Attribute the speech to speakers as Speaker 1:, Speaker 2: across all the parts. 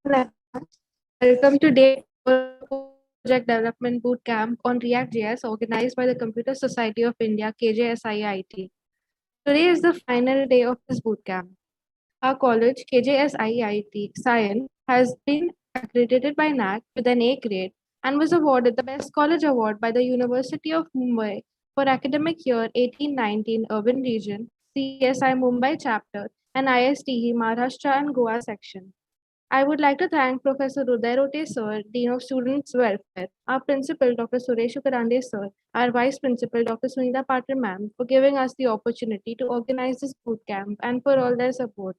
Speaker 1: Welcome to day 4 of our post-project development bootcamp on React.js organized by the Computer Society of India, KJSIIT. Today is the final day of this bootcamp. Our college, KJSIIT Science, has been accredited by NAC with an A grade and was awarded the Best College Award by the University of Mumbai for academic year 1819 Urban Region, CSI Mumbai chapter, and ISTE Maharashtra and Goa section. I would like to thank Professor Uday Rote Sir, Dean of Students Welfare, our Principal Dr. Suresh Ukarande Sir, our Vice Principal Dr. Sunita Patil Ma'am for giving us the opportunity to organize this boot camp and for all their support.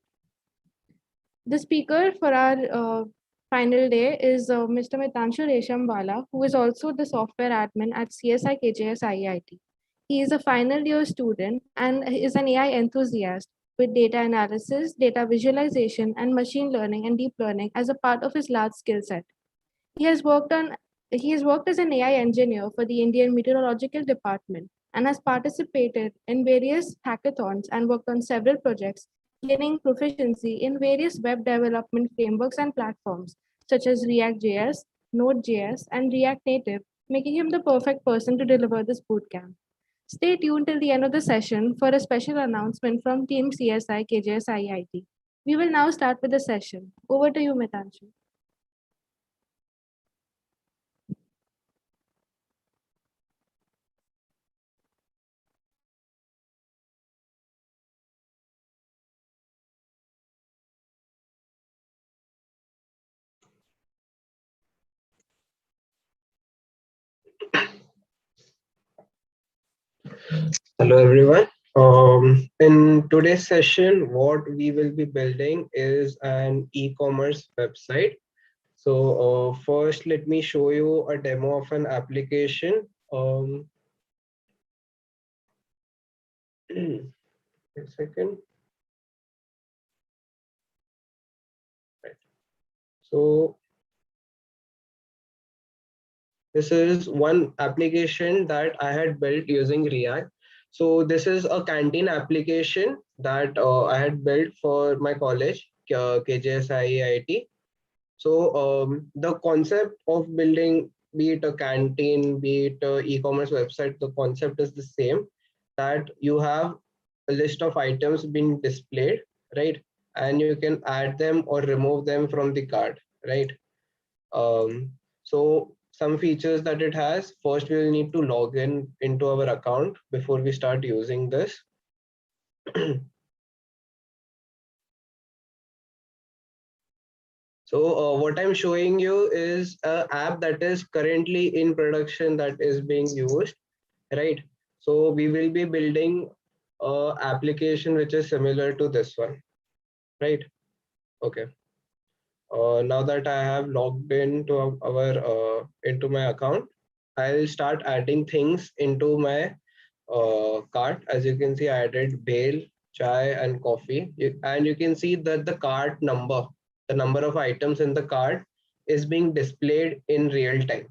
Speaker 1: The speaker for our final day is Mr. Mitanshu Reshamwala, who is also the software admin at CSI KJS IIT. He is a final year student and is an AI enthusiast with data analysis, data visualization, and machine learning and deep learning as a part of his large skill set. He has worked on he has worked as an AI engineer for the Indian Meteorological Department and has participated in various hackathons and worked on several projects, gaining proficiency in various web development frameworks and platforms such as React.js, Node.js, and React Native, making him the perfect person to deliver this bootcamp. Stay tuned till the end of the session for a special announcement from Team CSI KJS IIT. We will now start with the session. Over to you, Mitanshu.
Speaker 2: Hello everyone. In today's session, what we will be building is an e-commerce website. So first, let me show you a demo of an application. A second. Right. So this is one application that I had built using React. So this is a canteen application that I had built for my college, KJSIEIT. So the concept of building, be it a canteen, be it a e-commerce website, the concept is the same, that you have a list of items being displayed, right? And you can add them or remove them from the cart, right? So some features that it has, first we will need to log in into our account before we start using this. So what I'm showing you is an app that is currently in production that is being used, right? So we will be building a application which is similar to this one, right? Okay. Now that I have logged into our into my account, I'll start adding things into my cart. As you can see, I added bale, chai, and coffee. And you can see that the cart number, the number of items in the cart, is being displayed in real time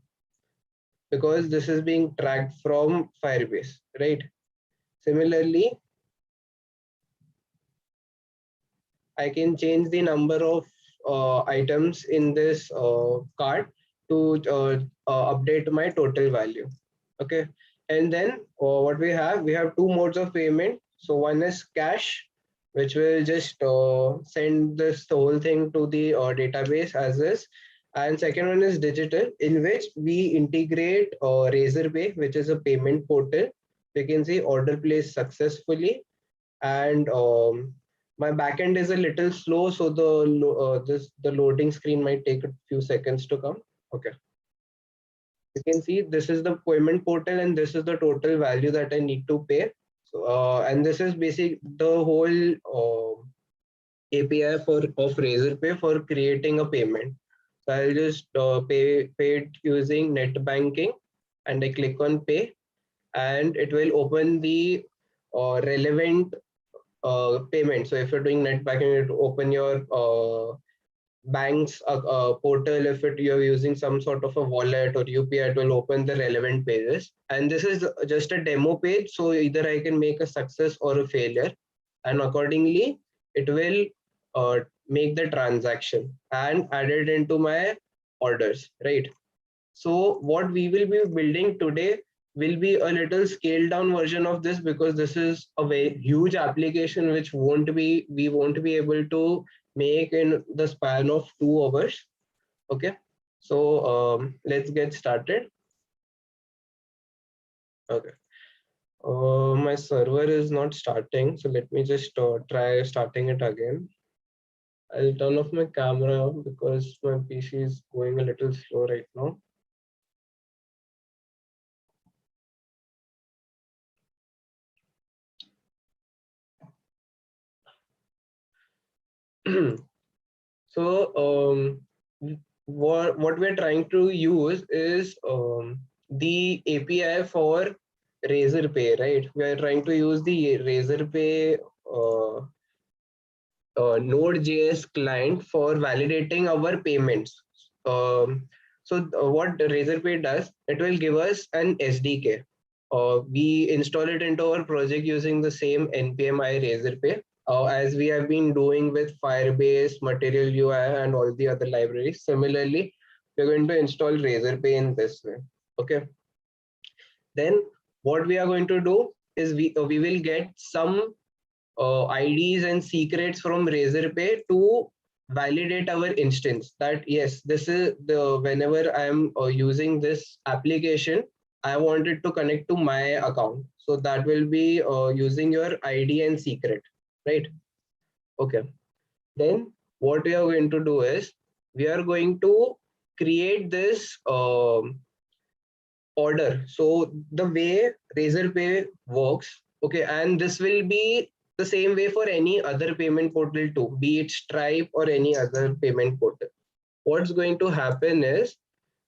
Speaker 2: because this is being tracked from Firebase, right? Similarly, I can change the number of items in this cart to update my total value. Okay, and then what we have two modes of payment. So one is cash, which will just send this the whole thing to the database as is, and second one is digital, in which we integrate Razorpay, which is a payment portal. We can see order placed successfully, and my backend is a little slow, so the loading screen might take a few seconds to come. Okay. You can see this is the payment portal and this is the total value that I need to pay. So, and this is basic the whole API of Razorpay for creating a payment. So I'll just pay it using net banking, and I click on pay, and it will open the relevant payment. So if you're doing net banking, it will open your bank's portal. If you're using some sort of a wallet or UPI, it will open the relevant pages. And this is just a demo page, so either I can make a success or a failure, and accordingly it will make the transaction and add it into my orders, right? So what we will be building today will be a little scaled down version of this, because this is a very huge application which we won't be able to make in the span of 2 hours. Okay, so let's get started. Okay, my server is not starting, so let me just try starting it again. I'll turn off my camera because my PC is going a little slow right now. So what we're trying to use is the API for Razorpay, right? We are trying to use the Razorpay Node.js client for validating our payments. What Razorpay does, it will give us an SDK. We install it into our project using the same npm i Razorpay, as we have been doing with Firebase, Material UI, and all the other libraries. Similarly, we're going to install Razorpay in this way. Okay. Then what we are going to do is we will get some IDs and secrets from Razorpay to validate our instance, that yes, this is the whenever I am using this application, I want it to connect to my account. So that will be using your ID and secret, right? Okay. Then what we are going to do is we are going to create this order. So the way Razorpay works, okay, and this will be the same way for any other payment portal too, be it Stripe or any other payment portal. What's going to happen is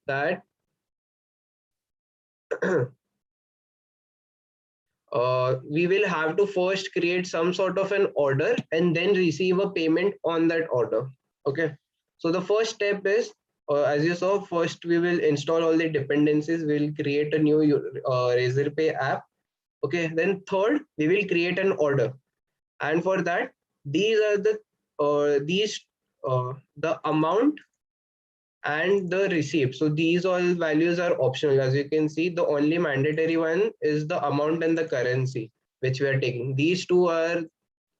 Speaker 2: that we will have to first create some sort of an order and then receive a payment on that order. Okay. So the first step is, as you saw, first we will install all the dependencies. We'll create a new Razorpay app. Okay. Then third, we will create an order, and for that, these are the amount and the receipt. So these all values are optional. As you can see, the only mandatory one is the amount and the currency which we are taking. These two are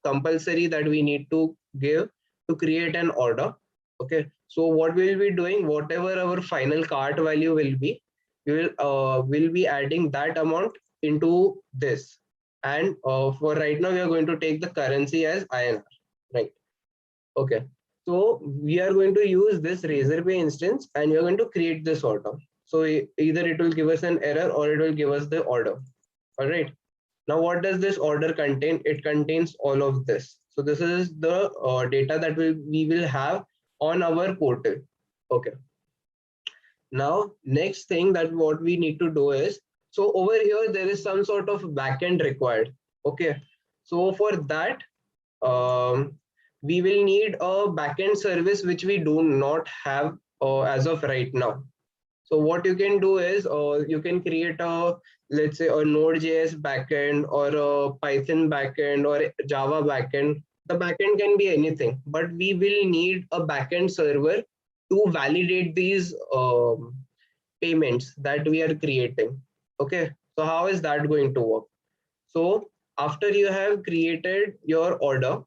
Speaker 2: compulsory that we need to give to create an order. Okay. So what we'll be doing, whatever our final cart value will be, will be adding that amount into this. And for right now, we are going to take the currency as INR, right? Okay. So we are going to use this Razorpay instance and we are going to create this order. So either it will give us an error or it will give us the order. All right. Now, what does this order contain? It contains all of this. So this is the data that we will have on our portal. Okay. Now, next thing that what we need to do is, so over here, there is some sort of backend required. Okay. So for that, um, we will need a backend service which we do not have as of right now. So what you can do is you can create a, let's say, a Node.js backend or a Python backend or a Java backend. The backend can be anything, but we will need a backend server to validate these payments that we are creating. Okay, so how is that going to work? So after you have created your order,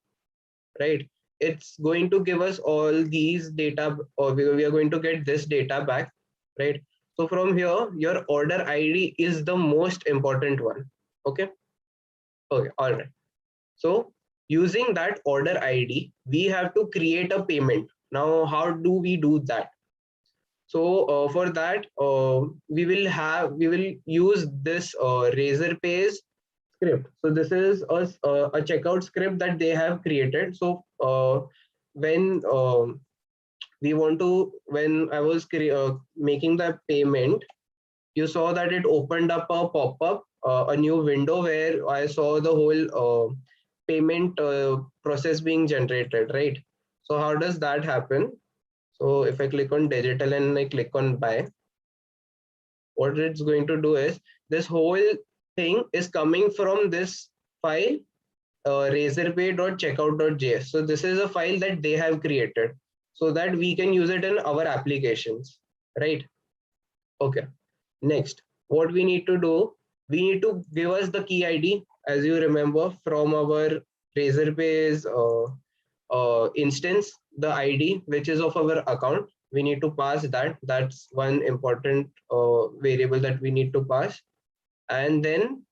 Speaker 2: right, it's going to give us all these data, or we are going to get this data back, right? So from here, your order ID is the most important one. Okay. Okay. All right. So using that order ID, we have to create a payment. Now, how do we do that? So for that, we will use this Razorpay's script. So this is a checkout script that they have created. So when we want to, when I was making the payment, you saw that it opened up a pop-up, a new window where I saw the whole payment process being generated, right? So how does that happen? So if I click on digital and I click on buy, what it's going to do is this whole thing is coming from this file razorpay.checkout.js. So this is a file that they have created so that we can use it in our applications, right? Okay. Next, what we need to do, we need to give us the key ID, as you remember from our Razorpay's instance, the ID which is of our account. We need to pass that. That's one important variable that we need to pass. And then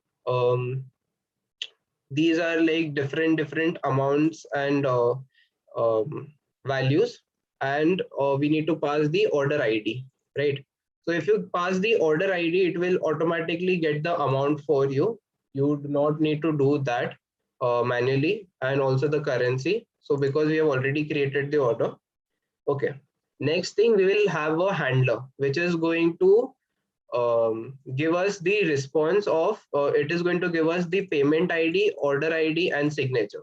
Speaker 2: these are like different amounts and um, values, and we need to pass the order ID, right? So if you pass the order ID, it will automatically get the amount for you. You do not need to do that manually, and also the currency. So because we have already created the order. Okay, next thing, we will have a handler which is going to give us the response of it is going to give us the payment ID, order ID, and signature.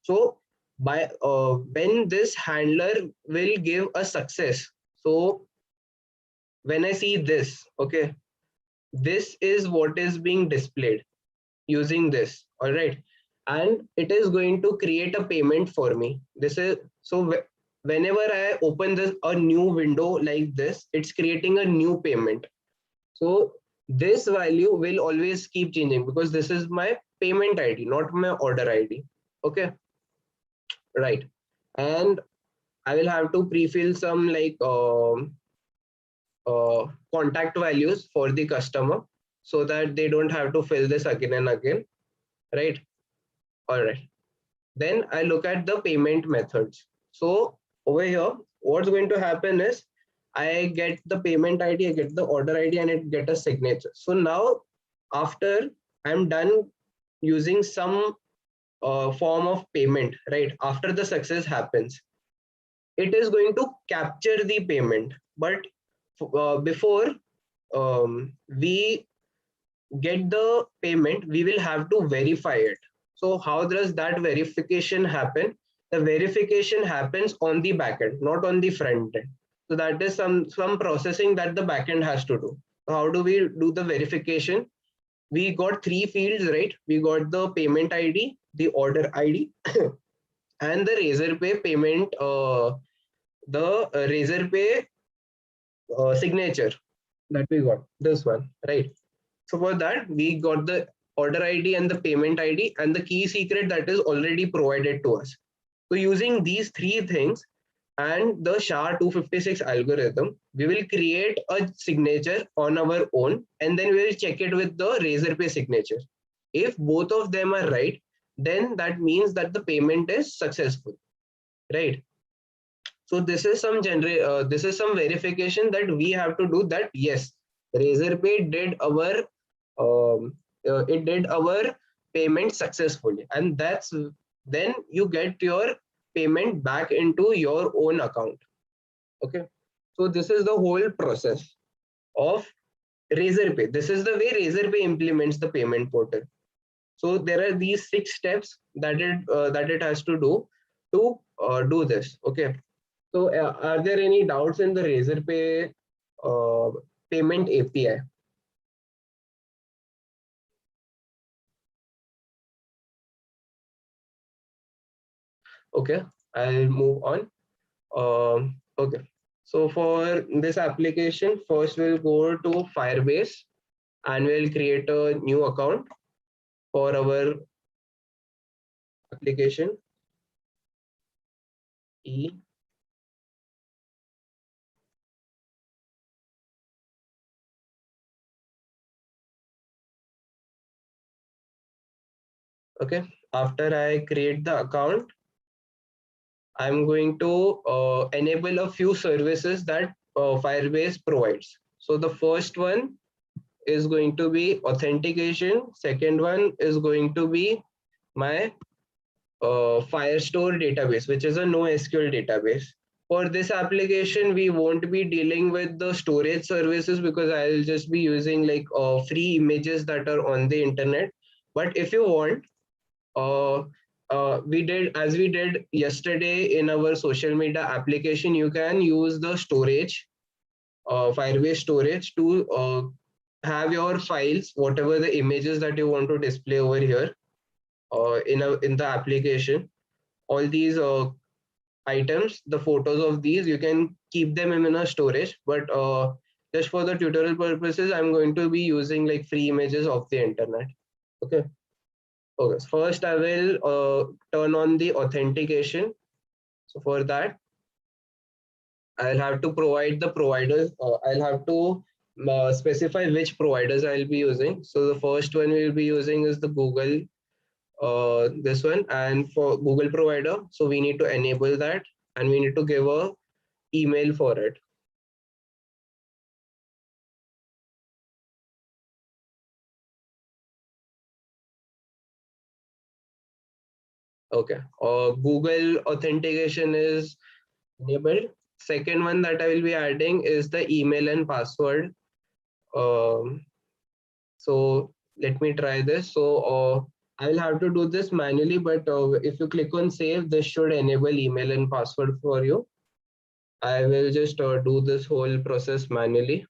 Speaker 2: So by when this handler will give a success, so when I see this, okay, this is what is being displayed using this, all right, and it is going to create a payment for me. This is so whenever I open this a new window like this, it's creating a new payment. So this value will always keep changing because this is my payment ID, not my order ID. Okay, right. And I will have to pre-fill some like contact values for the customer so that they don't have to fill this again and again. Right. All right. Then I look at the payment methods. So over here, what's going to happen is I get the payment ID, I get the order ID, and it get a signature. So now after I'm done using some form of payment, right? After the success happens, it is going to capture the payment. But before we get the payment, we will have to verify it. So how does that verification happen? The verification happens on the backend, not on the front end. So that is some processing that the backend has to do. How do we do the verification? We got three fields, right? We got the payment ID, the order ID, and the Razorpay payment, the Razorpay signature that we got. This one, right? So for that, we got the order ID and the payment ID and the key secret that is already provided to us. So using these three things and the SHA-256 algorithm, we will create a signature on our own, and then we will check it with the Razorpay signature. If both of them are right, then that means that the payment is successful, right? So this is some verification that we have to do, that yes, Razorpay did our it did our payment successfully, and that's then you get your payment back into your own account. Okay, so this is the whole process of Razorpay. This is the way Razorpay implements the payment portal. So there are these 6 steps that it has to do this. Okay, so are there any doubts in the Razorpay payment API? Okay, I'll move on. Okay, so for this application, first we'll go to Firebase and we'll create a new account for our application. E. Okay, after I create the account, I'm going to enable a few services that Firebase provides. So the first one is going to be authentication. Second one is going to be my Firestore database, which is a NoSQL database. For this application, we won't be dealing with the storage services because I'll just be using like free images that are on the internet. But if you want, uh, we did yesterday in our social media application, you can use the storage, Firebase storage to have your files, whatever the images that you want to display over here. in the application. All these items, the photos of these, you can keep them in a storage, but just for the tutorial purposes, I'm going to be using like free images of the internet. Okay. Okay. First, I will turn on the authentication. So for that, I'll have to provide the providers. I'll have to specify which providers I'll be using. So the first one we'll be using is the Google, this one, and for Google provider. So we need to enable that, and we need to give a email for it. Okay. Google authentication is enabled. Second one that I will be adding is the email and password. Um, so let me try this. So I will have to do this manually, but if you click on save, this should enable email and password for you. I will just do this whole process manually.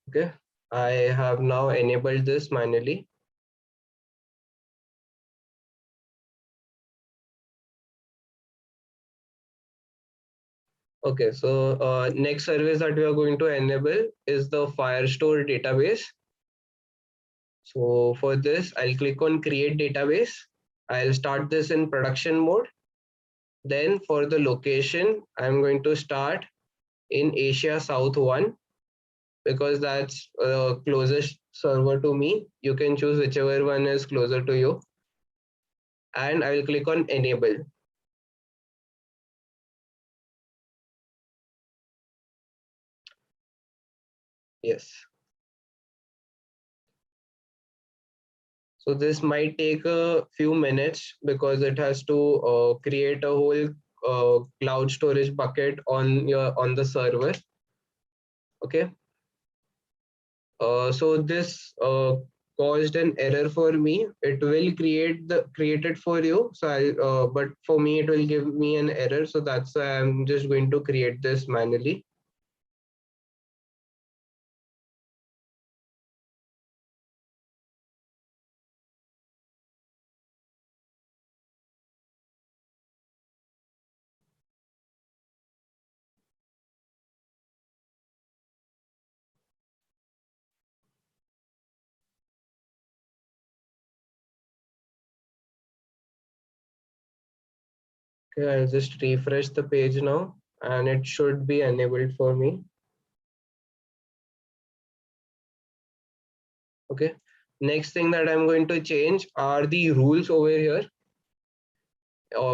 Speaker 2: Okay. I have now enabled this manually. Okay, so next service that we are going to enable is the Firestore database. So for this, I'll click on create database. I'll start this in production mode. Then for the location, I'm going to start in Asia South 1 because that's closest server to me. You can choose whichever one is closer to you. And I will click on enable. Yes. So this might take a few minutes because it has to create a whole cloud storage bucket on the server. Okay. So this caused an error for me. It will create it for you. So but for me it will give me an error. So that's why I'm just going to create this manually. Okay, I'll just refresh the page now, and it should be enabled for me. Okay. Next thing that I'm going to change are the rules over here.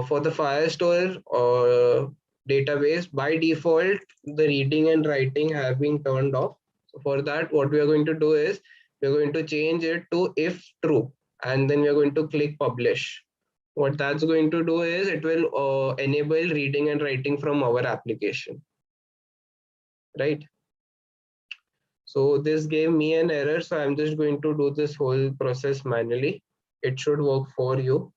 Speaker 2: For the Firestore database, by default, the reading and writing have been turned off. So for that, what we are going to do is we're going to change it to if true, and then we're going to click publish. What that's going to do is it will enable reading and writing from our application, right? So this gave me an error, so I'm just going to do this whole process manually. It should work for you.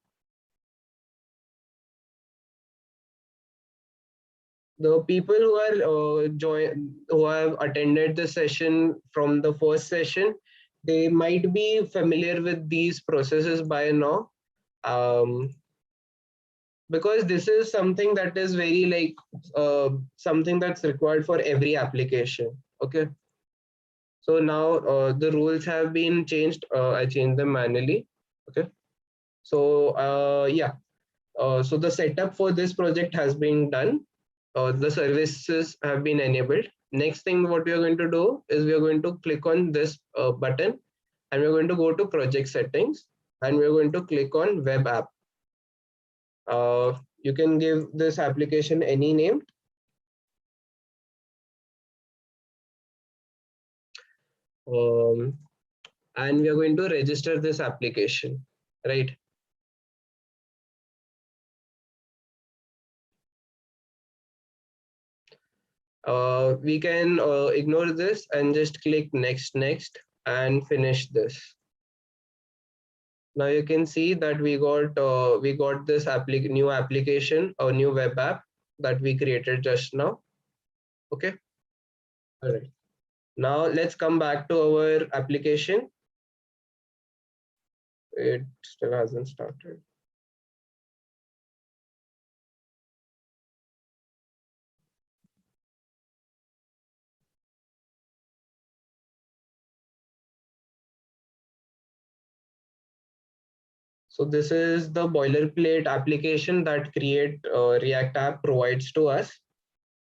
Speaker 2: The people who are who have attended the session from the first session, they might be familiar with these processes by now, um, because this is something that is very like something that's required for every application. Okay, so now the rules have been changed. I changed them manually. Okay, so yeah. So the setup for this project has been done. The services have been enabled. Next thing what we are going to do is we are going to click on this button, and we're going to go to project settings, and we're going to click on web app. You can give this application any name. And we are going to register this application, right? We can ignore this and just click next and finish this. Now you can see that we got this new application or new web app that we created just now. Okay. All right. Now let's come back to our application. It still hasn't started. So this is the boilerplate application that Create React app provides to us.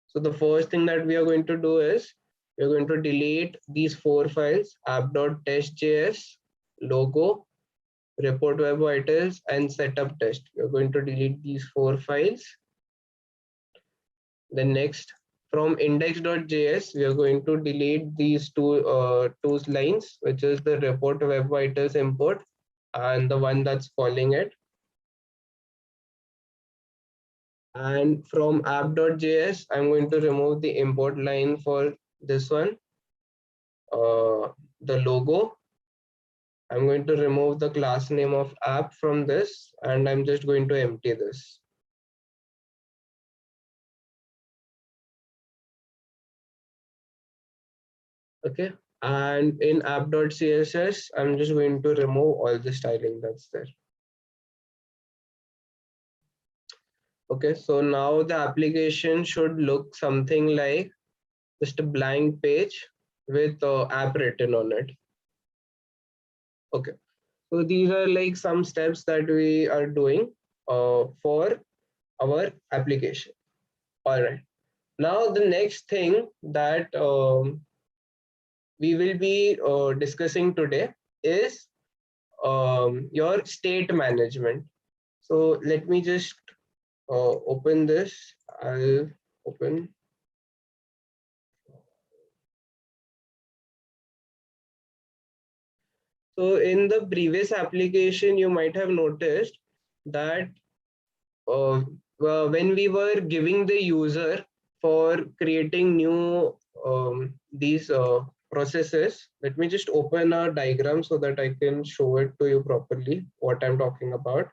Speaker 2: So the first thing that we are going to do is we're going to delete these 4 files: app.test.js, logo, report web vitals, and setup test. We're going to delete these 4 files. Then next, from index.js, we are going to delete these two lines, which is the report web vitals import and the one that's calling it. And from app.js, I'm going to remove the import line for this one, the logo. I'm going to remove the class name of app from this, and I'm just going to empty this. Okay. And in app.css, I'm just going to remove all the styling that's there. Okay, so now the application should look something like just a blank page with app written on it. Okay, so these are like some steps that we are doing for our application. All right, now the next thing that we will be discussing today is your state management. So let me just open this. I'll open. So in the previous application, you might have noticed that uh, when we were giving the user for creating new these processes, let me just open a diagram so that I can show it to you properly what I'm talking about.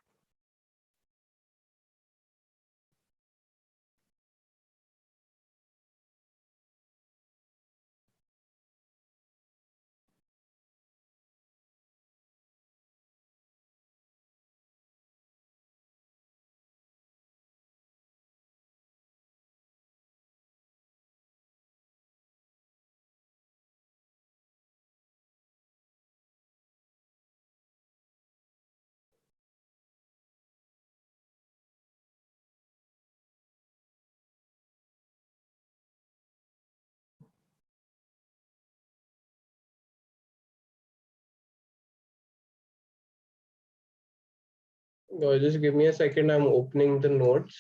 Speaker 2: Just give me a second. I'm opening the notes.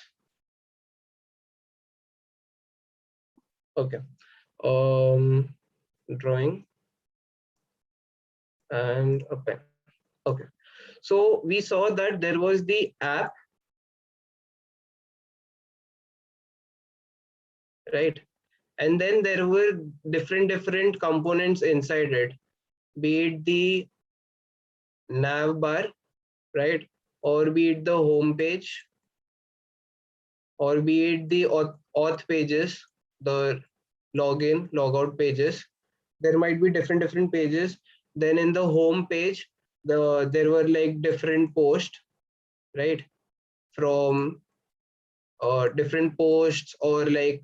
Speaker 2: Okay. Drawing and a pen. Okay. So we saw that there was the app, right? And then there were different components inside it, be it the nav bar, right? Or be it the home page, or be it the auth pages, the login, logout pages. There might be different pages. Then in the home page, there were like different posts, right? From different posts or like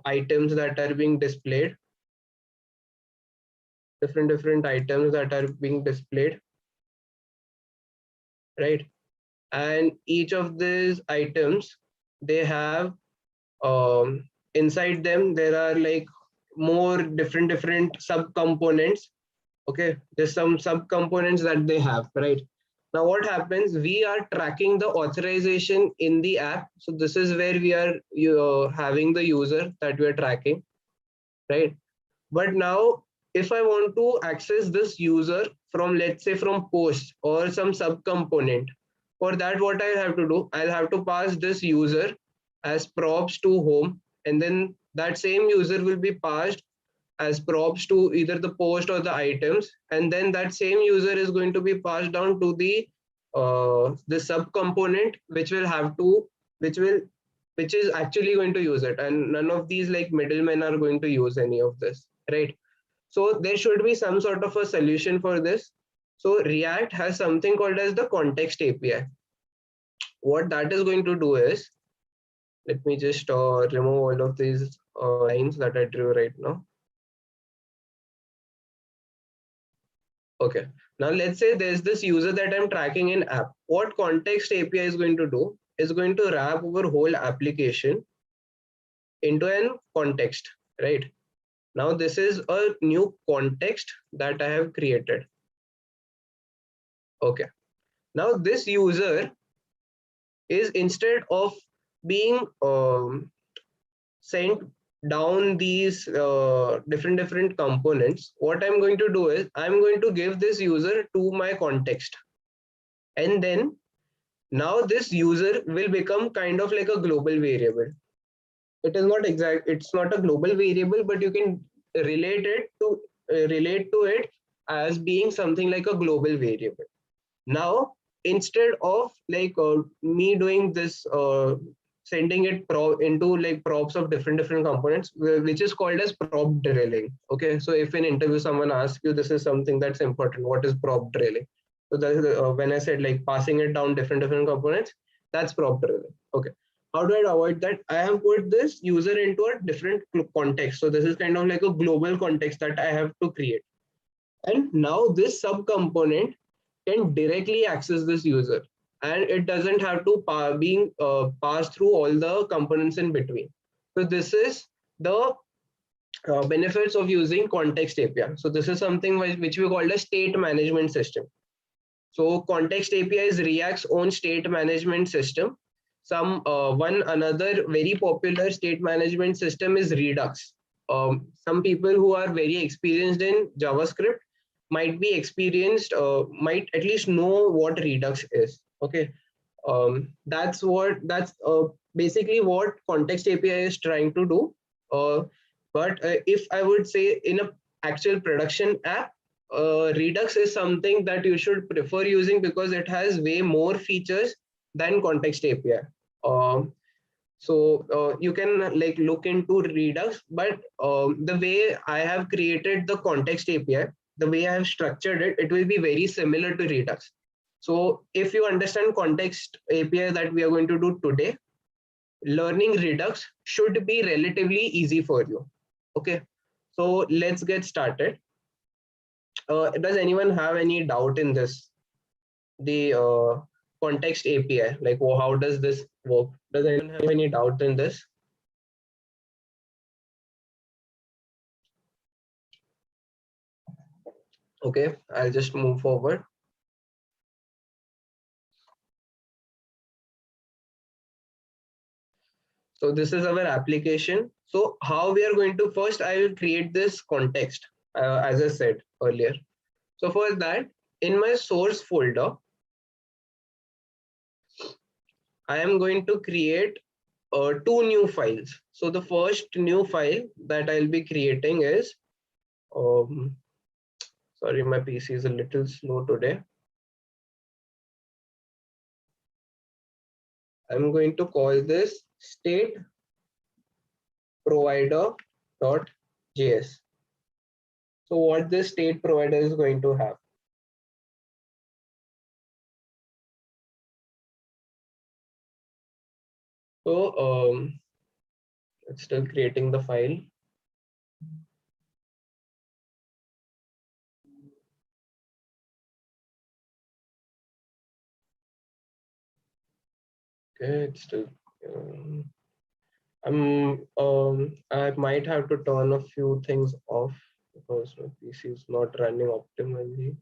Speaker 2: items that are being displayed, different items that are being displayed, right? And each of these items, they have inside them there are like more different sub components. Okay, there's some sub components that they have, right? Now what happens, we are tracking the authorization in the app. So this is where we are having the user that we are tracking, right? But now if I want to access this user from, let's say, from post or some sub component, for that what I have to do, I'll have to pass this user as props to home, and then that same user will be passed as props to either the post or the items, and then that same user is going to be passed down to the sub component, which will have to which will which is actually going to use it, and none of these like middlemen are going to use any of this, right? So there should be some sort of a solution for this. So React has something called as the context API. What that is going to do is, let me just remove all of these lines that I drew right now. Okay. Now let's say there's this user that I'm tracking in app. What context API is going to do is going to wrap our whole application into an context, right? Now this is a new context that I have created. Okay. Now this user is, instead of being sent down these different components, what I'm going to do is I'm going to give this user to my context, and then now this user will become kind of like a global variable. It is not exact, it's not a global variable, but you can relate to it as being something like a global variable. Now instead of like me doing this sending it into like props of different components, which is called as prop drilling. Okay, so if in interview someone asks you, this is something that's important, what is prop drilling? So that is, when I said like passing it down different components, that's prop drilling. Okay, how do I avoid that? I have put this user into a different context, so this is kind of like a global context that I have to create, and now this sub component can directly access this user, and it doesn't have to being passed through all the components in between. So this is the benefits of using context API. So this is something which we call a state management system. So context API is React's own state management system. One another very popular state management system is Redux. Some people who are very experienced in JavaScript might at least know what Redux is. Okay, that's basically what context API is trying to do. But if I would say in a actual production app, Redux is something that you should prefer using because it has way more features than context API. So you can like look into Redux, but the way I have created the context API, the way I have structured it, it will be very similar to Redux. So if you understand context API that we are going to do today, learning Redux should be relatively easy for you. Okay, so let's get started. Does anyone have any doubt in this? The context API, like how does this work? Does anyone have any doubt in this? Okay, I'll just move forward. So this is our application. So how we are going to, first I will create this context as I said earlier. So for that, in my source folder, I am going to create two new files. So the first new file that I'll be creating is, um, sorry, my PC is a little slow today. I'm going to call this state provider.js. So what this state provider is going to have. So it's still creating the file. Okay, it's still. I might have to turn a few things off because my PC is not running optimally.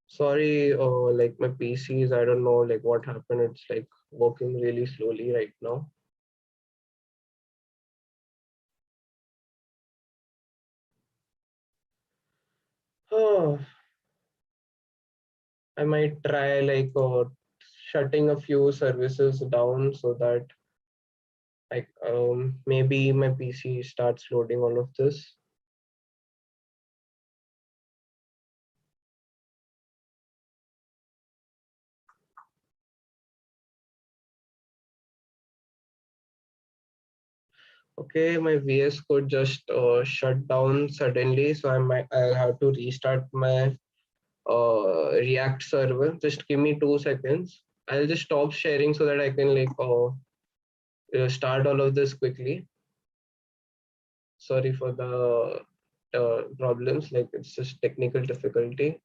Speaker 2: Sorry, like my PCs, I don't know like what happened. It's like working really slowly right now. Oh, I might try like shutting a few services down so that like maybe my PC starts loading all of this. Okay, my VS Code just shut down suddenly, so I'll have to restart my React server. Just give me 2 seconds. I'll just stop sharing so that I can like start all of this quickly. Sorry for the problems. Like it's just technical difficulty.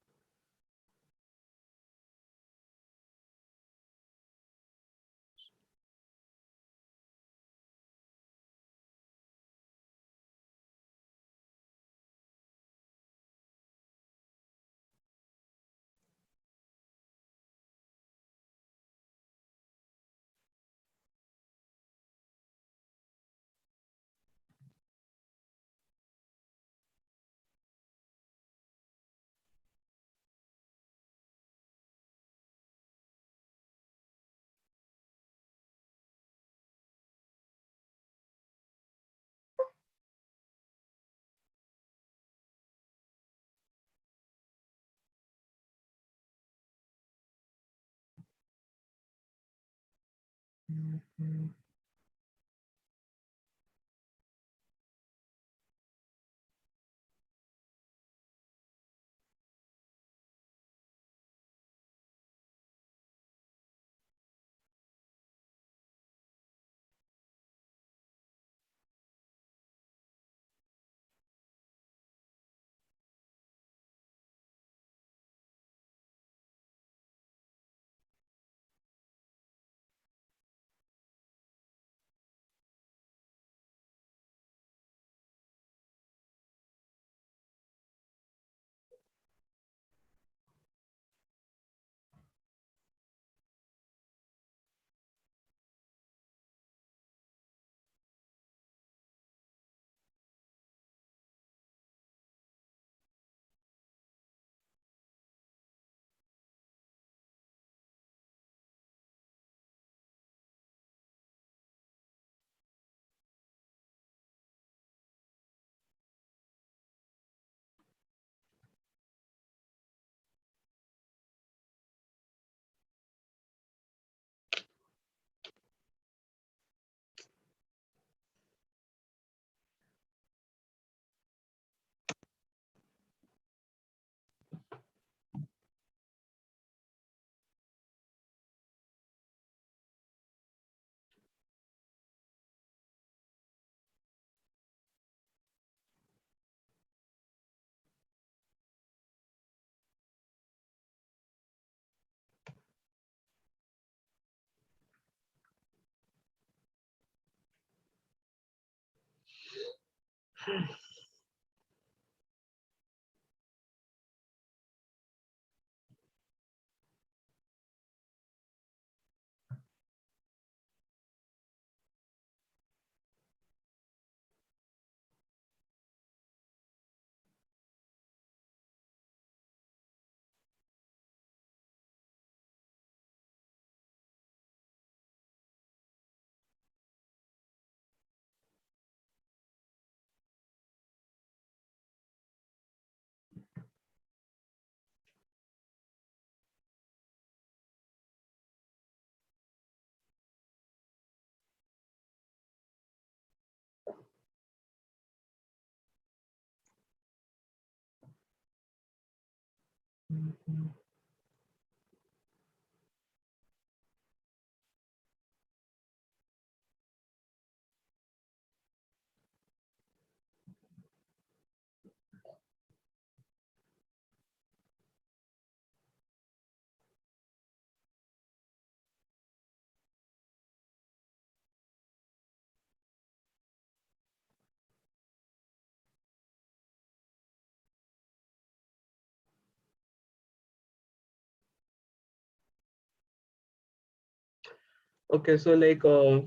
Speaker 2: Okay, so like while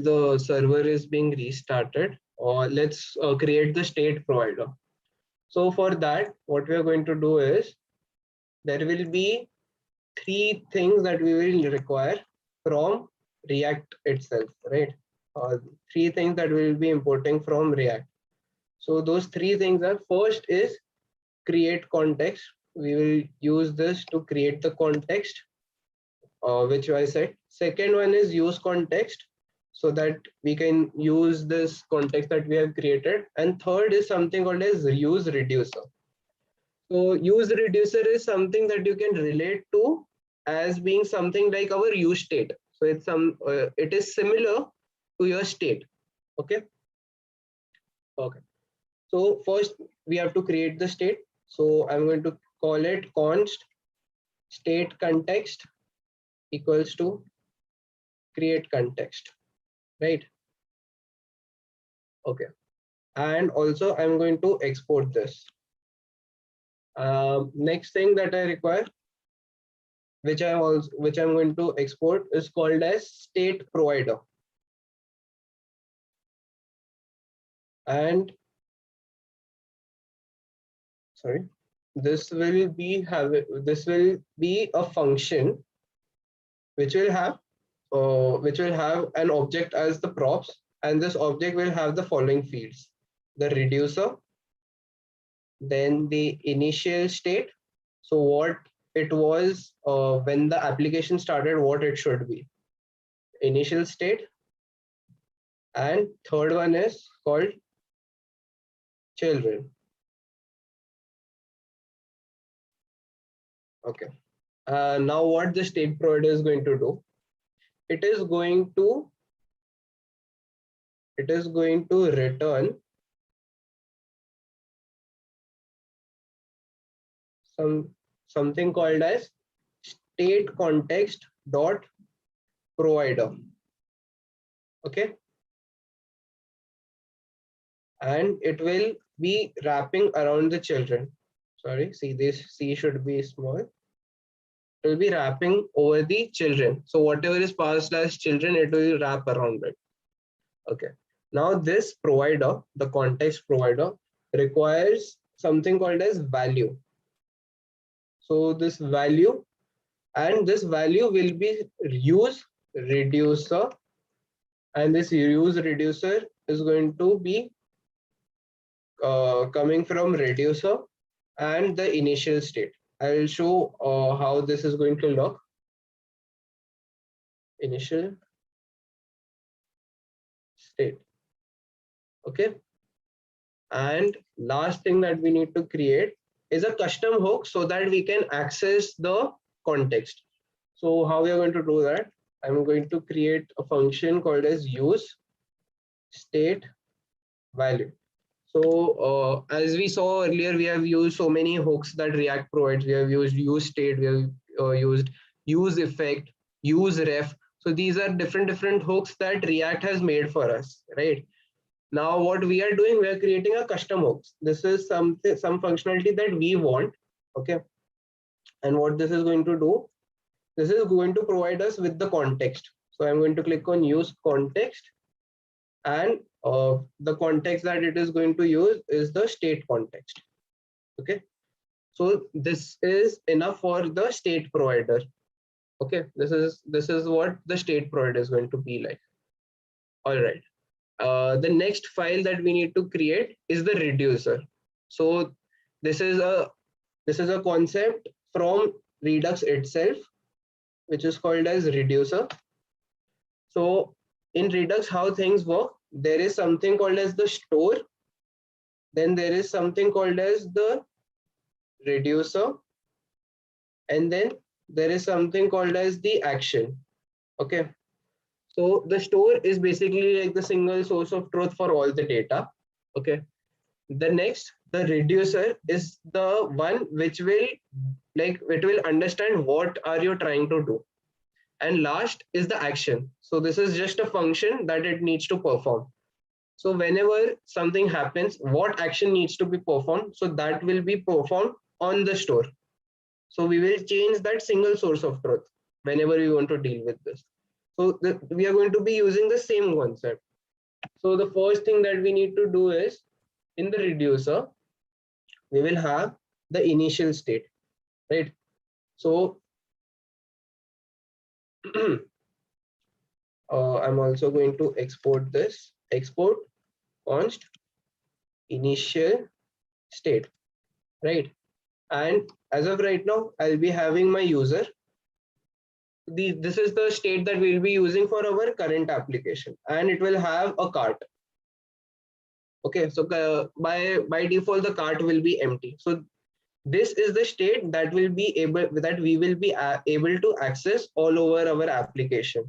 Speaker 2: the server is being restarted, or let's create the state provider. So for that, what we are going to do is there will be three things that we will require from React itself, right? Three things that we will be importing from React. So those three things are, first is create context. We will use this to create the context, which I said. Second one is use context, so that we can use this context that we have created. And third is something called as use reducer. So use reducer is something that you can relate to as being something like our use state. So it is similar to your state. Okay. Okay. So first we have to create the state. So I'm going to call it const state context equals to create context, right? Okay. And also I'm going to export this. Next thing that I require, which I'm going to export, is called as state provider. And sorry, this will be a function which will have an object as the props, and this object will have the following fields: the reducer, then the initial state, so what it was when the application started, what it should be, initial state, and third one is called children. Okay. Now what the state provider is going to do, it is going to return something called as state context dot provider. Okay. And it will be wrapping around the children. Sorry, see, this C should be small. It will be wrapping over the children. So whatever is passed as children, it will wrap around it. Okay. Now this provider, the context provider, requires something called as value. So this value will be use reducer, and this use reducer is going to be coming from reducer and the initial state. I will show how this is going to look. Initial state. Okay. And last thing that we need to create is a custom hook so that we can access the context. So how we are going to do that? I'm going to create a function called as use state value. So as we saw earlier, we have used so many hooks that React provides. We have used use state, we have used use effect, use ref. So these are different hooks that React has made for us, right? Now what we are doing, we are creating a custom hooks. This is some functionality that we want. Okay. And what this is going to do, this is going to provide us with the context. So I'm going to click on use context, and the context that it is going to use is the state context. Okay. So this is enough for the state provider. Okay. This is what the state provider is going to be like. All right. The next file that we need to create is the reducer. So this is a concept from Redux itself, which is called as reducer. So in Redux, how things work, there is something called as the store, then there is something called as the reducer, and then there is something called as the action. Okay. So the store is basically like the single source of truth for all the data. Okay. The reducer is the one which will understand what are you trying to do. And last is the action. So this is just a function that it needs to perform. So whenever something happens, what action needs to be performed, so that will be performed on the store. So we will change that single source of truth whenever we want to deal with this. So we are going to be using the same concept. So the first thing that we need to do is, in the reducer, we will have the initial state, right? So I'm also going to export this, export const initial state, right? And as of right now, I'll be having my user. This is the state that we'll be using for our current application, and it will have a cart. Okay, so by default the cart will be empty. So this is the state that will be able that we will be able to access all over our application,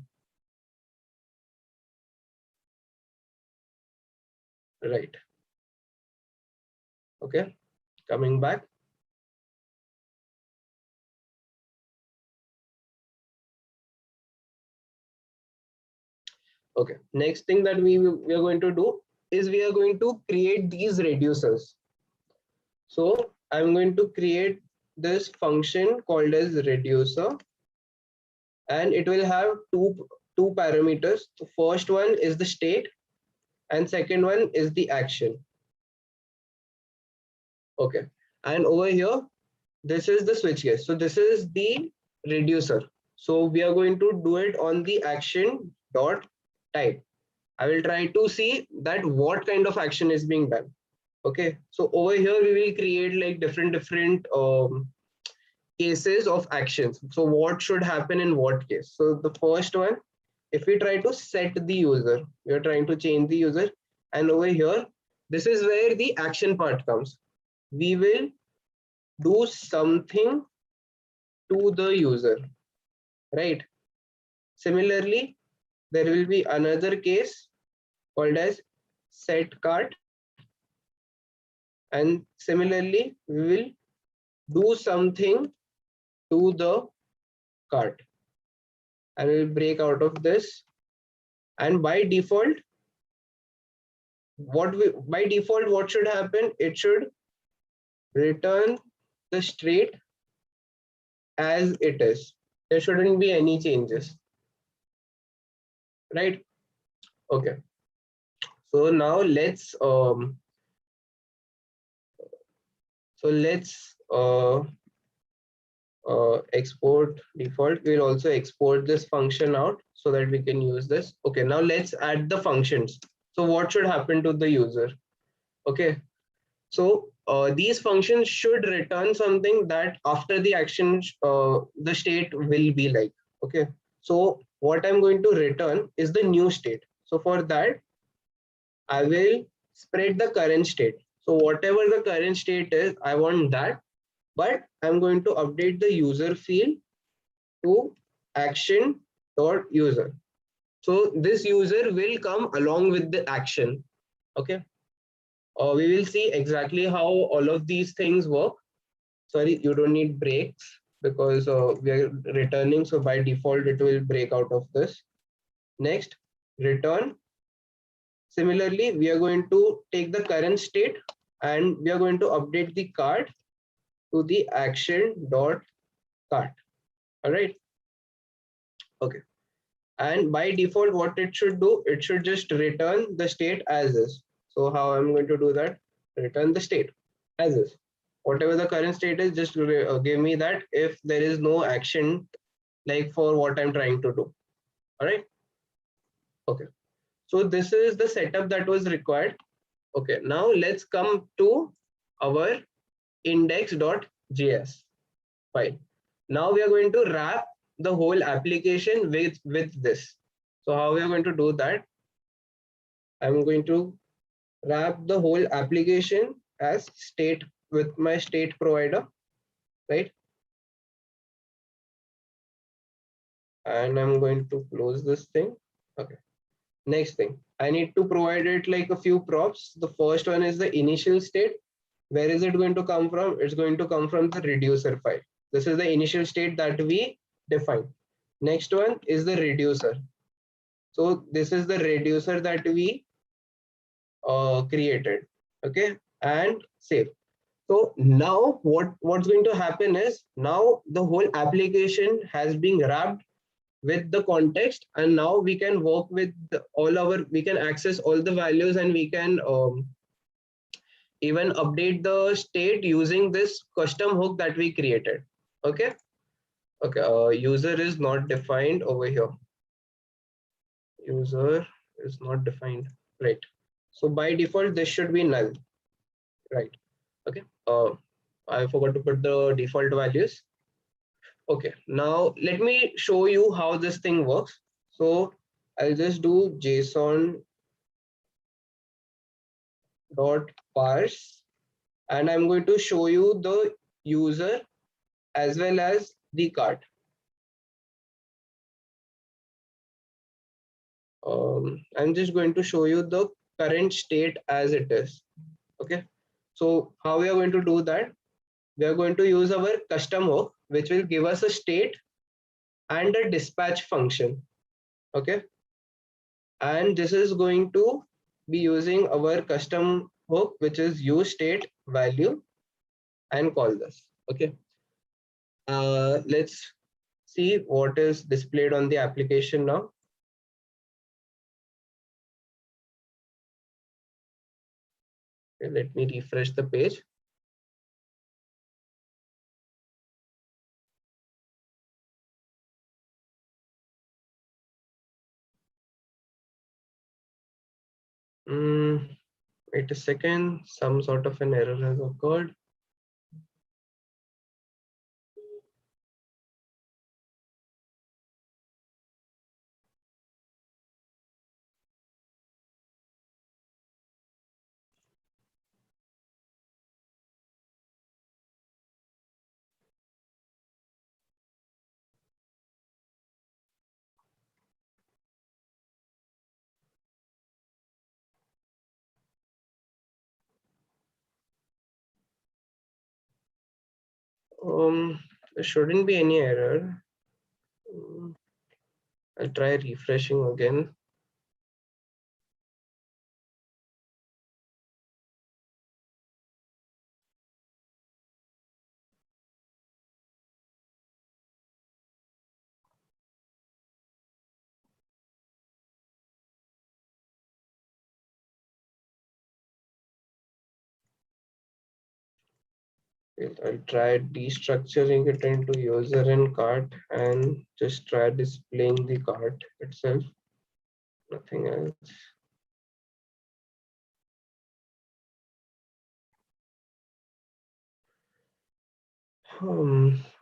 Speaker 2: right? Okay, coming back. Okay, next thing that we are going to do is we are going to create these reducers. So I'm going to create this function called as reducer, and it will have two parameters. The first one is the state and second one is the action. Okay, and over here this is the switch case. So this is the reducer. So we are going to do it on the action dot type. I will try to see that what kind of action is being done. Okay, so over here we will create like different cases of actions. So what should happen in what case? So the first one, if we try to set the user, we are trying to change the user, and over here, this is where the action part comes. We will do something to the user, right? Similarly, there will be another case called as set cart, and similarly, we will do something to the cart. I will break out of this, and by default, what should happen? It should return the state as it is. There shouldn't be any changes, right? Okay. So now let's export default. We'll also export this function out so that we can use this. Okay, now let's add the functions. So what should happen to the user? Okay, so these functions should return something that after the action the state will be like. Okay, so what I'm going to return is the new state. So for that I will spread the current state. So whatever the current state is, I want that, but I'm going to update the user field to action dot user. So this user will come along with the action. Okay, we will see exactly how all of these things work. Sorry, you don't need breaks because we are returning. So by default, it will break out of this. Next, return. Similarly, we are going to take the current state and we are going to update the cart to the action dot cart. All right. Okay. And by default, what it should do, it should just return the state as is. So how I'm going to do that? Return the state as is. Whatever the current state is, just give me that if there is no action like for what I'm trying to do. All right. Okay. So this is the setup that was required. Okay. Now let's come to our index.js file. Now we are going to wrap the whole application with this. So how we are going to do that? I'm going to wrap the whole application as state with my state provider, right? And I'm going to close this thing. Okay. Next thing, I need to provide it like a few props. The first one is the initial state. Where is it going to come from? It's going to come from the reducer file. This is the initial state that we define. Next one is the reducer. So this is the reducer that we created. Okay, and save. So now what's going to happen is now the whole application has been wrapped with the context, and now we can work with we can access all the values, and we can even update the state using this custom hook that we created. Okay, Okay, user is not defined over here. User is not defined, right? So by default, this should be null, right? Okay. I forgot to put the default values. Okay, now let me show you how this thing works. So I'll just do JSON dot parse, and I'm going to show you the user as well as the cart. I'm just going to show you the current state as it is. Okay, so how we are going to do that? We are going to use our custom hook, which will give us a state and a dispatch function. Okay, and this is going to be using our custom hook, which is use state value, and call this. Okay, let's see what is displayed on the application now. Okay, let me refresh the page. Wait a second, some sort of an error has occurred. There shouldn't be any error. I'll try refreshing again. I'll try destructuring it into user and cart and just try displaying the cart itself. Nothing else.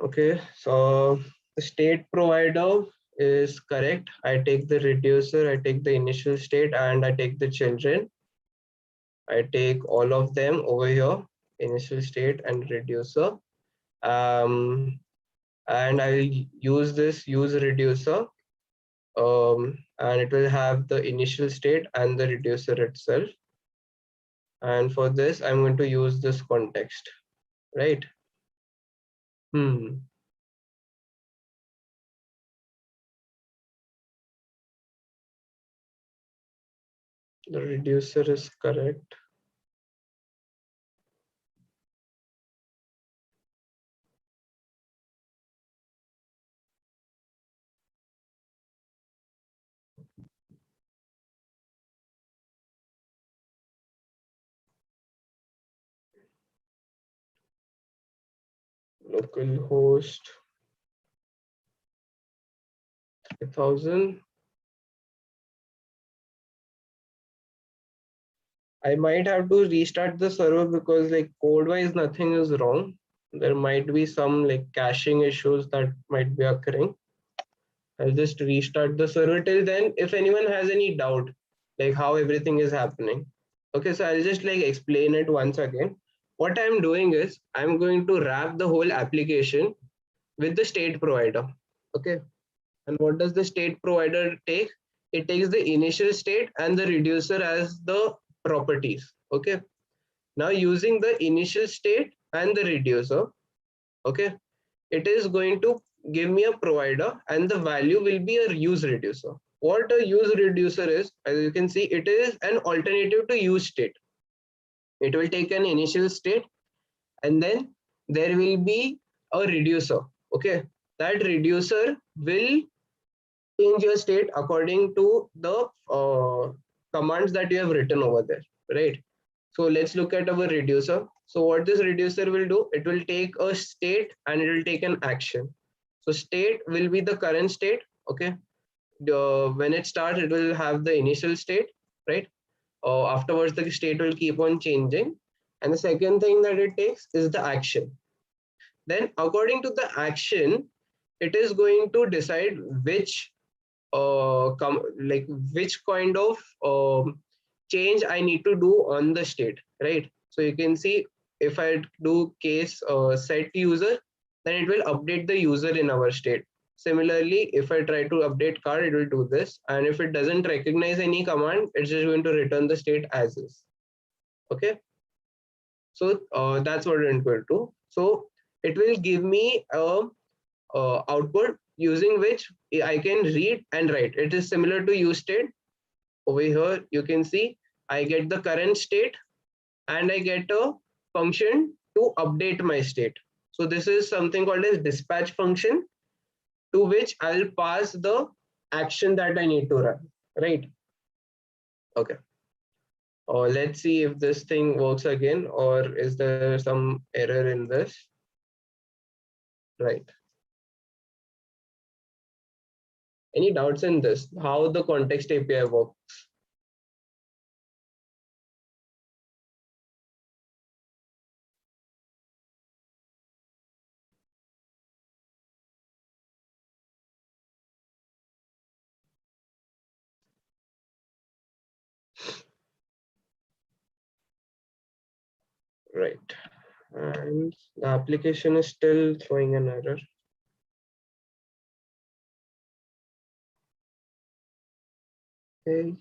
Speaker 2: Okay, so the state provider is correct. I take the reducer, I take the initial state, and I take the children. I take all of them over here, initial state and reducer. Um, and I'll use this use reducer, and it will have the initial state and the reducer itself. And for this, I'm going to use this context, right? Hmm. The reducer is correct. Localhost 3000. I might have to restart the server because like code-wise nothing is wrong. There might be some like caching issues that might be occurring. I'll just restart the server till then. If anyone has any doubt, like how everything is happening. Okay, so I'll just like explain it once again. What I'm doing is I'm going to wrap the whole application with the state provider. Okay, and what does the state provider take? It takes the initial state and the reducer as the properties. Okay, now using the initial state and the reducer, okay, it is going to give me a provider and the value will be a use reducer. What a use reducer is, as you can see, it is an alternative to use state. It will take an initial state and then there will be a reducer. Okay, that reducer will change your state according to the commands that you have written over there, right? So let's look at our reducer. So what this reducer will do, it will take a state and it will take an action. So state will be the current state. Okay. When it starts, it will have the initial state, right? Afterwards, the state will keep on changing. And the second thing that it takes is the action. Then according to the action, it is going to decide which like which kind of change I need to do on the state, right? So you can see if I do case set user, then it will update the user in our state. Similarly, if I try to update card, it will do this. And if it doesn't recognize any command, it's just going to return the state as is. Okay. So that's what it will do. So it will give me a output using which I can read and write. It is similar to use state. Over here, you can see I get the current state and I get a function to update my state. So this is something called as dispatch function, to which I'll pass the action that I need to run, right? Okay. Let's see if this thing works again, or is there some error in this? Right. Any doubts in this? How the context API works? Right. And the application is still showing an error. Okay.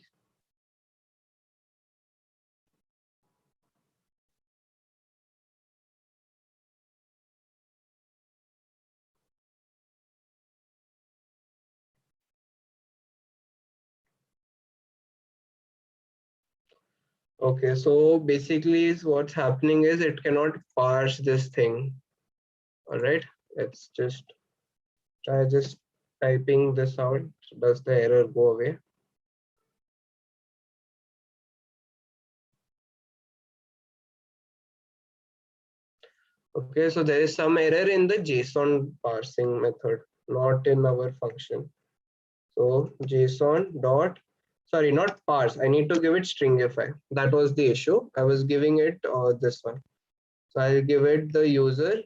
Speaker 2: Okay, so basically what's happening is it cannot parse this thing. All right, let's just try just typing this out. Does the error go away? Okay, so there is some error in the JSON parsing method, not in our function. So JSON dot, sorry, not parse. I need to give it stringify. That was the issue. I was giving it this one. So I'll give it the user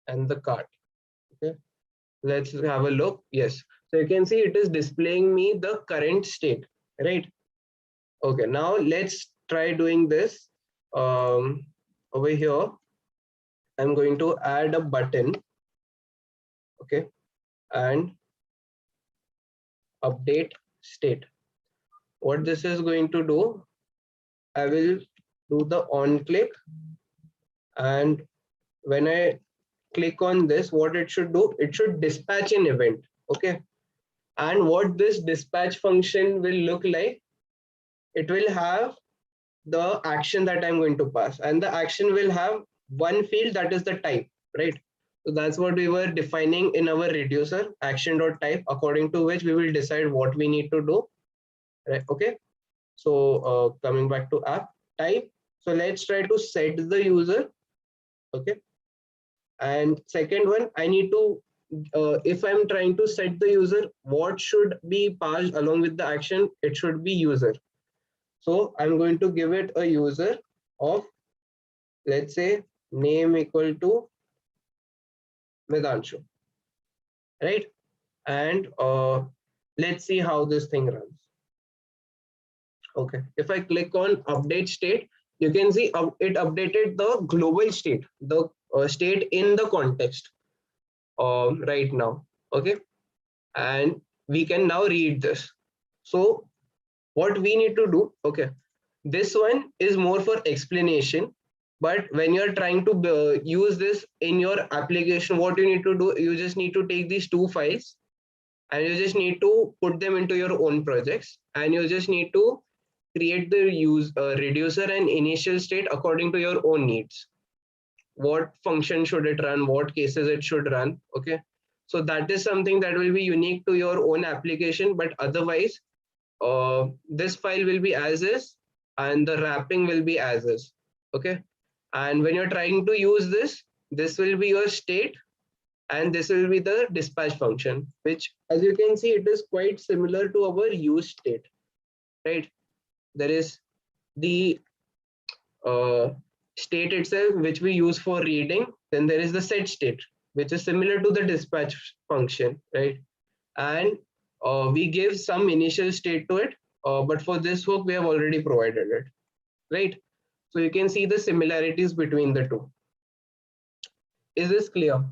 Speaker 2: and the cart. Okay, let's have a look. Yes, so you can see it is displaying me the current state, right? Okay, now let's try doing this. Over here, I'm going to add a button. Okay, and update state. What this is going to do, I will do the on click, and when I click on this, what it should do, it should dispatch an event. Okay, and what this dispatch function will look like, it will have the action that I'm going to pass, and the action will have one field, that is the type, right? So that's what we were defining in our reducer, action.type, according to which we will decide what we need to do, right? Okay, so coming back to app type, so let's try to set the user. Okay, and second one, I need to if I'm trying to set the user, what should be passed along with the action? It should be user. So I'm going to give it a user of, let's say, name equal to Vedanshu, right? And let's see how this thing runs. Okay, if I click on update state, you can see it updated the global state, the state in the context right now. Okay, and we can now read this. So what we need to do, okay, this one is more for explanation, but when you're trying to use this in your application, what you need to do, you just need to take these two files and you just need to put them into your own projects, and you just need to create the reducer and initial state according to your own needs. What function should it run, what cases it should run. Okay, so that is something that will be unique to your own application, but otherwise this file will be as is and the wrapping will be as is. Okay, and when you're trying to use this, this will be your state, And this will be the dispatch function, which as you can see, it is quite similar to our use state, right? There is the uh, state itself, which we use for reading. Then there is the set state, which is similar to the dispatch function, right? And we give some initial state to it, but for this work, we have already provided it, right? So you can see the similarities between the two. Is this clear?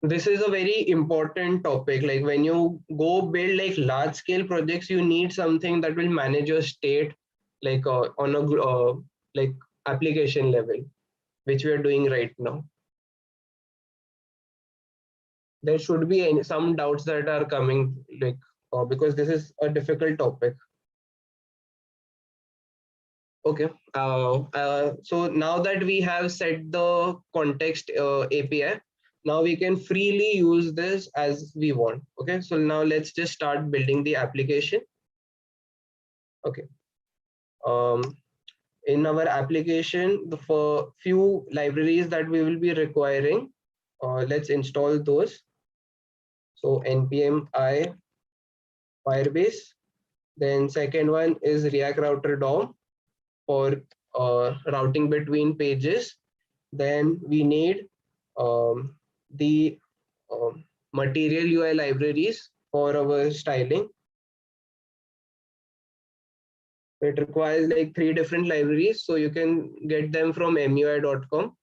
Speaker 2: This is a very important topic. Like when you go build like large scale projects, you need something that will manage your state like on a like application level, which we are doing right now. There should be some doubts that are coming, like because this is a difficult topic. Okay. So now that we have set the context API, now we can freely use this as we want. Okay. So now let's just start building the application. Okay. Um, in our application, the for few libraries that we will be requiring, let's install those. So npm I Firebase. Then second one is React Router DOM for routing between pages. Then we need the material UI libraries for our styling. It requires like 3 different libraries, so you can get them from mui.com,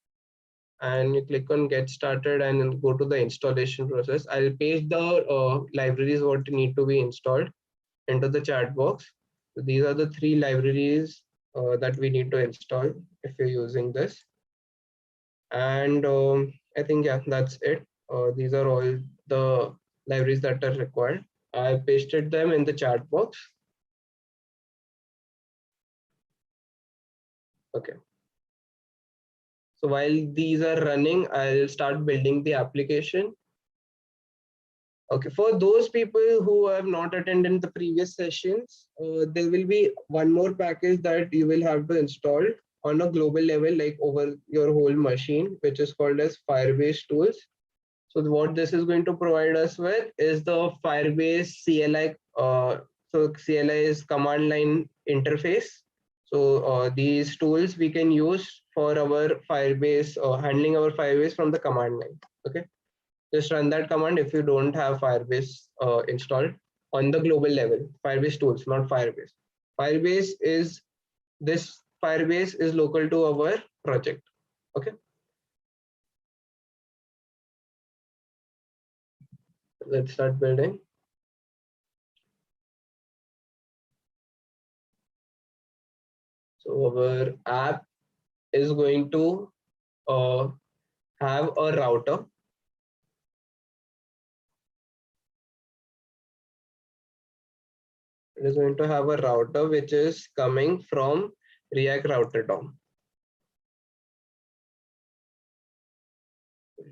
Speaker 2: and you click on get started and go to the installation process. I'll paste the libraries what need to be installed into the chat box. So these are the 3 libraries that we need to install if you're using this. And I think, yeah, that's it. These are all the libraries that are required. I pasted them in the chat box. Okay. So while these are running, I'll start building the application. Okay, for those people who have not attended the previous sessions, there will be one more package that you will have to install on a global level, like over your whole machine, which is called as Firebase tools. So what this is going to provide us with is the Firebase CLI. So CLI is command line interface. So these tools we can use for our Firebase, handling our Firebase from the command line. Okay, just run that command if you don't have Firebase installed on the global level. Firebase tools, not Firebase. Firebase is this Firebase is local to our project. Okay, let's start building. So our app is going to have a router. It is going to have a router which is coming from React Router DOM.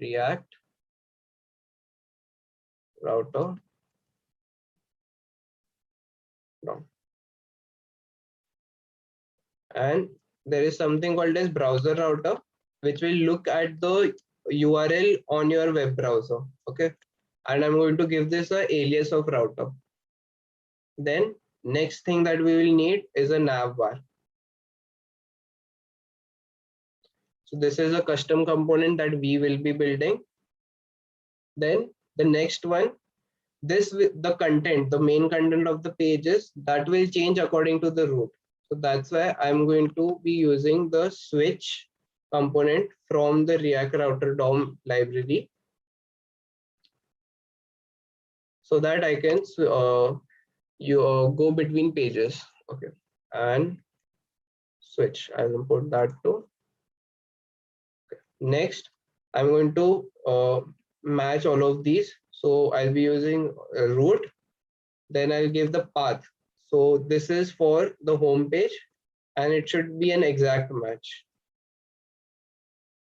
Speaker 2: React Router DOM. And there is something called as browser router, which will look at the URL on your web browser. Okay. And I'm going to give this a alias of router. Then next thing that we will need is a nav bar. So this is a custom component that we will be building. Then the next one, this the content, the main content of the pages, that will change according to the route. So that's why I'm going to be using the switch component from the React Router DOM library, so that I can go between pages. Okay, and switch. I'll import that too. Okay. Next, I'm going to match all of these. So I'll be using root. Then I'll give the path. So this is for the home page, and it should be an exact match.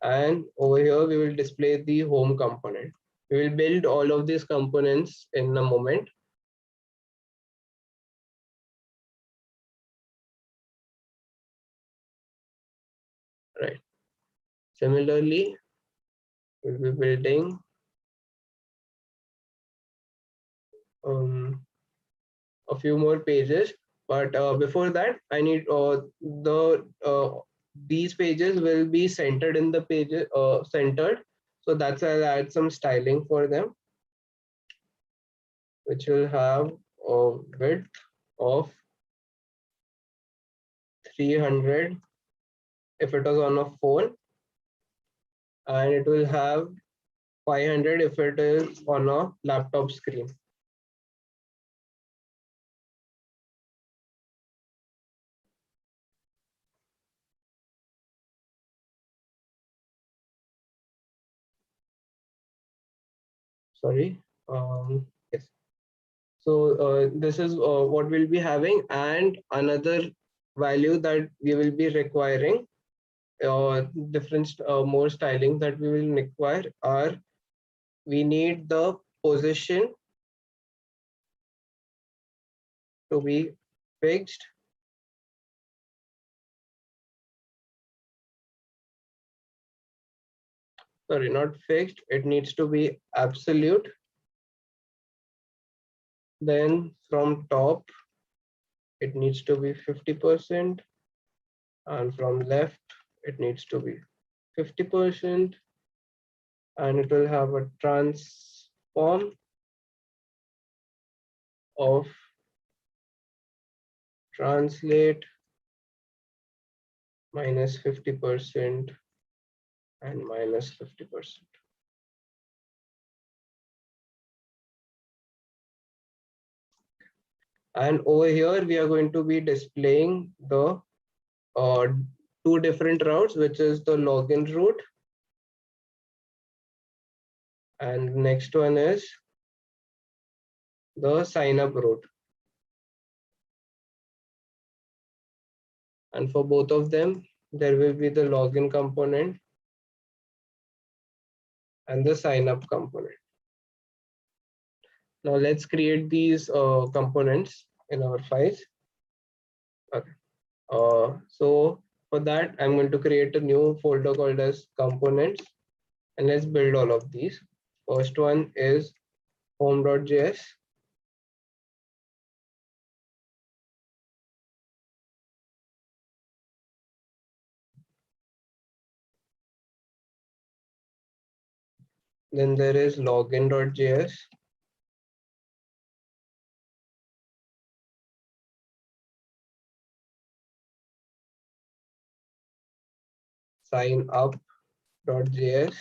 Speaker 2: And over here, we will display the home component. We will build all of these components in a moment. Right. Similarly, we'll be building a few more pages. But before that, I need these pages will be centered in the pages centered. So that's why I'll add some styling for them, which will have a width of 300 if it is on a phone, and it will have 500 if it is on a laptop screen. Sorry. Yes. So this is what we'll be having, and another value that we will be requiring, different more styling that we will require are, we need the position to be fixed. Sorry, not fixed. It needs to be absolute. Then from top, it needs to be 50%, and from left, it needs to be 50%, and it will have a transform of translate minus 50% and minus 50%. And over here, we are going to be displaying the uh, two different routes, which is the login route, and next one is the sign up route. And for both of them, there will be the login component and the sign up component. Now let's create these components in our files. Okay. So for that, I'm going to create a new folder called as components, and let's build all of these. First one is home.js. Then there is login.js. Sign up.js.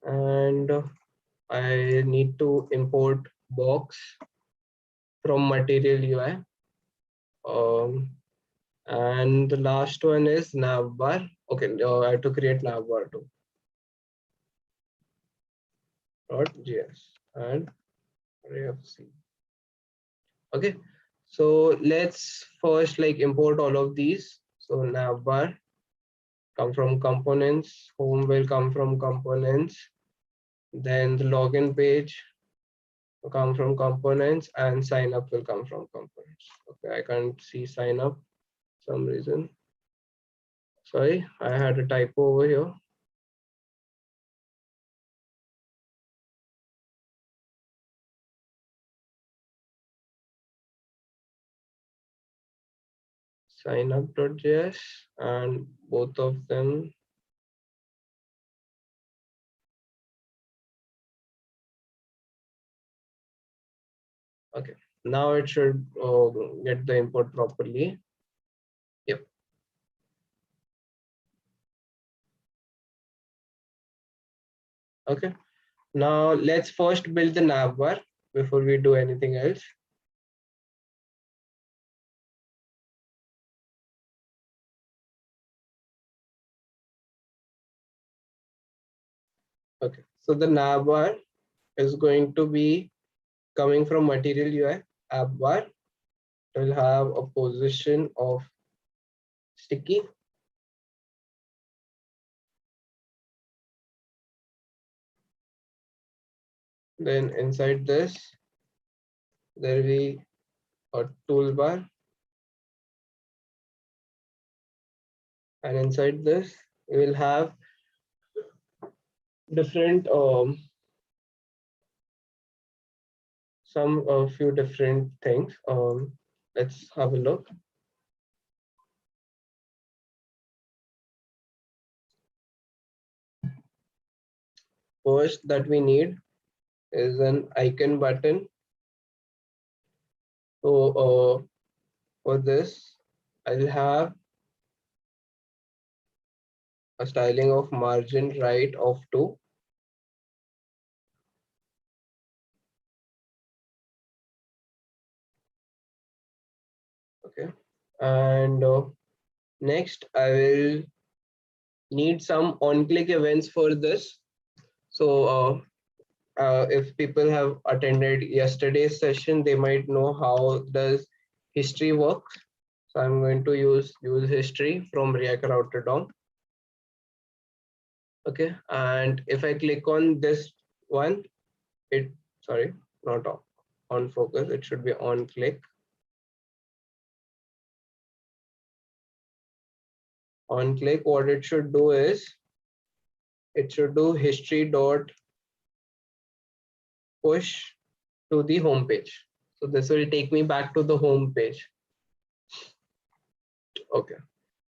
Speaker 2: And I need to import box from material UI. And the last one is navbar. Okay, I have to create navbar too. .js and refc. Okay, so let's first like import all of these. So navbar come from components, home will come from components, then the login page will come from components, and sign up will come from components. Okay, I can't see sign up for some reason. Sorry, I had a typo over here. Sign up.js, and both of them okay. Now it should get the import properly. Yep. Okay. Now let's first build the navbar before we do anything else. Okay. So the navbar is going to be coming from material UI app bar. It will have a position of sticky. Then inside this, there will be a toolbar. And inside this, we will have different some a few different things. Let's have a look. First that we need is an icon button. So for this, I'll have a styling of margin right of 2. Okay, and next I will need some on-click events for this. So if people have attended yesterday's session, they might know how does history work. So I'm going to use history from React Router DOM. Okay, and if I click on this one, it sorry, not on focus, it should be on click. On click, what it should do is it should do history dot push to the home page. So this will take me back to the home page. Okay,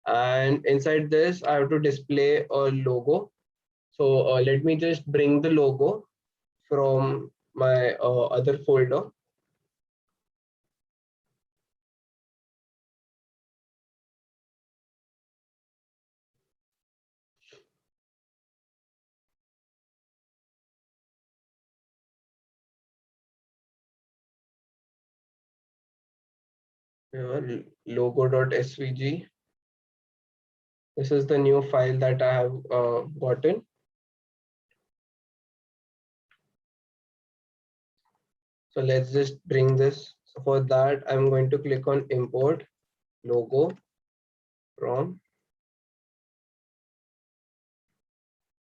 Speaker 2: and inside this I have to display a logo. So let me just bring the logo from my other folder. Logo.svg. This is the new file that I have gotten. So let's just bring this. So for that, I'm going to click on import logo from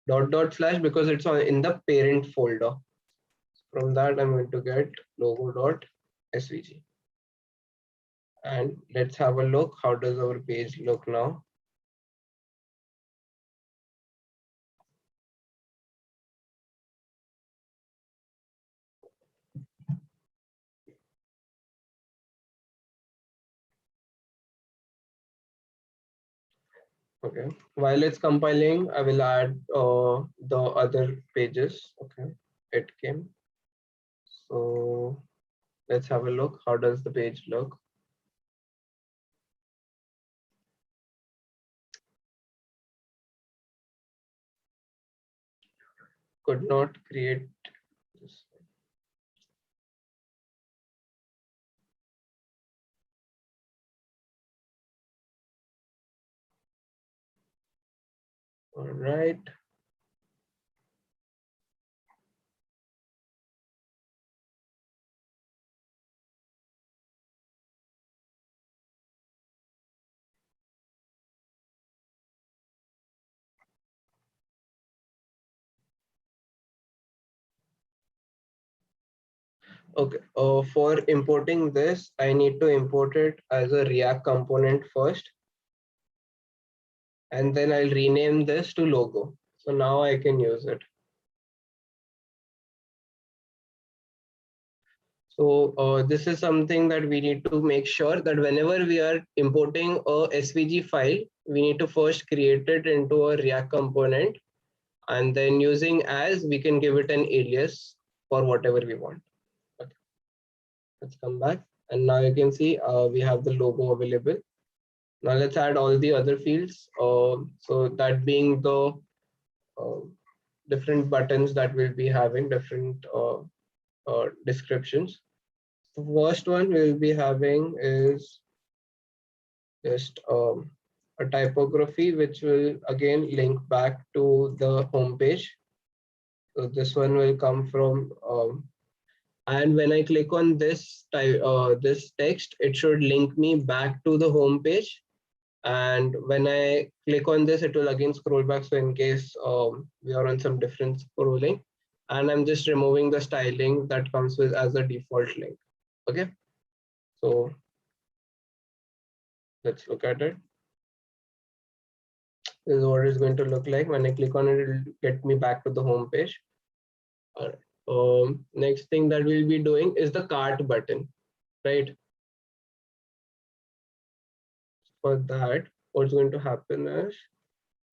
Speaker 2: // because it's on in the parent folder. From that, I'm going to get logo.svg. And let's have a look. How does our page look now? Okay, while it's compiling, I will add the other pages. Okay, it came. So let's have a look. How does the page look? Could not create this. All right. Okay, for importing this, I need to import it as a React component first, and then I'll rename this to logo. So now I can use it. So this is something that we need to make sure that whenever we are importing a SVG file, we need to first create it into a React component, and then using as we can give it an alias for whatever we want. Okay. Let's come back, and now you can see we have the logo available. Now let's add all the other fields. So that being the uh, different buttons that we'll be having, different descriptions. The first one we'll be having is just a typography, which will again link back to the home page. So this one will come from, and when I click on this this text, it should link me back to the home page. And when I click on this, it will again scroll back. So in case we are on some different scrolling, and I'm just removing the styling that comes with as a default link. Okay, so let's look at it. This is what it's going to look like. When I click on it, it will get me back to the home page. All right. Next thing that we'll be doing is the cart button, right? For that, what's going to happen is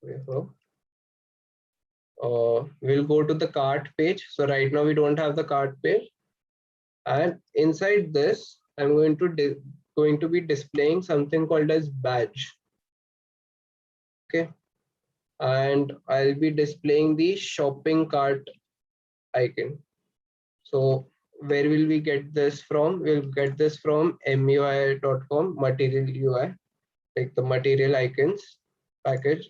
Speaker 2: we'll go to the cart page. So right now we don't have the cart page, and inside this, I'm going to be displaying something called as badge. Okay, and I'll be displaying the shopping cart icon. So where will we get this from? We'll get this from MUI.com, material UI, like the material icons package.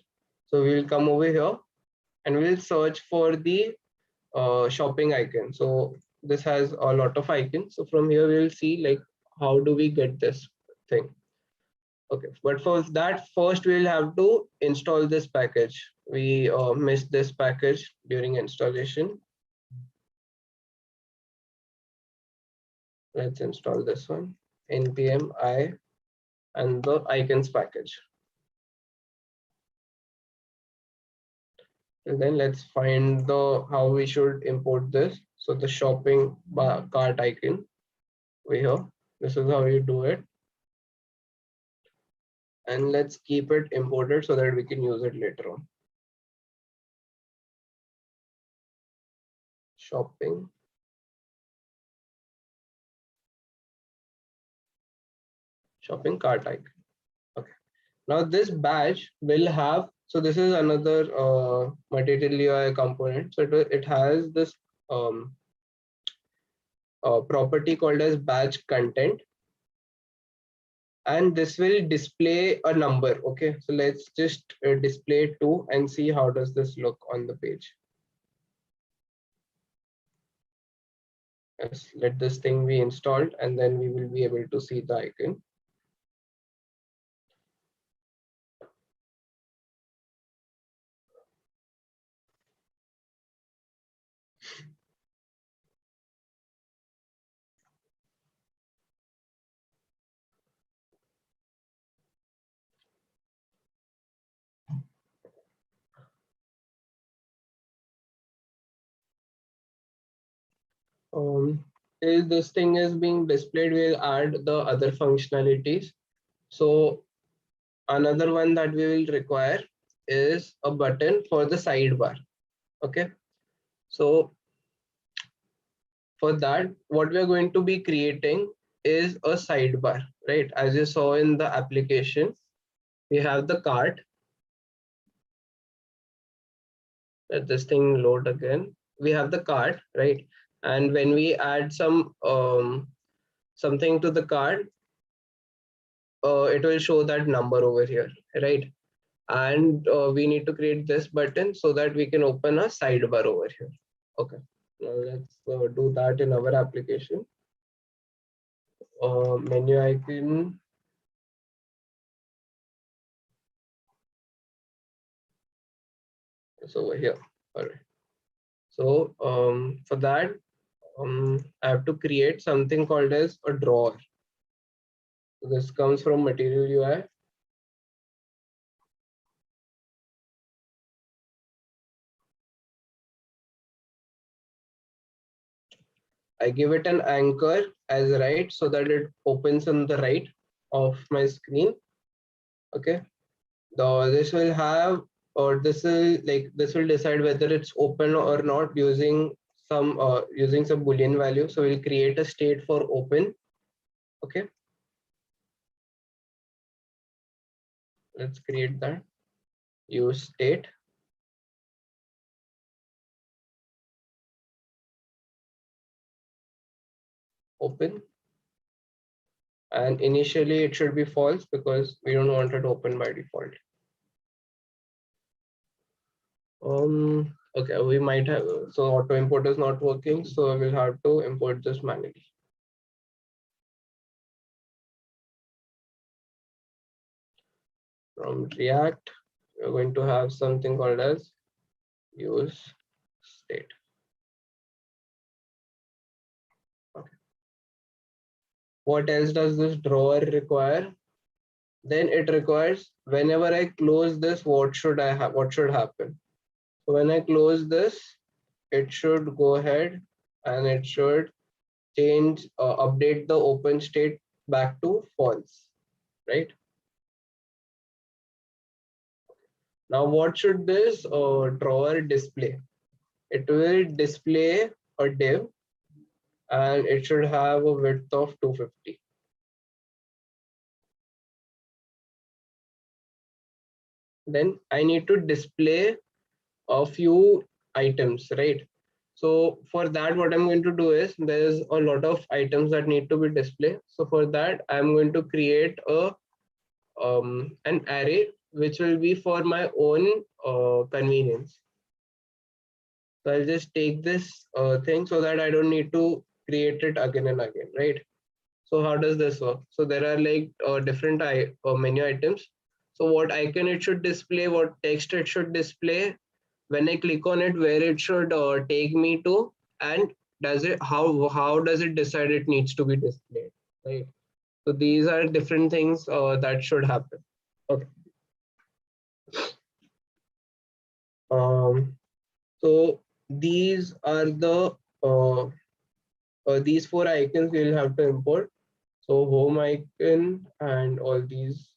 Speaker 2: So we'll come over here and we'll search for the shopping icon. So this has a lot of icons. So from here we'll see like how do we get this thing. Okay, but for that first we'll have to install this package. We missed this package during installation. Let's install this one, npm I and the icons package. And then let's find the how we should import this. So the shopping cart icon over here. This is how you do it. And let's keep it imported so that we can use it later on. Shopping. Shopping cart icon. Okay. Now this badge will have, so this is another material UI component. So it has this property called as badge content. And this will display a number. Okay, so let's just display 2 and see how does this look on the page. Yes, let this thing be installed and then we will be able to see the icon. Till this thing is being displayed, we'll add the other functionalities. So another one that we will require is a button for the sidebar. Okay, so for that, what we are going to be creating is a sidebar, right? As you saw in the application, we have the cart. Let this thing load again. We have the cart, right? And when we add something to the cart, it will show that number over here, right? And we need to create this button so that we can open a sidebar over here. Okay, now let's do that in our application. Menu icon. It's over here. All right. So for that, I have to create something called as a drawer. So this comes from material UI. I give it an anchor as right so that it opens on the right of my screen. Okay. This will have, or this will decide whether it's open or not using some Boolean value. So we'll create a state for open. Okay. Let's create that. Use state. Open. And initially it should be false because we don't want it open by default. Okay, we might have, so auto import is not working, so we'll have to import this manually. From React, we're going to have something called as use state. Okay. What else does this drawer require? Then it requires whenever I close this, what should I have? What should happen? So when I close this, it should go ahead and it should change, update the open state back to false, right? Now, what should this drawer display? It will display a div and it should have a width of 250. Then I need to display a few items, right? So for that, what I'm going to do is there's a lot of items that need to be displayed. So for that, I'm going to create a an array which will be for my own convenience. So I'll just take this thing so that I don't need to create it again and again, right? So how does this work? So there are like different menu items. So what icon it should display, what text it should display, when I click on it, where it should take me to, and does it how does it decide it needs to be displayed, right? So these are different things that should happen. Okay. Um, so these are uh, these four icons you'll have to import. So home icon and all these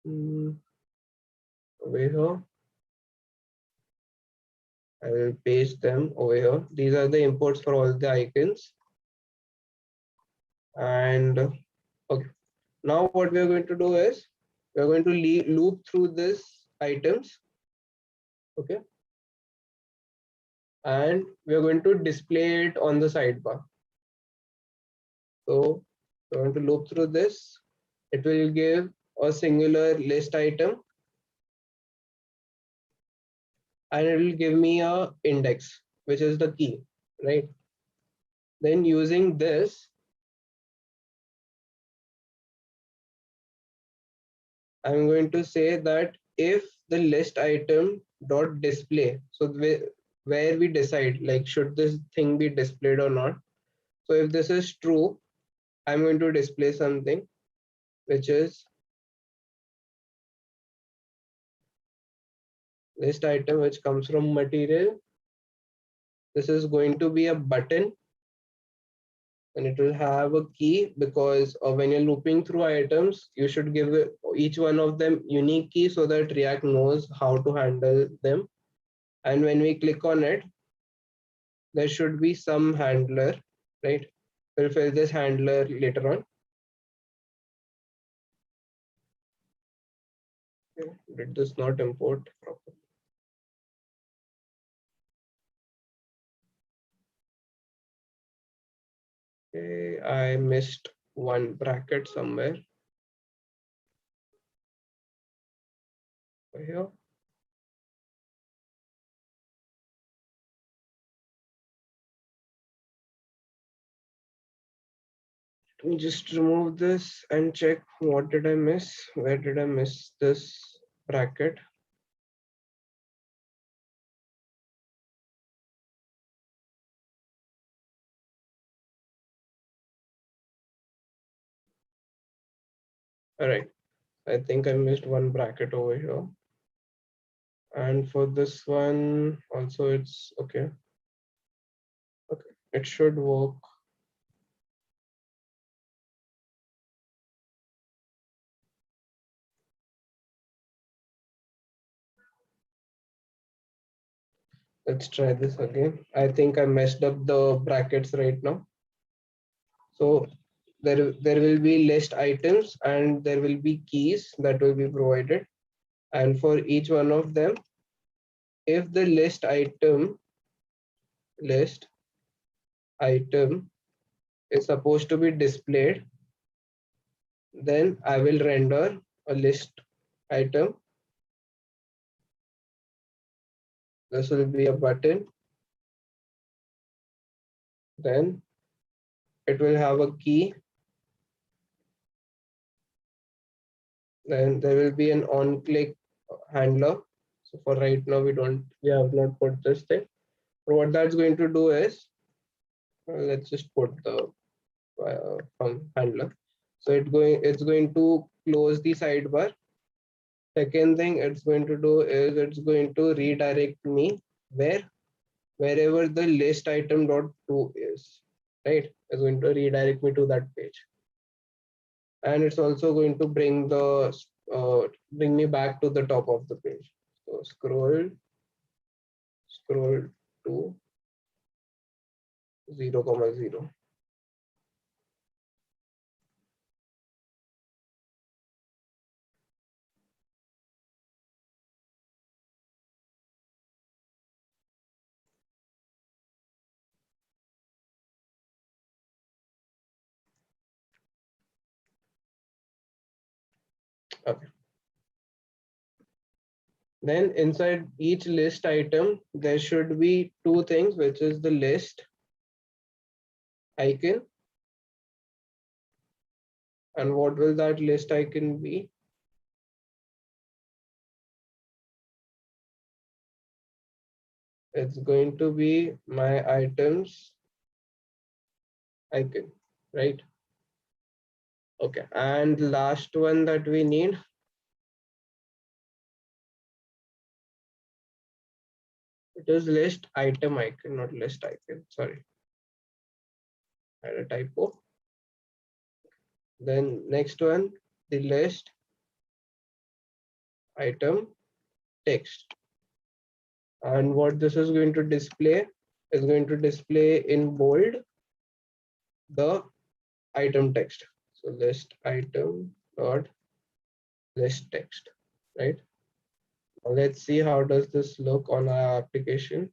Speaker 2: over here. I will paste them over here. These are the imports for all the icons. And okay, now what we are going to do is we are going to loop through this items. Okay, and we are going to display it on the sidebar. So we're going to loop through this. It will give a singular list item and it will give me a index, which is the key, right? Then using this, I'm going to say that if the list item dot display, so where we decide like should this thing be displayed or not. So if this is true, I'm going to display something which is list item which comes from material. This is going to be a button and it will have a key because when you're looping through items, you should give each one of them unique key so that React knows how to handle them. And when we click on it, there should be some handler, right? We'll fill this handler later on. Okay. Did this not import properly? Okay, I missed one bracket somewhere over here. Let me just remove this and check what did I miss? Where did I miss this bracket? All right, I think I missed one bracket over here. And for this one also it's okay. Okay, it should work. Let's try this again. I think I messed up the brackets right now. So there will be list items and there will be keys that will be provided. And for each one of them, if the list item is supposed to be displayed, then I will render a list item. This will be a button. Then it will have a key. Then there will be an on click handler. So for right now, we have not put this thing. But what that's going to do is, let's just put the from handler. So it's going to close the sidebar Second thing it's going to do is it's going to redirect me wherever the list item dot to is, right? It's going to redirect me to that page, and it's also going to bring me back to the top of the page. So scroll to 0,0. Okay. Then inside each list item, there should be two things, which is the list icon. And what will that list icon be? It's going to be my items icon, right? Okay. And the last one that we need, it is list item icon, not list icon. Sorry, I had a typo. Then next one, the list item text. And what this is going to display is going to display in bold the item text. So list item dot list text, right? Now let's see how does this look on our application.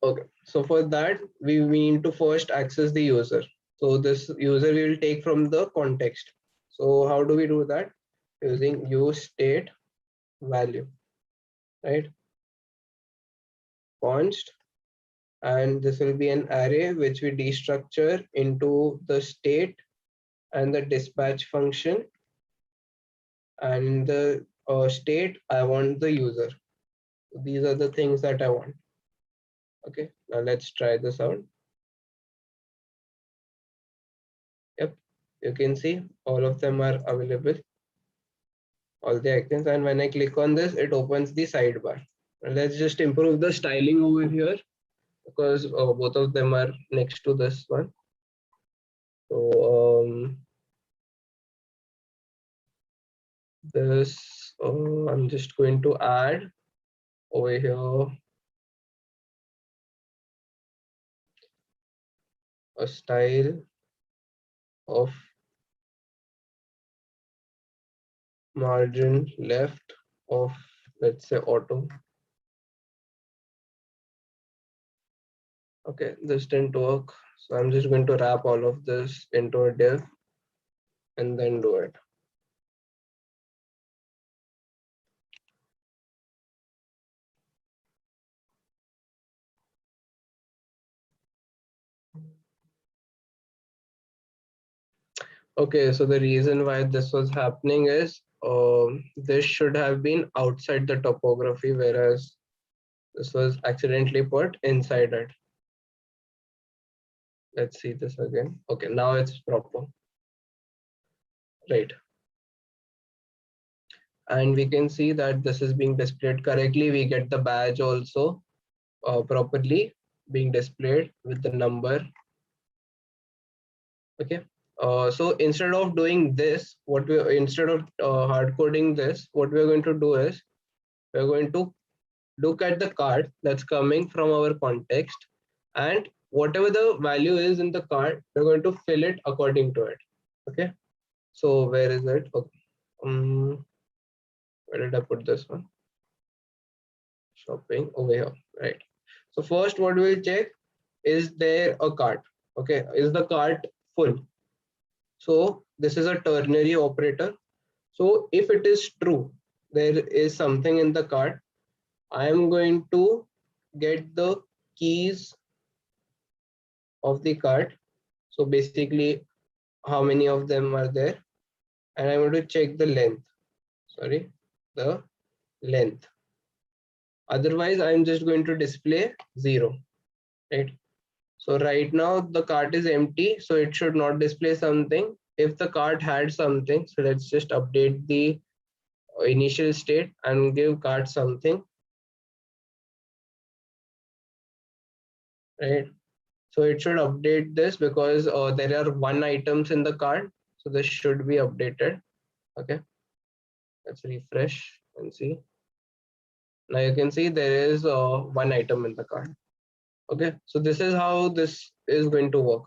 Speaker 2: Okay, so for that we need to first access the user. So this user we will take from the context. So how do we do that? Using use state value, right? Const, and this will be an array which we destructure into the state and the dispatch function, and in the state I want the user. These are the things that I want. Okay, now let's try this out. Yep, you can see all of them are available, all the icons, and when I click on this it opens the sidebar. And let's just improve the styling over here because both of them are next to this one. So this I'm just going to add over here a style of margin left of, let's say, auto. Okay, this didn't work, so I'm just going to wrap all of this into a div and then do it. Okay, so the reason why this was happening is this should have been outside the topography, whereas this was accidentally put inside it. Let's see this again. Okay, now it's proper. Right. And we can see that this is being displayed correctly. We get the badge also properly being displayed with the number. Okay. So instead of doing this, instead of hard coding this, what we're going to do is we're going to look at the card that's coming from our context, and whatever the value is in the card, we're going to fill it according to it. Okay. So where is it? Okay. Where did I put this one? Shopping over here, right? So first, what we'll check, is there a cart? Okay, is the cart full? So this is a ternary operator. So if it is true, there is something in the cart, I am going to get the keys of the cart. So basically, how many of them are there? And I'm going to check the length. Sorry, the length. Otherwise, I'm just going to display 0, right? So right now the cart is empty, so it should not display something. If the cart had something, so let's just update the initial state and give cart something, right? So it should update this because there are 1 items in the cart, so this should be updated. Okay, let's refresh and see. Now you can see there is 1 item in the cart. Okay, so this is how this is going to work.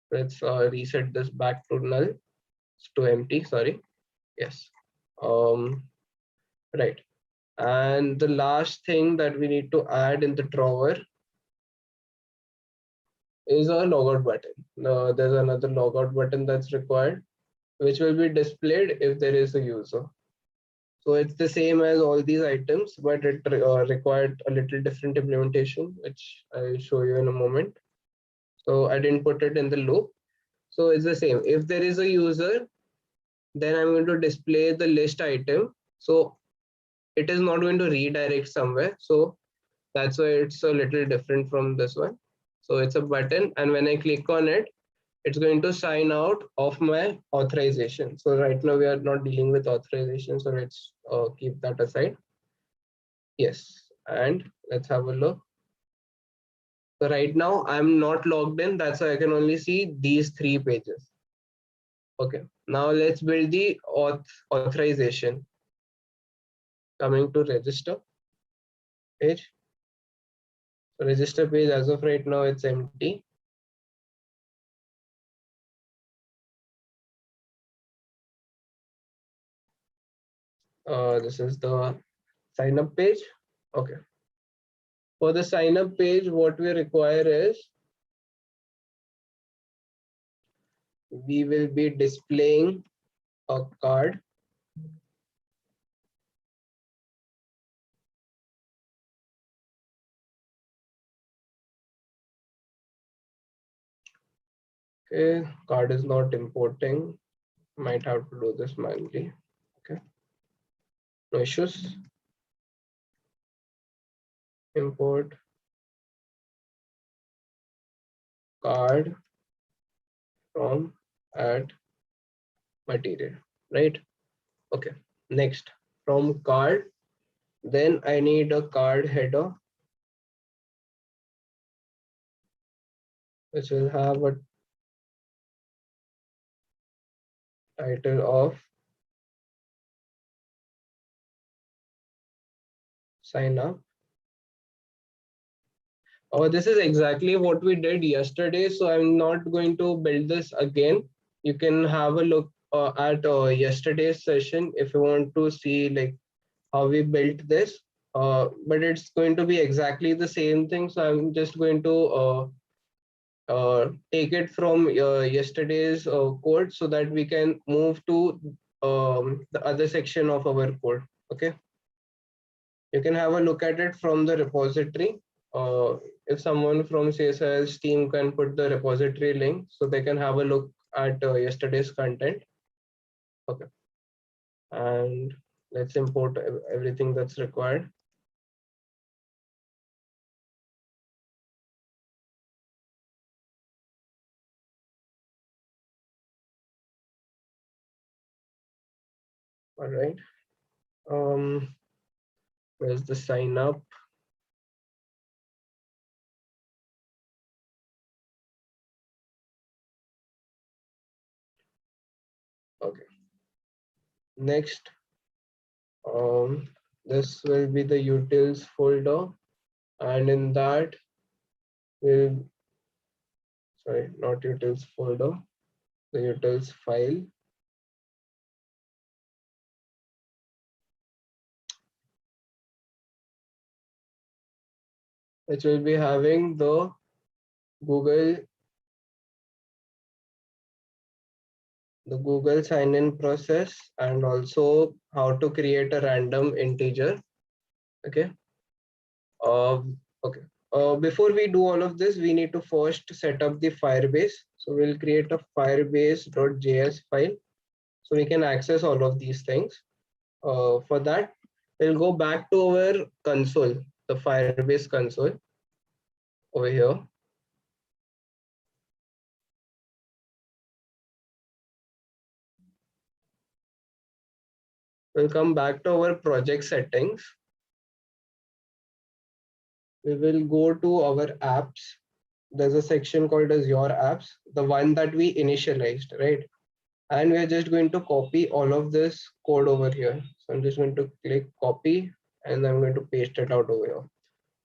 Speaker 2: Let's reset this back to null, to empty, sorry. Yes. Right. And the last thing that we need to add in the drawer is a logout button. There's another logout button that's required, which will be displayed if there is a user. So it's the same as all these items, but it required a little different implementation, which I'll show you in a moment. So I didn't put it in the loop. So it's the same. If there is a user, then I'm going to display the list item. So it is not going to redirect somewhere. So that's why it's a little different from this one. So it's a button, and when I click on it, it's going to sign out of my authorization. So right now we are not dealing with authorization, so let's keep that aside. Yes, and let's have a look. So right now I'm not logged in, that's why I can only see these 3 pages. Okay, now let's build the authorization. Coming to register page. So register page as of right now it's empty. This is the sign up page. Okay. For the sign up page, what we require is we will be displaying a card. Okay, card is not importing. Might have to do this manually. Okay, no issues. Import card from add material, right? Okay, next from card, then I need a card header which will have a title of sign up. Oh, this is exactly what we did yesterday, so I'm not going to build this again. You can have a look at yesterday's session if you want to see like how we built this. But it's going to be exactly the same thing, so I'm just going to take it from yesterday's code so that we can move to the other section of our code. Okay, you can have a look at it from the repository. If someone from CSI's team can put the repository link so they can have a look at yesterday's content. Okay, and let's import everything that's required. All right. Where's the sign up? Okay. Next, this will be the utils folder, and in that will, sorry, not utils folder, the utils file. Which will be having the Google sign-in process and also how to create a random integer. Okay. Okay. Before we do all of this, we need to first set up the Firebase. So we'll create a firebase.js file so we can access all of these things. For that, We'll go back to our console, the Firebase console over here. We'll come back to our project settings. We will go to our apps. There's a section called as your apps, the one that we initialized, right? And we're just going to copy all of this code over here. So I'm just going to click copy and I'm going to paste it out over here.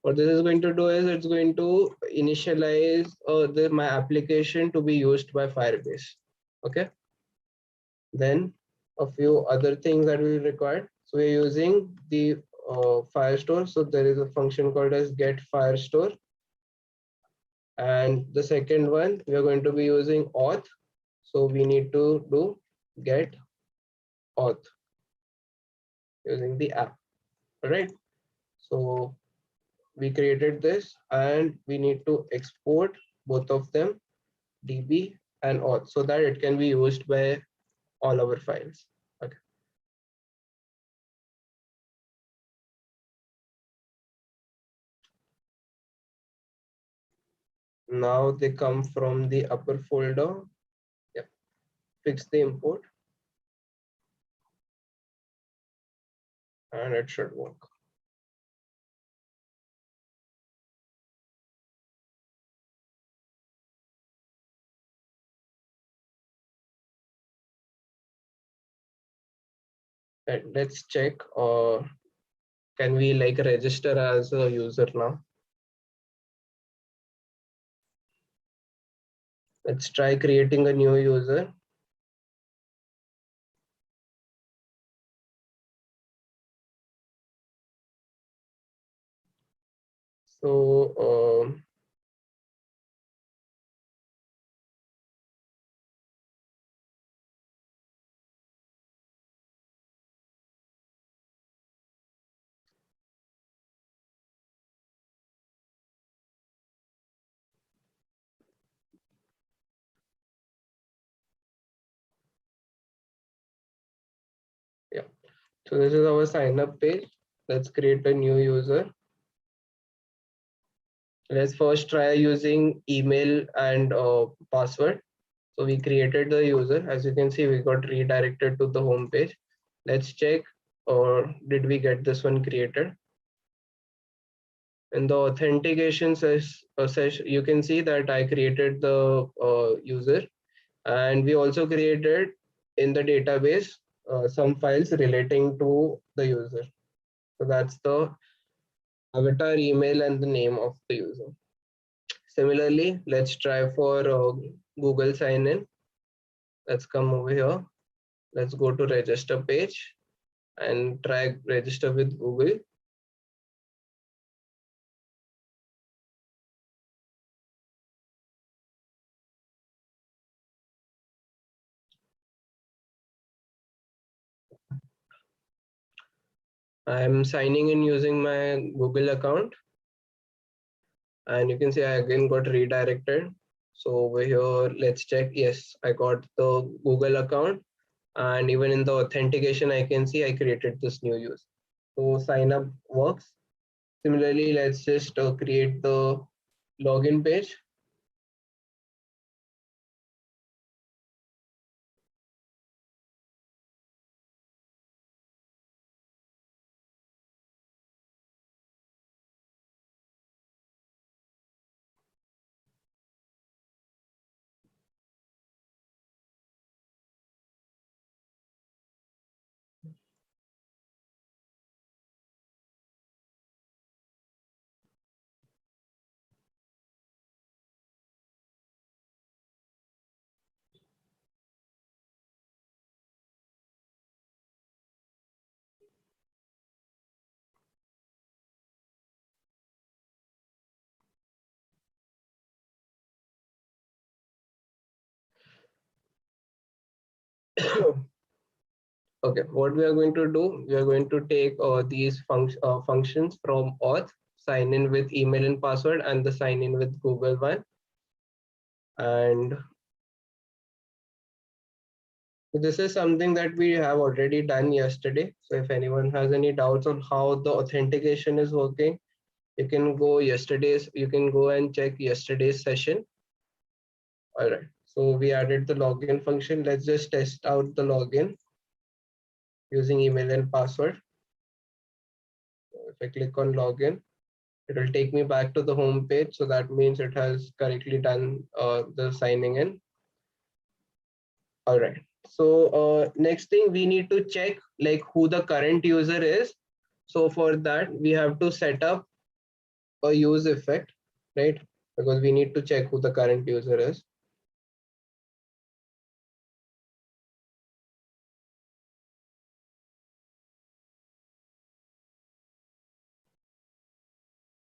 Speaker 2: What this is going to do is it's going to initialize my application to be used by Firebase. Okay. Then a few other things that we require. So we're using the Firestore. So there is a function called as get Firestore. And the second one, we are going to be using auth. So we need to do get auth using the app. All right. So we created this and we need to export both of them, db and auth, so that it can be used by all our files. Okay. Now they come from the upper folder. Yeah. Fix the import and it should work. And let's check, can we like register as a user now? Let's try creating a new user. So yeah, so this is our sign up page. Let's create a new user. Let's first try using email and password. So we created the user. As you can see, we got redirected to the home page. Let's check, or did we get this one created? In the authentication session, you can see that I created the user, and we also created in the database some files relating to the user. So that's the avatar, email, and the name of the user. Similarly, let's try for Google sign in. Let's come over here. Let's go to register page and try register with Google. I'm signing in using my Google account, and you can see I again got redirected. So over here, let's check. Yes, I got the Google account, and even in the authentication, I can see I created this new user. So sign up works. Similarly, let's just create the login page. Okay, what we are going to do, we are going to take these functions from auth, sign in with email and password, and the sign in with Google one. And So this is something that we have already done yesterday. So if anyone has any doubts on how the authentication is working, you can go and check yesterday's session. All right. So we added the login function. Let's just test out the login using email and password. So if I click on login, it will take me back to the home page. So that means it has correctly done the signing in. All right. So next thing we need to check like who the current user is. So for that, we have to set up a use effect, right? Because we need to check who the current user is.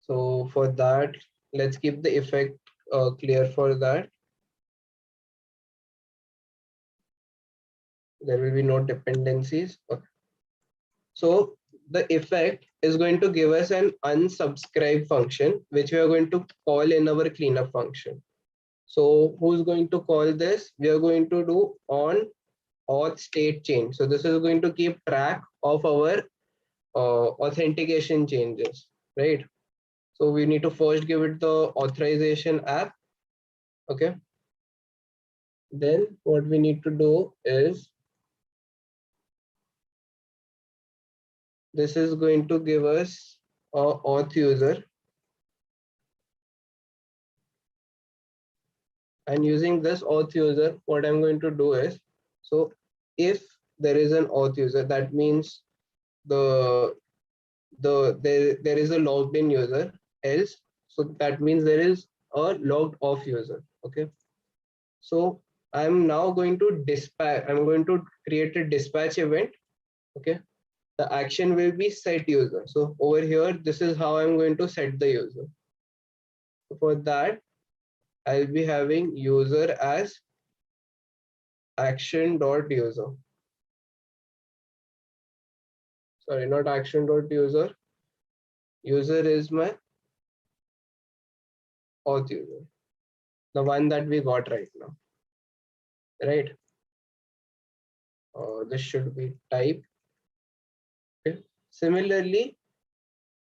Speaker 2: So for that, let's keep the effect clear for that. There will be no dependencies. Okay. So the effect is going to give us an unsubscribe function, which we are going to call in our cleanup function. So who's going to call this? We are going to do on auth state change. So this is going to keep track of our authentication changes, right? So we need to first give it the authorization app. Okay. Then what we need to do is this is going to give us a auth user, and using this auth user, what I'm going to do is, so if there is an auth user, that means there is a logged in user, else, so that means there is a logged off user. Okay. So I'm going to create a dispatch event. Okay. The action will be set user. So over here, this is how I'm going to set the user. So for that, I'll be having user as action.user. Sorry, not action.user. User is my auth user, the one that we got right now, right? This should be type. Okay. Similarly,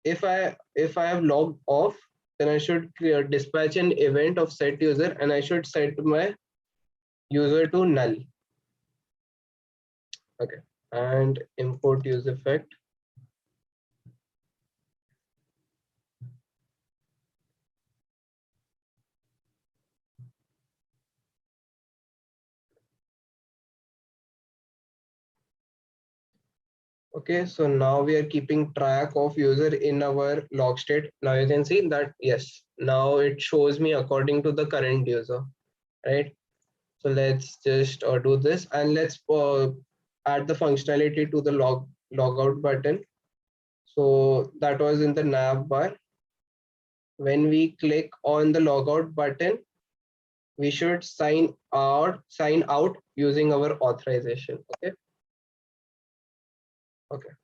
Speaker 2: if I have logged off, then I should dispatch an event of set user, and I should set my user to null. Okay, and import use effect. Okay, so now we are keeping track of user in our log state. Now you can see that yes, now it shows me according to the current user, right? So let's just do this, and let's add the functionality to the logout button. So that was in the nav bar. When we click on the logout button, we should sign out using our authorization. Okay. Okay.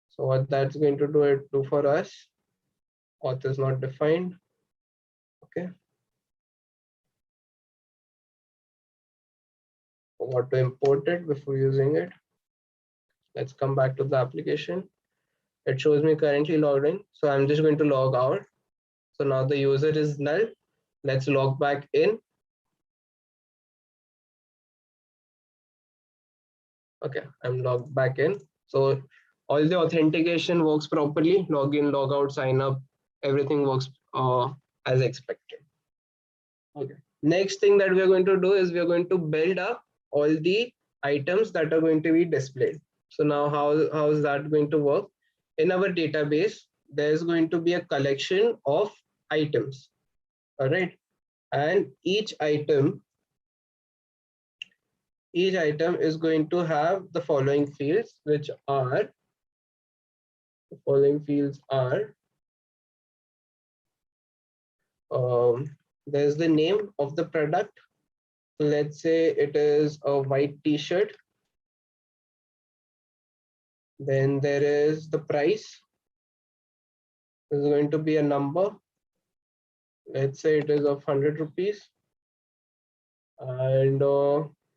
Speaker 2: So what that's going to do for us, auth is not defined. Okay. What to import it before using it. Let's come back to the application. It shows me currently logged in. So I'm just going to log out. So now the user is null. Let's log back in. Okay, I'm logged back in. So all the authentication works properly. Login, logout, sign up, everything works as expected. Okay. Next thing that we are going to do is we are going to build up all the items that are going to be displayed. So now how is that going to work? In our database, there's going to be a collection of items. All right. And each item is going to have the following fields, which are the following fields are there's the name of the product. So let's say it is a white t-shirt. Then there is the price. This is going to be a number. Let's say it is of 100 rupees. And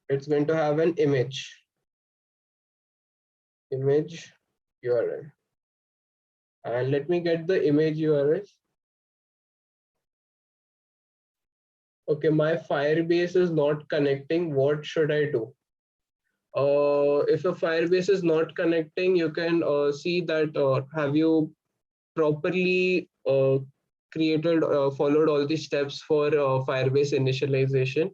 Speaker 2: it's going to have an image URL. And let me get the image URL. Okay, my Firebase is not connecting. What should I do? If a Firebase is not connecting, you can see that have you properly created followed all the steps for Firebase initialization.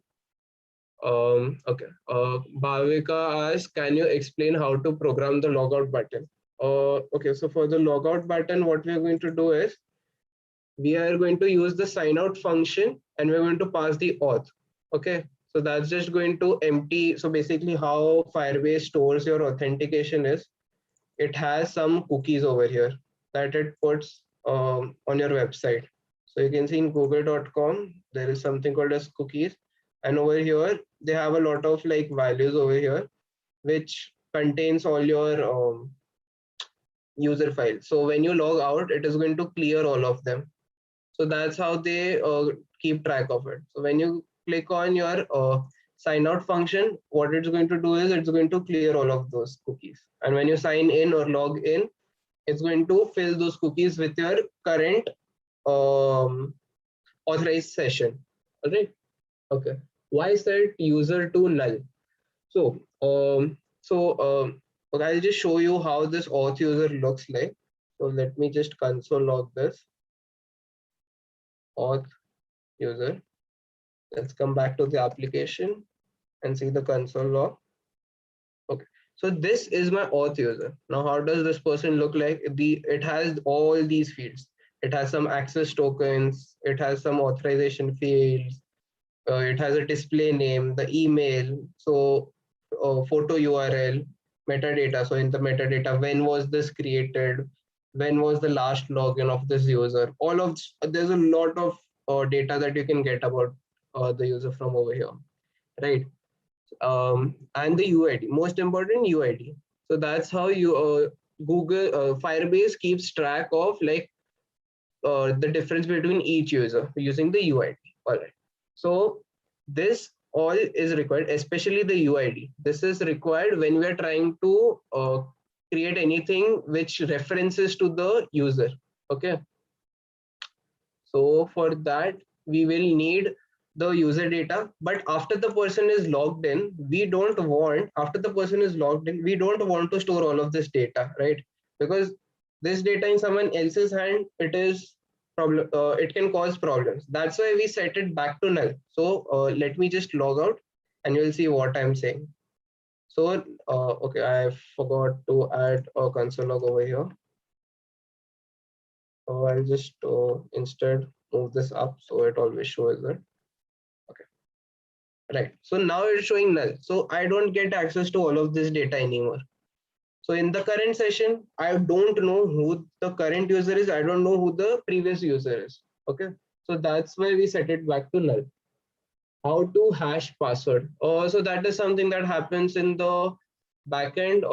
Speaker 2: Okay. Bhavika asks, can you explain how to program the logout button? Okay, so for the logout button, what we are going to do is we are going to use the sign out function and we're going to pass the auth. Okay, so that's just going to empty. So basically how Firebase stores your authentication is, it has some cookies over here that it puts on your website. So you can see in google.com, there is something called as cookies. And over here, they have a lot of like values over here, which contains all your user files. So when you log out, it is going to clear all of them. So that's how they keep track of it. So when you click on your sign out function, what it's going to do is it's going to clear all of those cookies. And when you sign in or log in, it's going to fill those cookies with your current um, authorized session. All right. Okay. Why set user to null? So, okay, I'll just show you how this auth user looks like. So let me just console log this auth user. Let's come back to the application and see the console log. Okay, so this is my auth user. Now, how does this person look like? It has all these fields. It has some access tokens. It has some authorization fields. It has a display name, the email, so photo URL, metadata. So in the metadata, when was this created? When was the last login of this user? All of there's a lot of data that you can get about the user from over here, right? And the UID, most important UID. So that's how you Google Firebase keeps track of like the difference between each user using the UID. All right. So this all is required, especially the UID. This is required when we are trying to create anything which references to the user. Okay. So for that, we will need the user data. But after the person is logged in, we don't want, after the person is logged in, we don't want to store all of this data, right? Because this data in someone else's hand, it is problem. It can cause problems. That's why we set it back to null. So let me just log out, and you'll see what I'm saying. So okay, I forgot to add a console log over here. I'll just instead move this up so it always shows it. Okay, right. So now it's showing null. So I don't get access to all of this data anymore. So in the current session, I don't know who the current user is. I don't know who the previous user is. Okay. So that's why we set it back to null. How to hash password? So that is something that happens in the backend.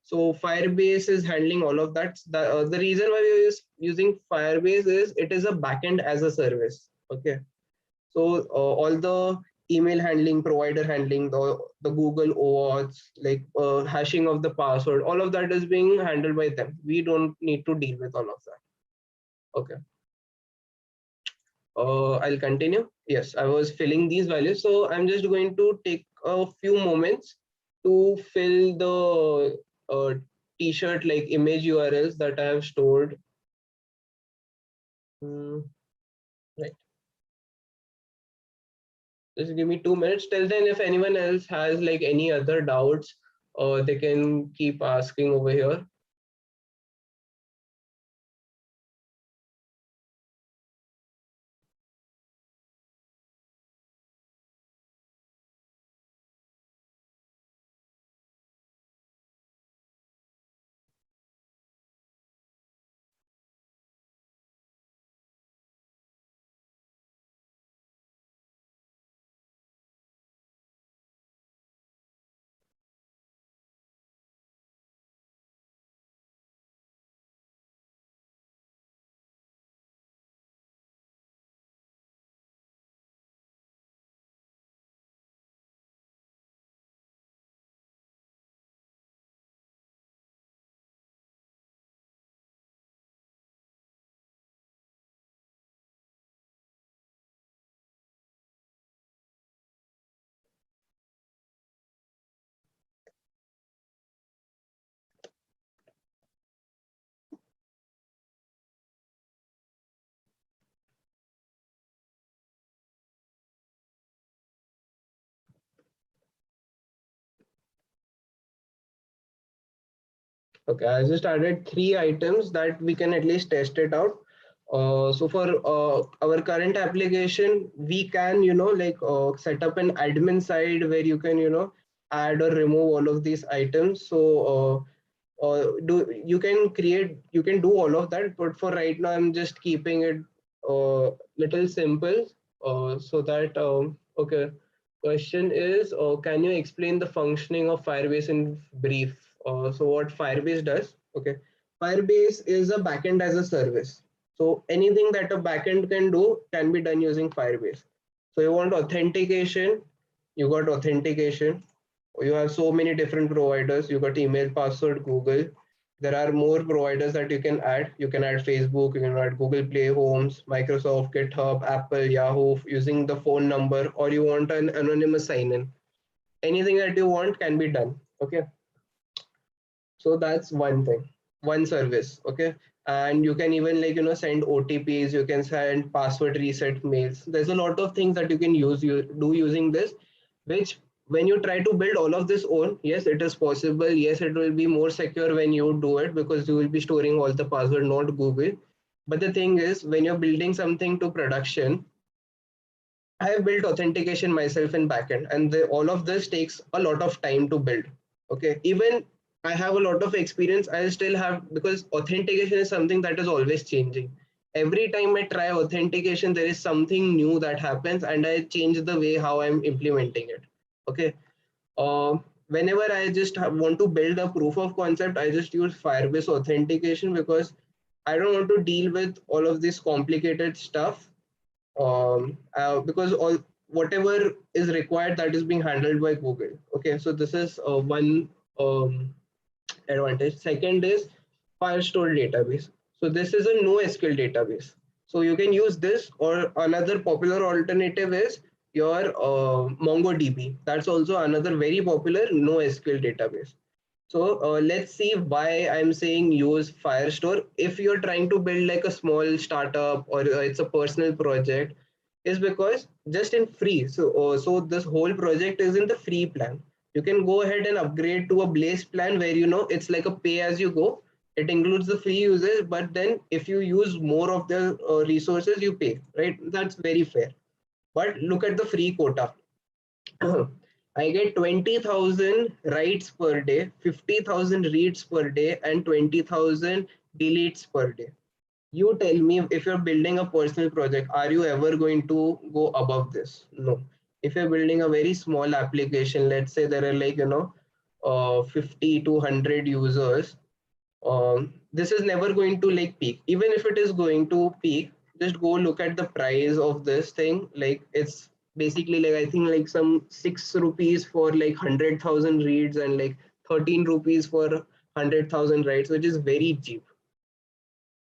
Speaker 2: So Firebase is handling all of that. The reason why we are using Firebase is it is a backend as a service. Okay. So all the email handling, provider handling, the Google OAuth, like hashing of the password, all of that is being handled by them. We don't need to deal with all of that. Okay. I'll continue. Yes, I was filling these values. So I'm just going to take a few moments to fill the t-shirt like image URLs that I have stored. Right. Just give me 2 minutes. Till then, if anyone else has like any other doubts, they can keep asking over here. Okay, I just added 3 items that we can at least test it out. So for our current application, we can, like set up an admin side where you can, add or remove all of these items. So do you can do all of that, but for right now, I'm just keeping it little simple so that okay. Question is, can you explain the functioning of Firebase in brief? So what Firebase does? Okay, Firebase is a backend as a service. So anything that a backend can do can be done using Firebase. So you want authentication, you got authentication. You have so many different providers. You got email, password, Google. There are more providers that you can add. You can add Facebook, you can add Google Play, Homes, Microsoft, GitHub, Apple, Yahoo, using the phone number, or you want an anonymous sign-in. Anything that you want can be done. Okay, so that's one thing, one service. Okay, and you can even like send OTPs. You can send password reset mails. There's a lot of things that you can do using this, which when you try to build all of this own, yes, it is possible. Yes, it will be more secure when you do it because you will be storing all the password, not Google. But the thing is, when you're building something to production, I have built authentication myself in backend, and all of this takes a lot of time to build. Okay, even I have a lot of experience. I still have, because authentication is something that is always changing. Every time I try authentication, there is something new that happens, and I change the way how I'm implementing it. Okay, whenever I just want to build a proof of concept, I just use Firebase authentication because I don't want to deal with all of this complicated stuff because all whatever is required, that is being handled by Google. Okay, so this is one um, advantage. Second is Firestore database. So this is a NoSQL database. So you can use this, or another popular alternative is your MongoDB. That's also another very popular NoSQL database. So let's see why I'm saying use Firestore. If you're trying to build like a small startup, or it's a personal project, is because just in free. So this whole project is in the free plan. You can go ahead and upgrade to a Blaze plan where it's like a pay as you go. It includes the free users, but then if you use more of the resources, you pay, right? That's very fair. But look at the free quota. I get 20,000 writes per day, 50,000 reads per day, and 20,000 deletes per day. You tell me, if you're building a personal project, are you ever going to go above this? No. If you're building a very small application, let's say there are like, 50 to 100 users, this is never going to like peak. Even if it is going to peak, just go look at the price of this thing. Like it's basically like, I think like some 6 rupees for like 100,000 reads, and like 13 rupees for 100,000 writes, which is very cheap.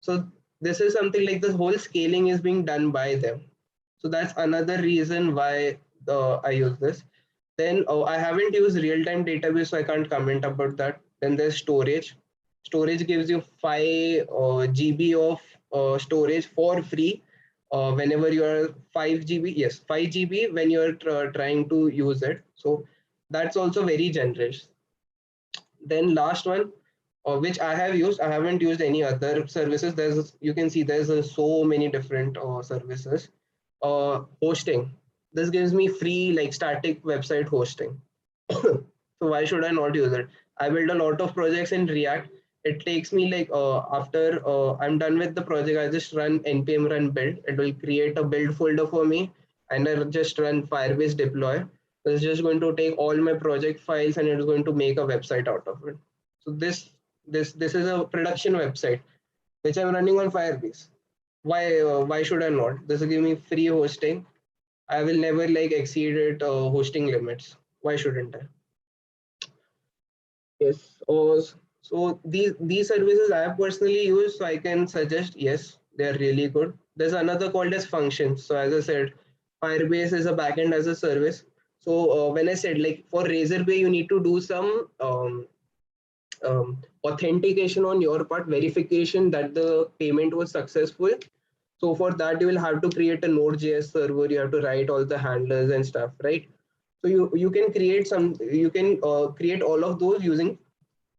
Speaker 2: So this is something like the whole scaling is being done by them. So that's another reason why I use this. Then I haven't used real-time database, so I can't comment about that. Then there's storage. Storage gives you 5 GB of storage for free whenever you are 5 GB. Yes, 5 GB when you are trying to use it. So that's also very generous. Then last one, which I have used. I haven't used any other services. You can see there's so many different services. Hosting. This gives me free like static website hosting. So why should I not use it? I build a lot of projects in React. It takes me like after I'm done with the project, I just run npm run build. It will create a build folder for me, and I just run Firebase deploy. It's just going to take all my project files, and it's going to make a website out of it. So this is a production website which I'm running on Firebase. Why should I not? This will give me free hosting. I will never like exceed it hosting limits. Why shouldn't I? Yes. So these services I have personally used, so I can suggest yes, they are really good. There's another called as functions. So as I said, Firebase is a backend as a service. So when I said like for Razorpay, you need to do some authentication on your part, verification that the payment was successful. So for that, you will have to create a Node.js server. You have to write all the handlers and stuff, right? So you can create all of those using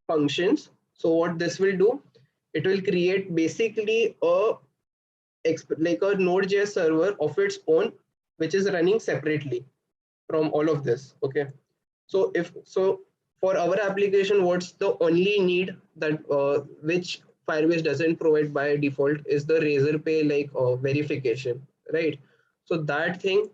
Speaker 2: functions. So what this will do, it will create basically like a Node.js server of its own, which is running separately from all of this. Okay. So for our application, what's the only need that which Firebase doesn't provide by default is the Razorpay like verification, right? So that thing,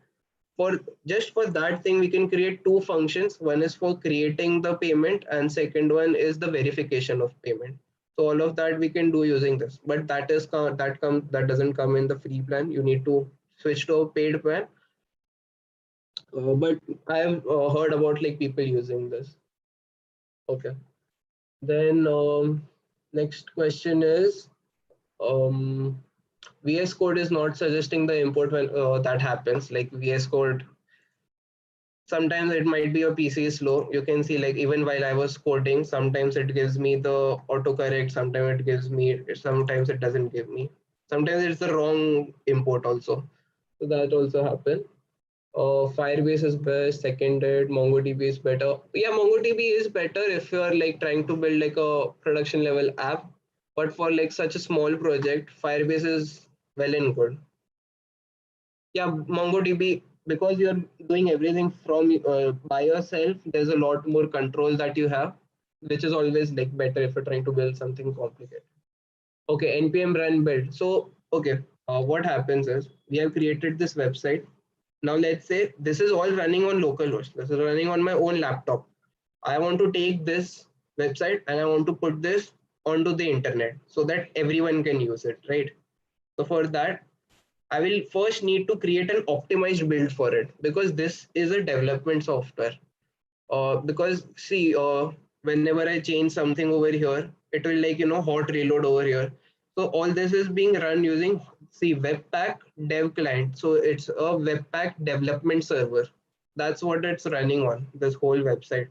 Speaker 2: for just for that thing we can create two functions. One is for creating the payment and second one is the verification of payment. So all of that we can do using this, but that doesn't come in the free plan. You need to switch to a paid plan. But I have heard about like people using this. Okay. Then next question is, um, VS Code is not suggesting the import when that happens. Like VS Code, sometimes it might be a PC is slow. You can see like even while I was coding, sometimes it gives me the autocorrect, sometimes it gives me, sometimes it doesn't give me. Sometimes it's the wrong import also. So that also happens. Firebase is best, seconded, MongoDB is better. Yeah, MongoDB is better if you are like trying to build like a production level app. But for like such a small project, Firebase is well and good. Yeah, MongoDB, because you're doing everything from by yourself, there's a lot more control that you have, which is always like better if you're trying to build something complicated. Okay, npm run build. So okay, what happens is we have created this website. Now let's say this is all running on localhost. This is running on my own laptop. I want to take this website and I want to put this onto the internet so that everyone can use it, right? So for that, I will first need to create an optimized build for it, because this is a development software. Because see, whenever I change something over here, it will like hot reload over here. So all this is being run using, see, Webpack dev client. So it's a Webpack development server. That's what it's running on, this whole website.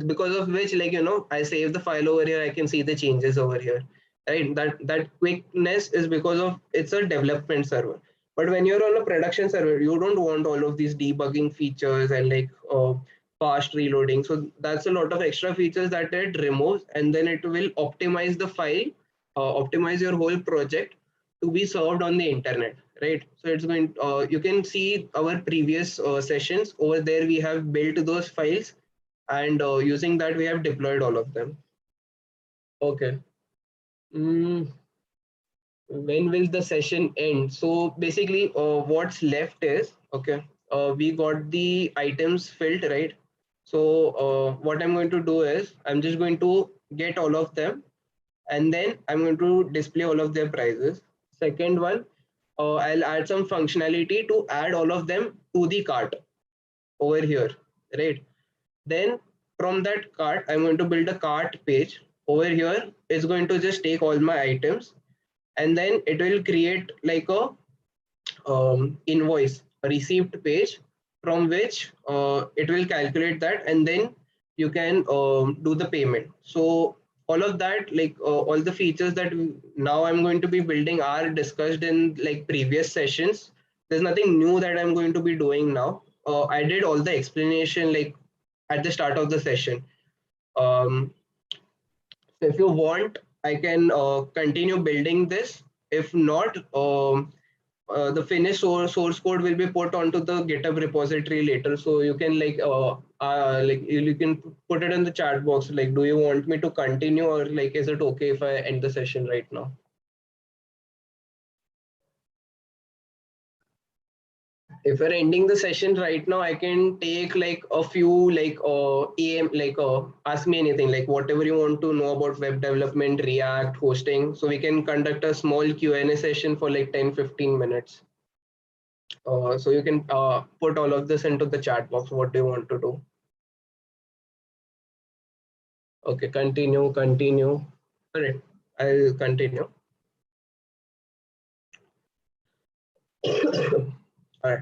Speaker 2: Because of which, like I save the file over here, I can see the changes over here, right? That quickness is because of it's a development server. But when you're on a production server, you don't want all of these debugging features and like fast reloading. So that's a lot of extra features that it removes, and then it will optimize the file, optimize your whole project to be served on the internet, right? So it's going you can see our previous sessions over there. We have built those files, and using that we have deployed all of them. Okay. Mm, when will the session end? So basically what's left is, okay, we got the items filled, right? So what I'm going to do is I'm just going to get all of them, and then I'm going to display all of their prices. Second one, I'll add some functionality to add all of them to the cart over here, right? Then from that cart, I'm going to build a cart page. Over here, it's going to just take all my items, and then it will create like a invoice, a receipt page, from which it will calculate that, and then you can do the payment. So all of that, like all the features that now I'm going to be building are discussed in like previous sessions. There's nothing new that I'm going to be doing now. I did all the explanation like at the start of the session. So if you want, I can continue building this. If not, the finished source code will be put onto the GitHub repository later. So you can like you can put it in the chat box. Like, do you want me to continue, or like is it okay if I end the session right now? If we're ending the session right now, I can take like a few like am like ask me anything, like whatever you want to know about web development, React, hosting. So we can conduct a small Q&A session for like 10-15 minutes. So you can put all of this into the chat box. What do you want to do? Okay, continue. All right, I'll continue. All right.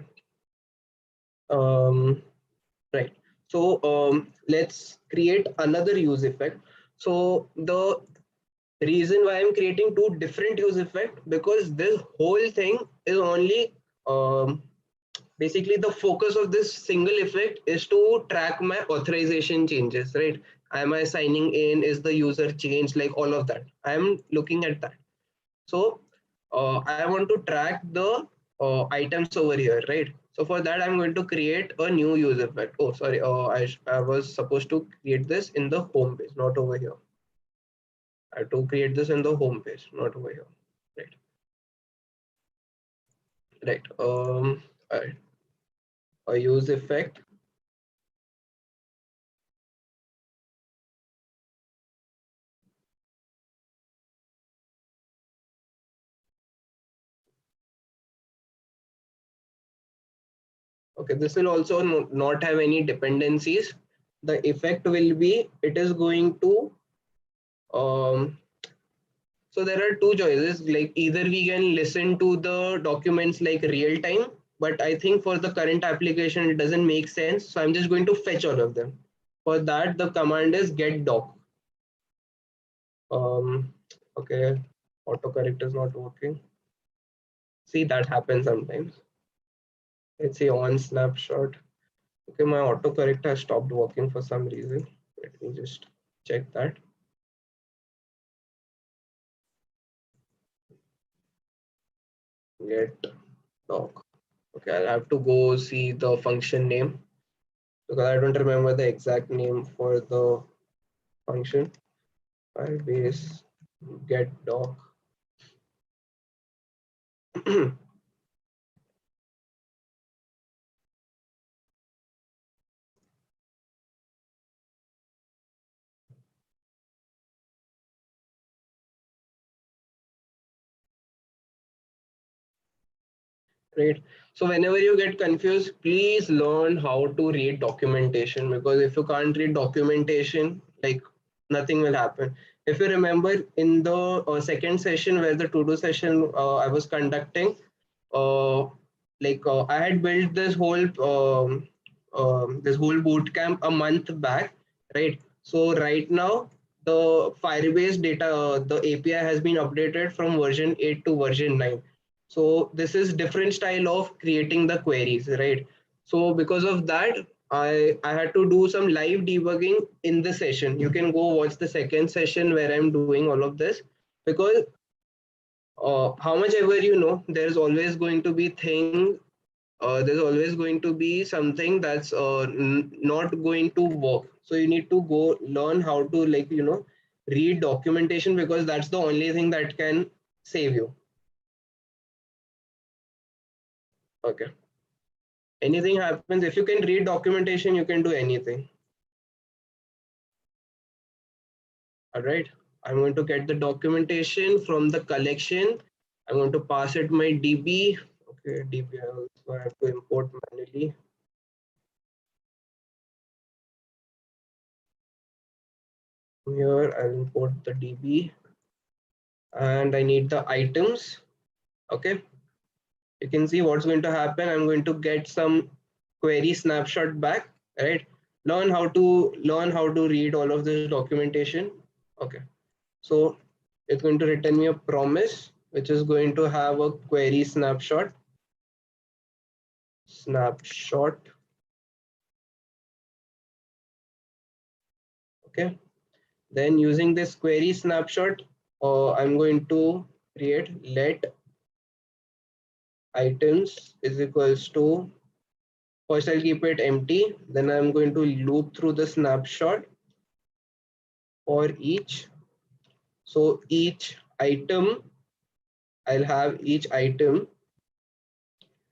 Speaker 2: Right. So let's create another use effect. So the reason why I'm creating two different use effect, because this whole thing is only basically the focus of this single effect is to track my authorization changes, right? Am I signing in? Is the user changed? Like all of that. I'm looking at that. So I want to track the items over here, right? So for that, I'm going to create a new user vector. Oh, sorry. I was supposed to create this in the home page, not over here. I have to create this in the home page, not over here. Right. Right. I, a use effect. Okay, this will also not have any dependencies. The effect will be, it is going to, um, so there are two choices, like either we can listen to the documents like real time, but I think for the current application, it doesn't make sense. So I'm just going to fetch all of them. For that, the command is get doc. Um, okay, autocorrect is not working. See, that happens sometimes. Let's say on snapshot. Okay, my autocorrect has stopped working for some reason. Let me just check that. Get doc. Okay, I'll have to go see the function name because I don't remember the exact name for the function. Firebase get doc. Right. So whenever you get confused, please learn how to read documentation, because if you can't read documentation, like nothing will happen. If you remember in the second session where the to-do session I was conducting, uh, I had built this whole boot camp a month back, right? So right now the Firebase data, the API has been updated from version 8 to version 9. So this is different style of creating the queries, right? So because of that, I had to do some live debugging in the session. You can go watch the second session where I'm doing all of this, because how much ever you know, there's always going to be there's always going to be something that's not going to work. So you need to go learn how to, read documentation, because that's the only thing that can save you. Okay. Anything happens, if you can read documentation, you can do anything. All right. I'm going to get the documentation from the collection. I'm going to pass it my DB. Okay, DB I also have to import manually. Here I'll import the DB, and I need the items. Okay. You can see what's going to happen. I'm going to get some query snapshot back, right? Learn how to read all of this documentation. Okay. So it's going to return me a promise, which is going to have a query snapshot. Okay. Then using this query snapshot, I'm going to create let items is equals to, first I'll keep it empty. Then I'm going to loop through the snapshot for each. So each item, I'll have each item,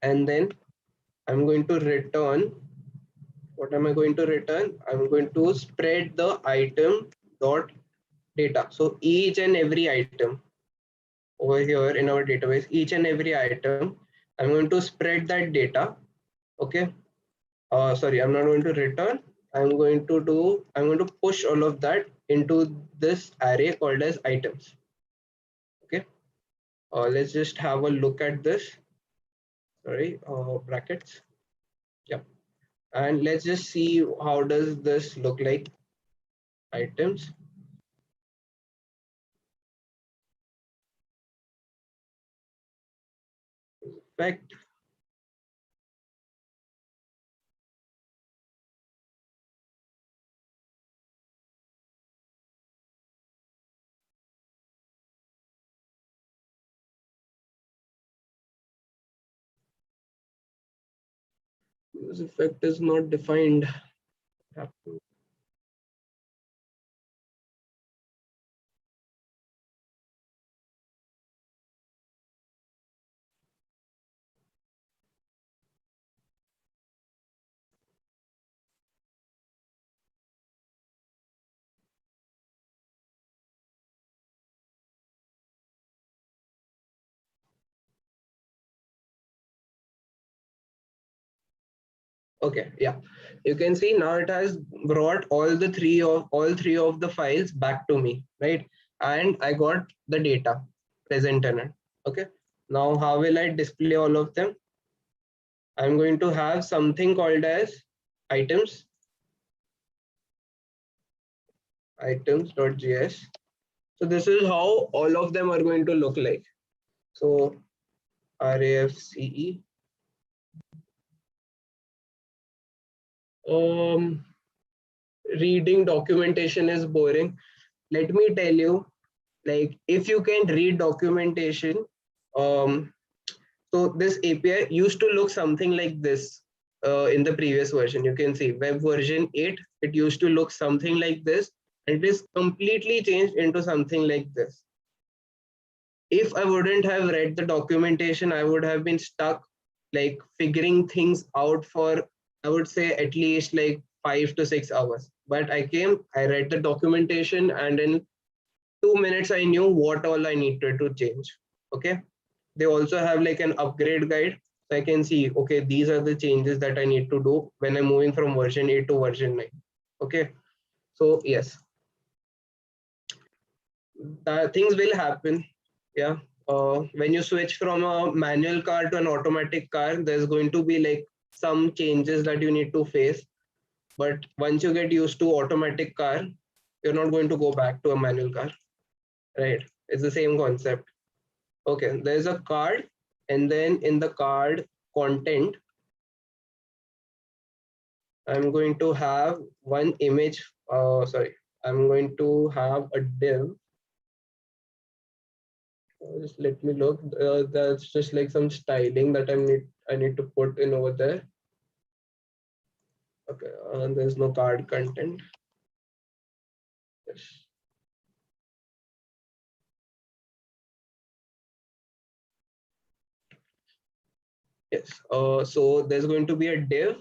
Speaker 2: and then I'm going to return. What am I going to return? I'm going to spread the item dot data. So each and every item over here in our database, each and every item, I'm going to spread that data. Okay. Sorry, I'm not going to return. I'm going to push all of that into this array called as items. Okay. Let's just have a look at this. Sorry, brackets. Yeah. And let's just see how does this look like. Items. Effect. This effect is not defined. Okay, yeah. You can see now it has brought all three of the files back to me, right? And I got the data present in it. Okay. Now how will I display all of them? I'm going to have something called as items, items.js. So this is how all of them are going to look like. So RAFCE. Um, Reading documentation is boring. Let me tell you, like if you can read documentation, um, so this API used to look something like this in the previous version. You can see web version 8, it used to look something like this, and it is completely changed into something like this. If I wouldn't have read the documentation, I would have been stuck like figuring things out for, I would say, at least like 5 to 6 hours. But I read the documentation, and in 2 minutes, I knew what all I needed to change. Okay. They also have like an upgrade guide. So I can see, okay, these are the changes that I need to do when I'm moving from version 8 to version 9. Okay. So yes, things will happen. Yeah. When you switch from a manual car to an automatic car, there's going to be like some changes that you need to face. But once you get used to automatic car, you're not going to go back to a manual car, right? It's the same concept. Okay, there's a card, and then in the card content, I'm going to have one image. Sorry, I'm going to have a div. Just let me look. That's just like some styling that I need to put in over there. Okay, there's no card content. Yes. Yes. So there's going to be a div,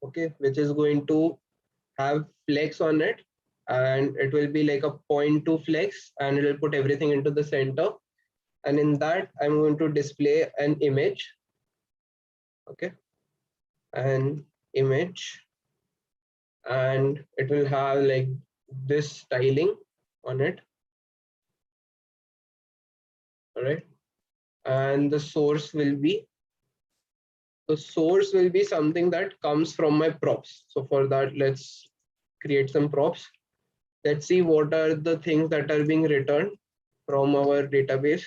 Speaker 2: okay, which is going to have flex on it, and it will be like a point to flex, and it will put everything into the center. And in that, I'm going to display an image, okay, an image, and it will have like this styling on it, all right. And the source will be something that comes from my props. So for that, let's create some props. Let's see what are the things that are being returned from our database.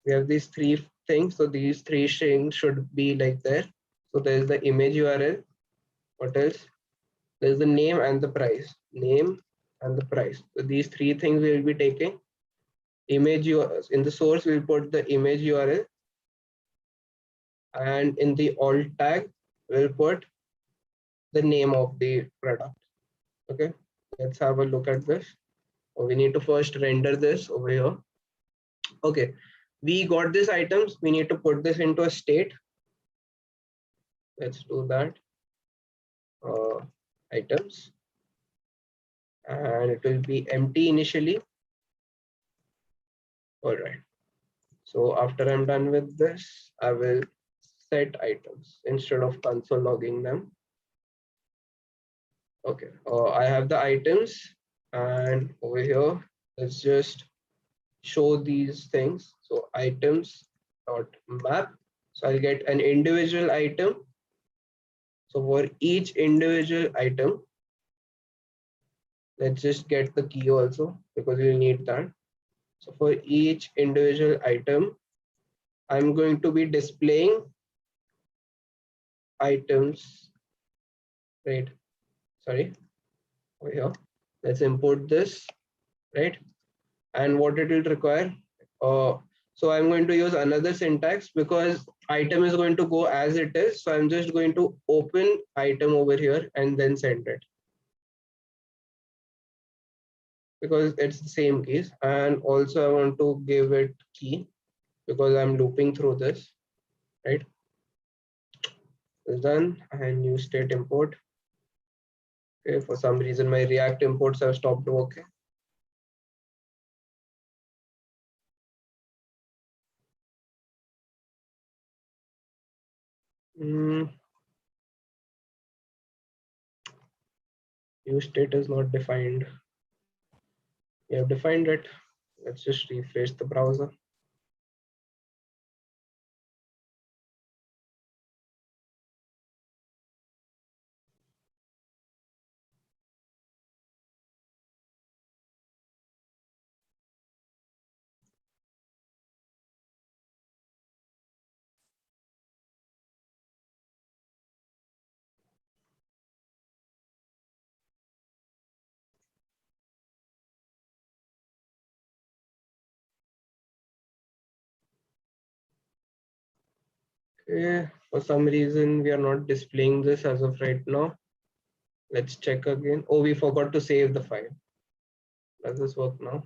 Speaker 2: We have these three things. So these three strings should be like there. So there's the image URL. What else? There's the name and the price. Name and the price. So these three things we'll be taking. Image URL. In the source, we'll put the image URL. And in the alt tag, we'll put the name of the product. Okay. Let's have a look at this. We need to first render this over here. Okay. We got these items. We need to put this into a state. Let's do that. Items, and it will be empty initially. All right. So after I'm done with this, I will set items instead of console logging them. Okay. I have the items, and over here, let's just show these things. So items dot map. So I'll get an individual item. So for each individual item, let's just get the key also, because we'll need that. So for each individual item, I'm going to be displaying items, right? Sorry, over here. Let's import this, right? And what it will require. Uh, So I'm going to use another syntax because item is going to go as it is. So I'm just going to open item over here and then send it because it's the same keys. And also I want to give it key because I'm looping through this, right? It's done. And new state import. Okay, for some reason my React imports have stopped working. New state is not defined. We have defined it. Let's just refresh the browser. Okay, for some reason we are not displaying this as of right now. Let's check again. Oh, we forgot to save the file. Does this work now?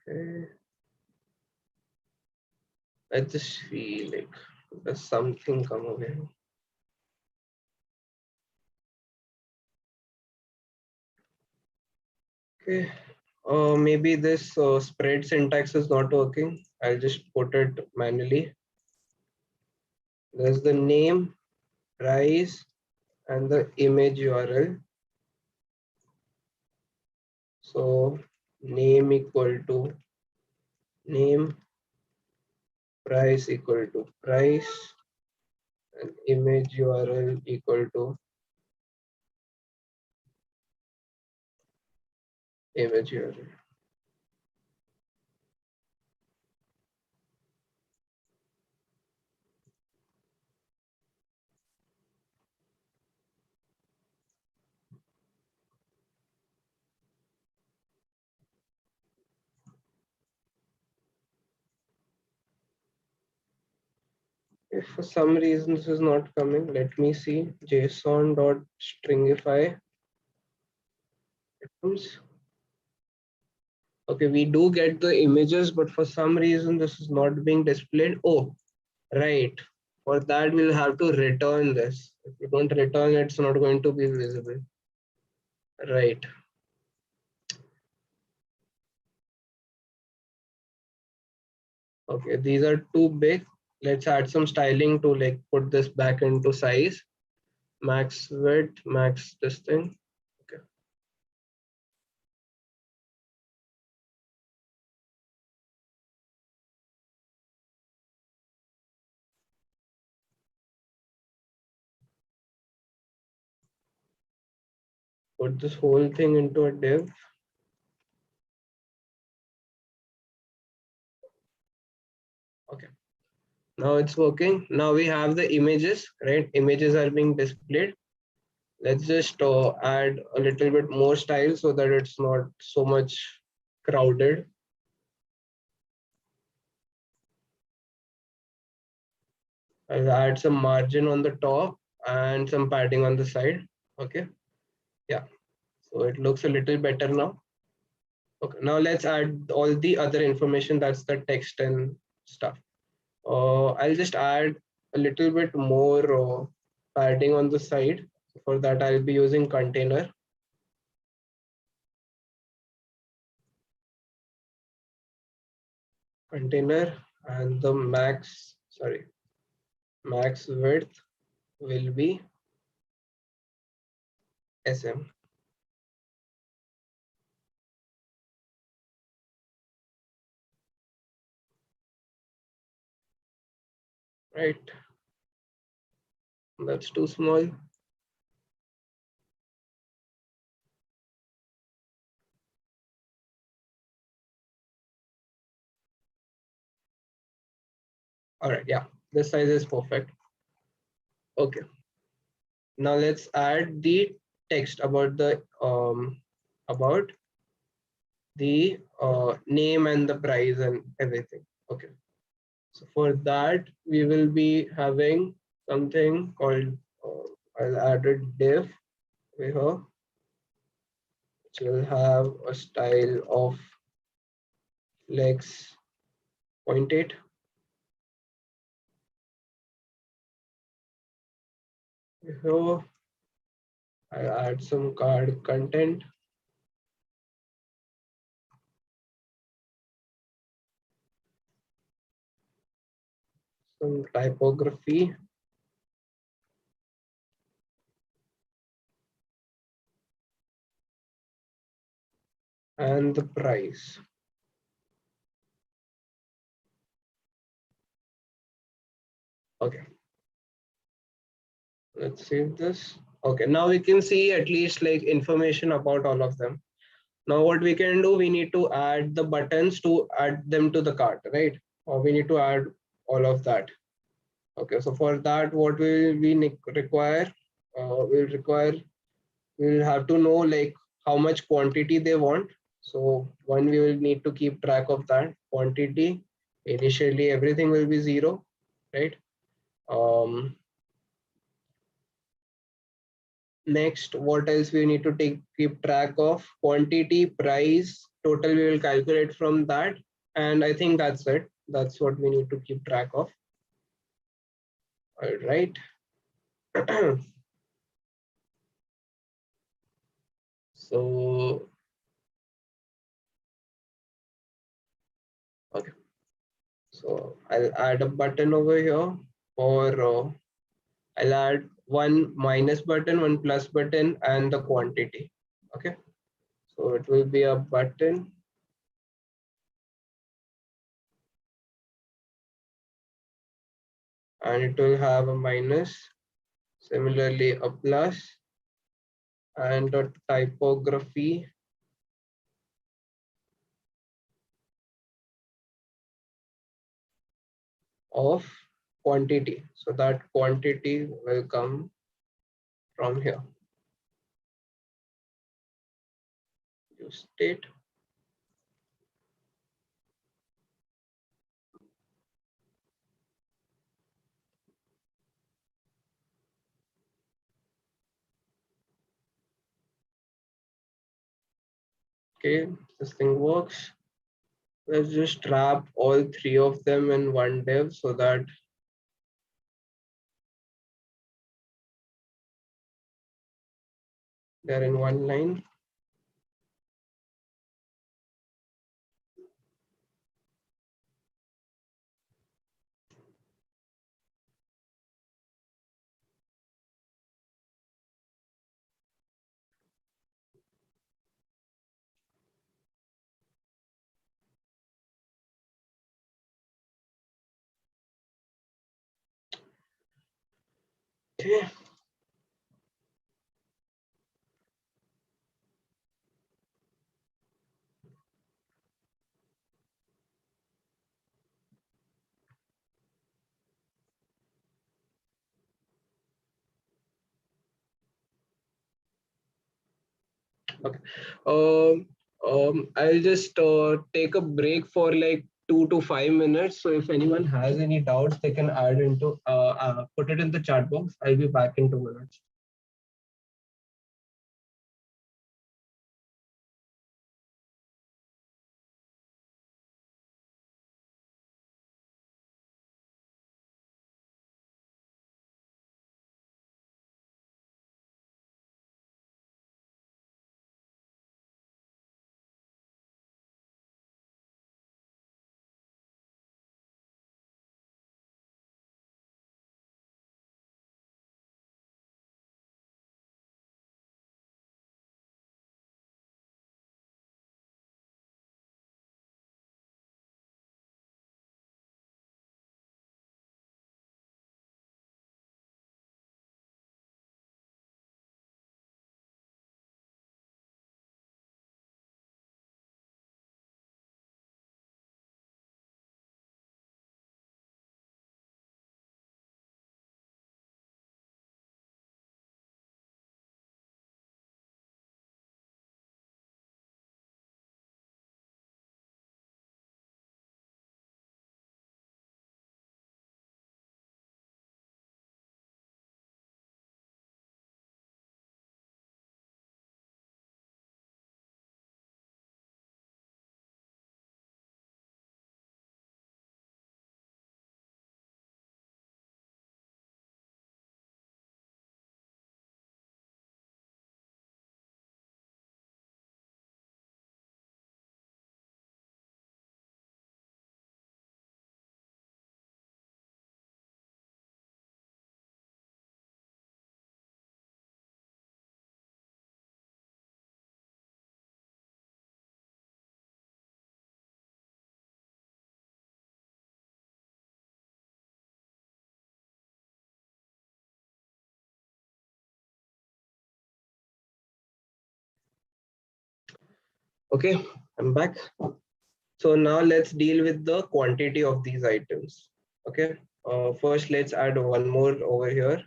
Speaker 2: Okay. I just feel like there's something come away. Okay. Maybe this spread syntax is not working. I'll just put it manually. There's the name, price, and the image URL. So name equal to name, price equal to price, and image URL equal to image URL. If for some reason this is not coming, let me see. JSON.stringify items. Okay, we do get the images, but for some reason this is not being displayed. Oh, right. For that, we'll have to return this. If you don't return, it's not going to be visible. Right. Okay, these are too big. Let's add some styling to like put this back into size. Max width, max this thing. Okay. Put this whole thing into a div. Okay. Now it's working. Now we have the images, right? Images are being displayed. Let's just add a little bit more style so that it's not so much crowded. I'll add some margin on the top and some padding on the side. Okay. Yeah. So it looks a little better now. Okay. Now let's add all the other information. That's the text and stuff. I'll just add a little bit more padding on the side. For that, I'll be using container. Container and the max width will be SM. Right. That's too small. All right, yeah, this size is perfect. Okay, now let's add the text about the name and the price and everything. Okay, so for that we will be having something called I'll add a div here, which will have a style of flex 0.8. Here I'll add some card content, some typography, and the price. Okay, let's save this. Okay, now we can see at least like information about all of them. Now what we can do, we need to add the buttons to add them to the cart, right? Or we need to add all of that. Okay, so for that, what will we require? We'll have to know like how much quantity they want. So one, we will need to keep track of that quantity. Initially, everything will be 0, right? Um, Next, what else we need to keep track of? Quantity, price, total we will calculate from that. And I think that's it. That's what we need to keep track of. All right. So, okay. So I'll add a button over here for, I'll add one minus button, one plus button, and the quantity. Okay. So it will be a button, and it will have a minus, similarly a plus, and a typography of quantity. So that quantity will come from here. You state. Okay, this thing works. Let's just wrap all three of them in one div so that they're in one line. Okay. Okay. I'll just take a break for like 2 to 5 minutes. So if anyone has any doubts, they can put it in the chat box. I'll be back in 2 minutes. Okay, I'm back. So now let's deal with the quantity of these items. Okay, first let's add one more over here,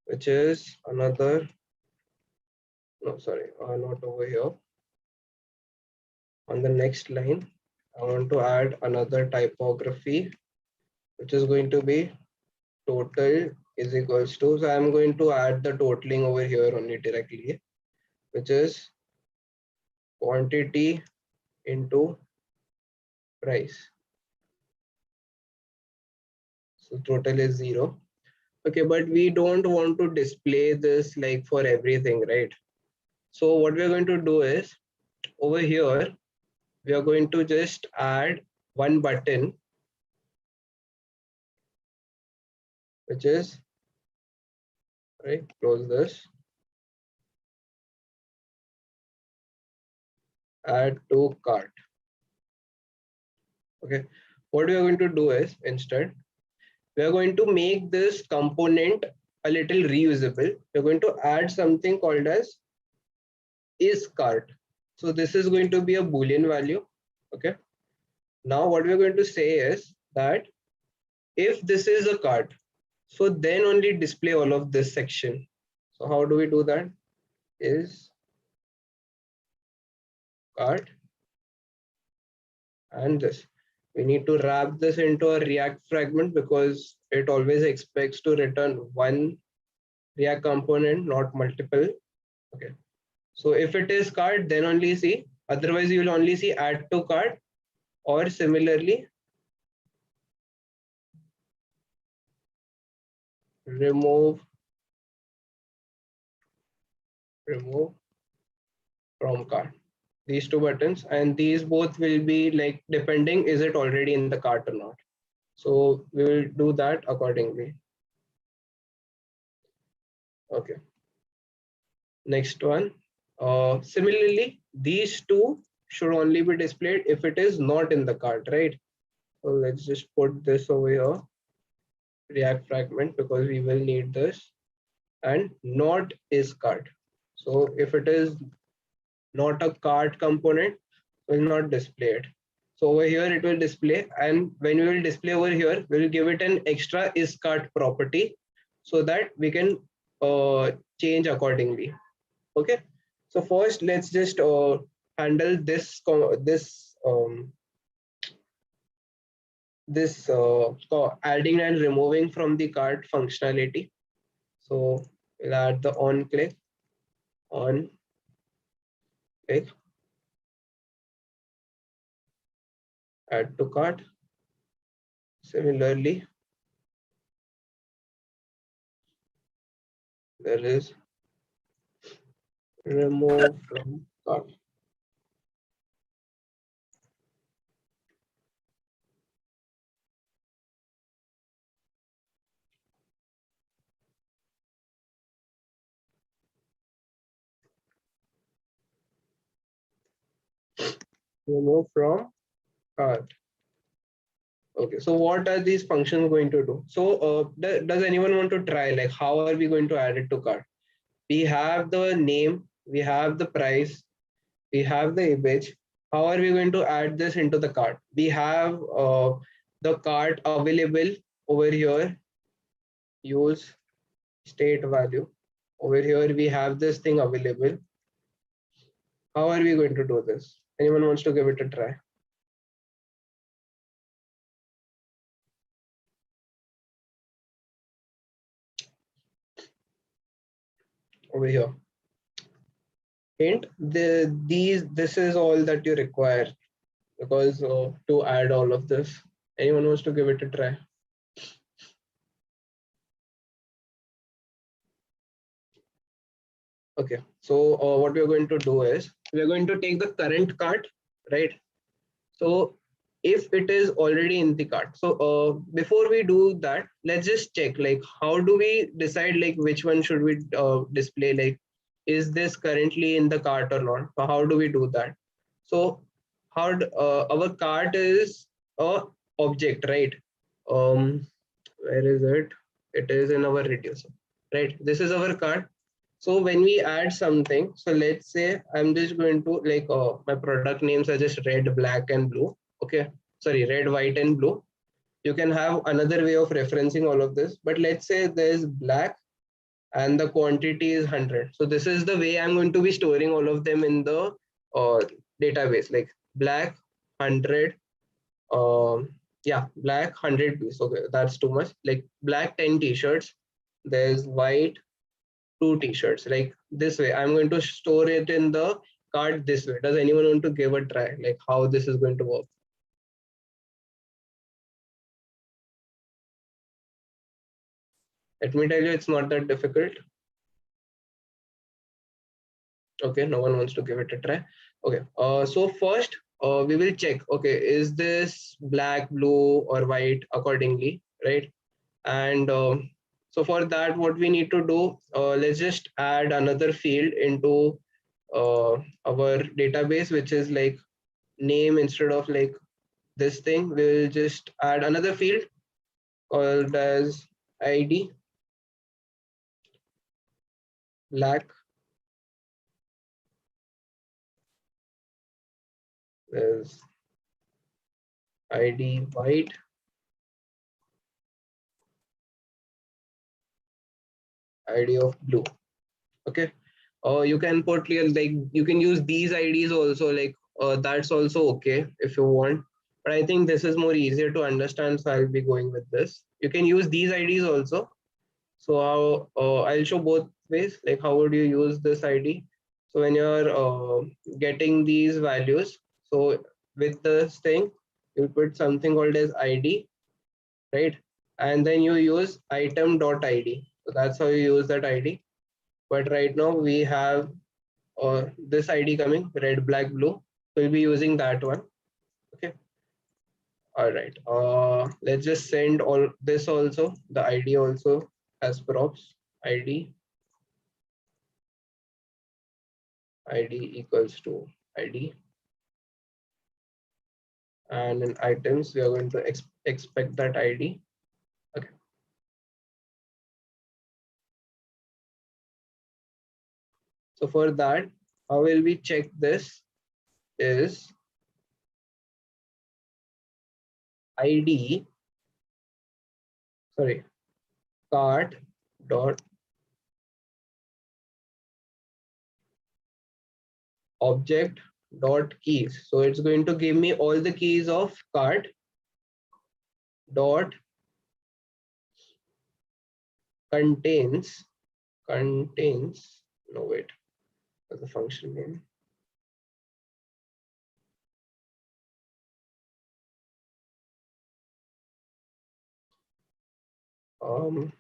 Speaker 2: which is another, no, sorry, not over here. On the next line, I want to add another typography, which is going to be total is equals to, so I'm going to add the totaling over here only directly, which is quantity into price. So total is 0. Okay, but we don't want to display this like for everything, right? So what we're going to do is over here, we are going to just add one button, which is, right, close this, add to cart. Okay, what we are going to do is instead, we are going to make this component a little reusable. We're going to add something called as is cart. So this is going to be a Boolean value. Okay. Now what we're going to say is that if this is a cart, so then only display all of this section. So how do we do that? Is cart and this. We need to wrap this into a React fragment because it always expects to return one React component, not multiple. Okay. So if it is cart, then only see. Otherwise, you will only see add to cart, or similarly remove from cart. These two buttons, and these both will be like depending is it already in the cart or not. So we will do that accordingly. Okay. Next one. Similarly, these two should only be displayed if it is not in the cart, right? So let's just put this over here, React fragment, because we will need this, and not is cart. So if it is not a cart component, will not display it. So over here it will display, and when we will display over here, we will give it an extra is cart property so that we can change accordingly. Okay. So first let's just handle this adding and removing from the cart functionality. So we'll add the on click, add to cart. Similarly, there is remove from cart. Remove from cart. Okay, so what are these functions going to do? So does anyone want to try, like how are we going to add it to cart? We have the name, we have the price, we have the image. How are we going to add this into the cart? We have the cart available over here, use state value. Over here we have this thing available. How are we going to do this? Anyone wants to give it a try? Over here. Hint, this is all that you require because to add all of this. Anyone wants to give it a try? Okay, so what we're going to do is we're going to take the current cart, right? So if it is already in the cart, so before we do that, let's just check like how do we decide like which one should we display, like is this currently in the cart or not? So how do we do that? So our cart is a object, right? Where is it? It is in our reducer, right? This is our cart. So when we add something, so let's say I'm just going to like my product names are just red, black, and blue. Okay, sorry, red, white, and blue. You can have another way of referencing all of this, but let's say there's black and the quantity is 100. So this is the way I'm going to be storing all of them in the uh, database, like black 100, yeah, black 100 piece. Okay, that's too much. Like black 10 t-shirts, there's white 2 t-shirts, like this way I'm going to store it in the card this way. Does anyone want to give a try, like how this is going to work? Let me tell you, it's not that difficult. Okay, no one wants to give it a try. Okay, so first we will check, okay, is this black, blue, or white accordingly, right? And so for that, what we need to do, let's just add another field into our database, which is like name. Instead of like this thing, we'll just add another field called as id, black, there's id white, id of blue. Okay, you can put here, like you can use these IDs also, like that's also okay if you want, but I think this is more easier to understand, so I'll be going with this. You can use these IDs also. So I'll show both ways, like how would you use this ID. So when you're getting these values, so with this thing you put something called as ID, right? And then you use item.id, so that's how you use that ID. But right now we have this ID coming, red, black, blue. So we'll be using that one. Okay. All right. Let's just send all this also, the ID also as props. ID, ID equals to ID. And in items, we are going to expect that ID. Okay. So for that, how will we check this is ID, sorry, cart dot object dot keys. So it's going to give me all the keys of cart dot contains no wait, that's the function name. um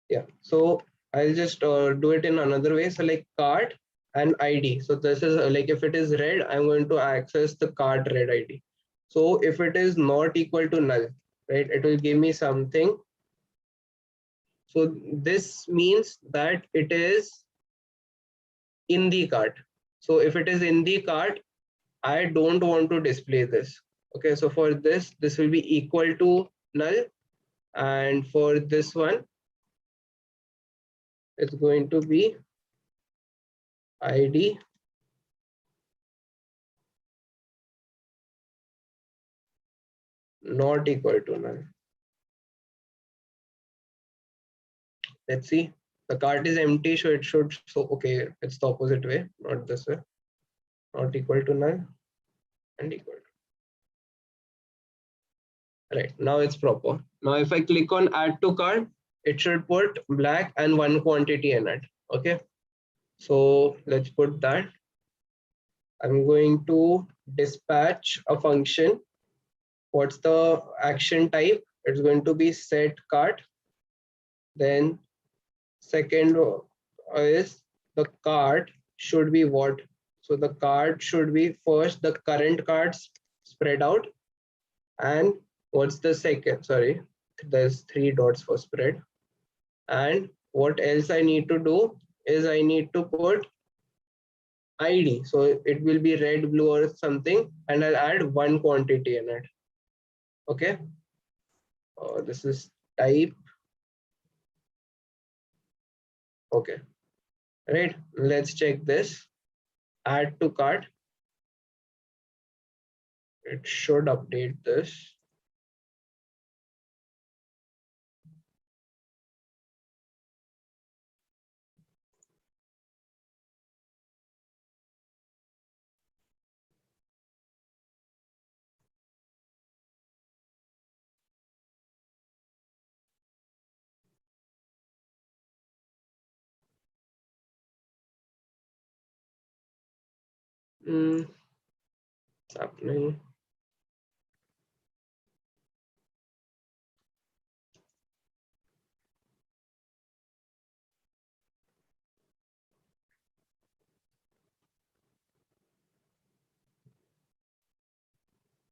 Speaker 2: yeah, so I'll just do it in another way. So like cart and ID, so this is like if it is red, I'm going to access the cart red ID. So if it is not equal to null, right, it will give me something. So this means that it is in the cart. So if it is in the cart, I don't want to display this. Okay, so for this will be equal to null, and for this one, it's going to be ID not equal to null. Let's see. The cart is empty, so it should, so okay, it's the opposite way, not this way. Not equal to null and equal to. Right, now it's proper. Now if I click on add to cart, it should put black and one quantity in it. Okay, so let's put that. I'm going to dispatch a function. What's the action type? It's going to be set cart. Then second is the cart should be what? So the cart should be first the current cards spread out. And what's the second? Sorry, there's 3 dots for spread. And what else I need to do is I need to put ID. So it will be red, blue, or something, and I'll add one quantity in it. Okay. This is type Okay, right. Let's check this. Add to cart. It should update this. It's happening.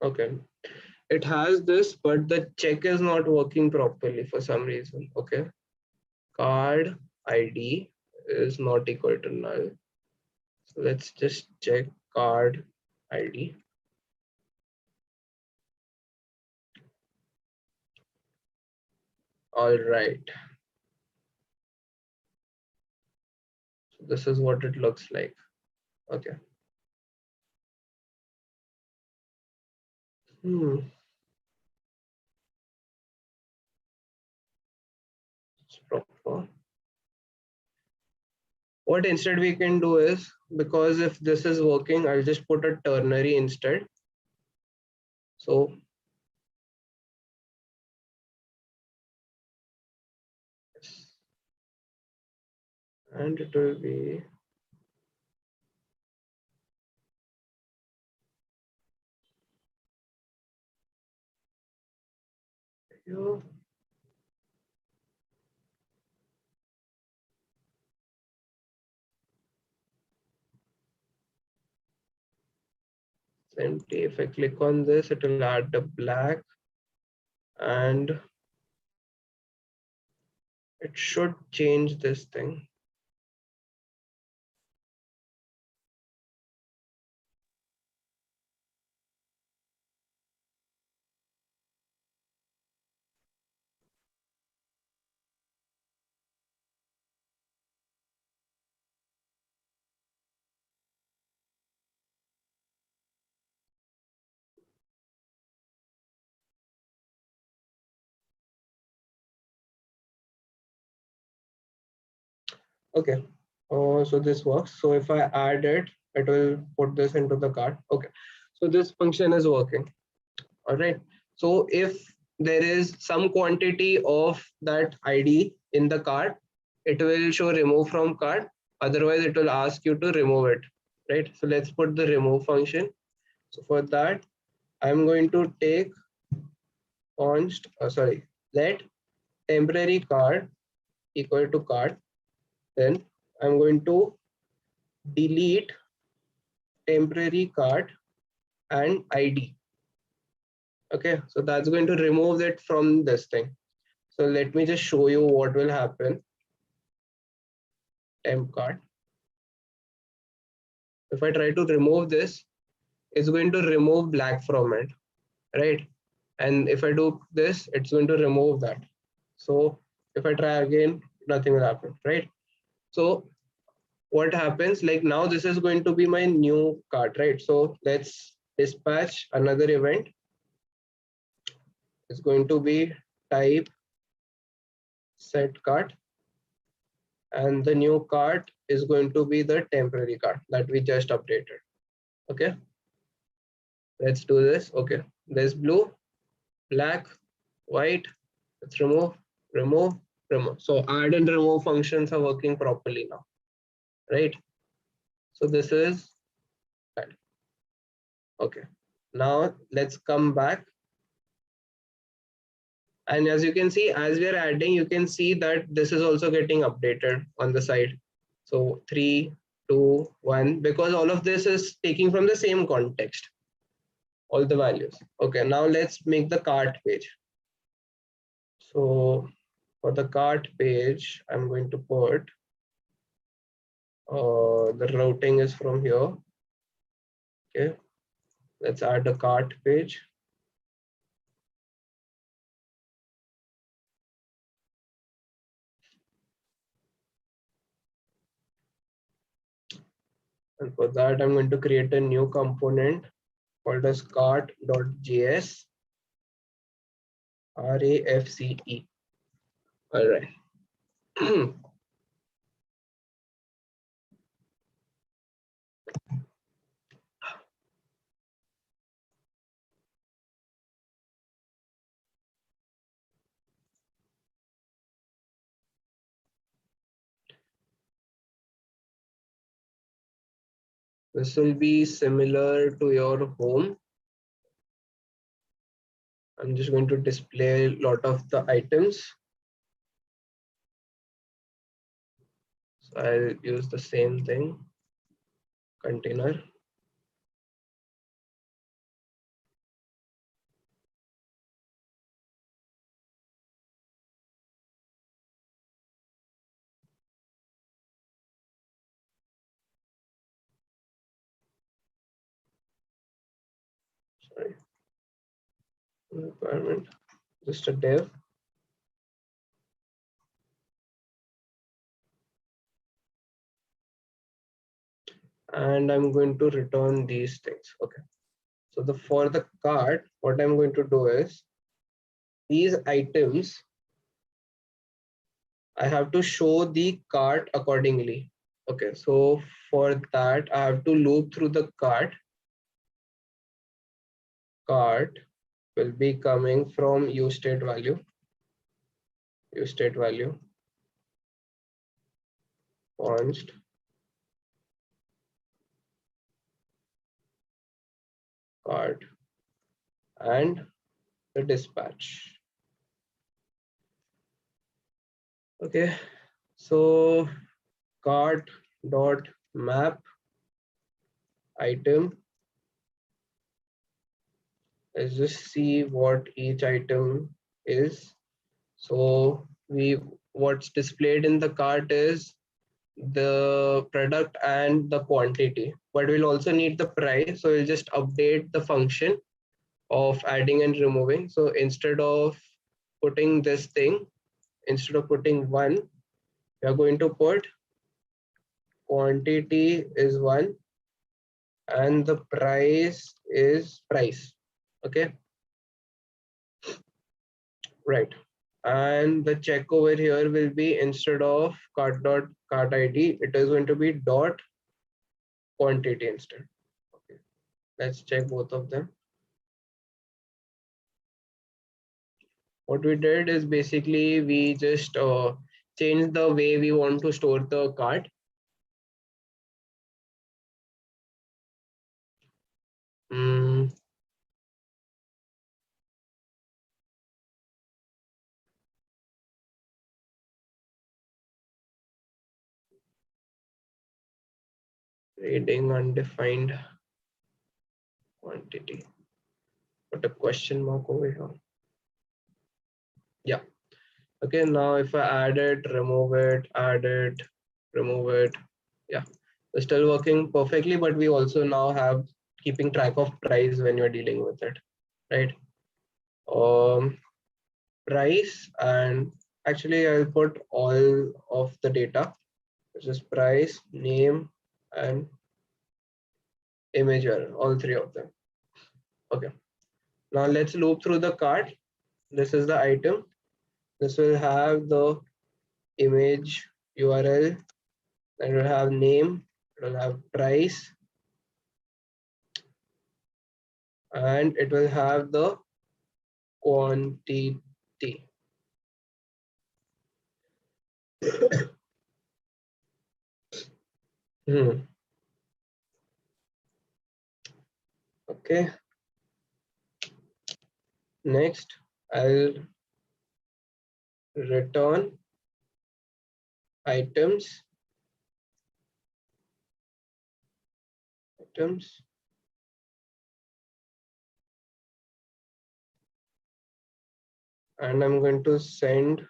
Speaker 2: Okay. It has this, but the check is not working properly for some reason. Okay. Card ID is not equal to null. So let's just check card ID. All right. So this is what it looks like. Okay. It's proper. What instead we can do is, because if this is working, I'll just put a ternary instead. So and it will be here. Empty. If I click on this, it will add the black, and it should change this thing. Okay. So this works. So if I add it, it will put this into the cart. Okay. So this function is working. All right. So if there is some quantity of that ID in the cart, it will show remove from cart. Otherwise, it will ask you to remove it. Right. So let's put the remove function. So for that, I'm going to take let temporary card equal to card. Then I'm going to delete temporary card and ID. Okay, so that's going to remove it from this thing. So let me just show you what will happen. Temp card. If I try to remove this, it's going to remove black from it, right? And if I do this, it's going to remove that. So if I try again, nothing will happen, right? So what happens, like now this is going to be my new card, right? So let's dispatch another event. It's going to be type set card, and the new card is going to be the temporary card that we just updated. Okay, let's do this. Okay, there's blue, black, white. Let's remove, remove. So add and remove functions are working properly now, right? So this is that. Okay, now let's come back. And as you can see, as we are adding, you can see that this is also getting updated on the side. So 3, 2, 1, because all of this is taking from the same context, all the values. Okay, now let's make the cart page. So for the cart page, I'm going to put the routing is from here. Okay, let's add the cart page. And for that, I'm going to create a new component called as cart.js, RAFCE. All right. This will be similar to your home. I'm just going to display a lot of the items. So I'll use the same thing, container. Sorry, requirement, just a div. And I'm going to return these things. Okay. So for the cart, what I'm going to do is these items, I have to show the cart accordingly. Okay. So for that, I have to loop through the cart. Cart will be coming from useState value. useState value const cart and the dispatch. Okay. So cart dot map item. Let's just see what each item is. So what's displayed in the cart is the product and the quantity, but we'll also need the price. So we'll just update the function of adding and removing. So instead of putting this thing, instead of putting one, we are going to put quantity is one and the price is price. Okay, right. And the check over here will be, instead of cart id, it is going to be dot quantity instead. Okay, let's check both of them. What we did is basically we just changed the way we want to store the cart. Reading undefined quantity. Put a question mark over here. Yeah. Okay, now if I add it, remove it, add it, remove it. Yeah, it's still working perfectly, but we also now have keeping track of price when you're dealing with it, right? Price, and actually I'll put all of the data, which is price, name, and imager, all three of them. Okay, now let's loop through the cart. This is the item. This will have the image URL, it will have name, it will have price, and it will have the quantity. Okay, next I'll return items, and I'm going to send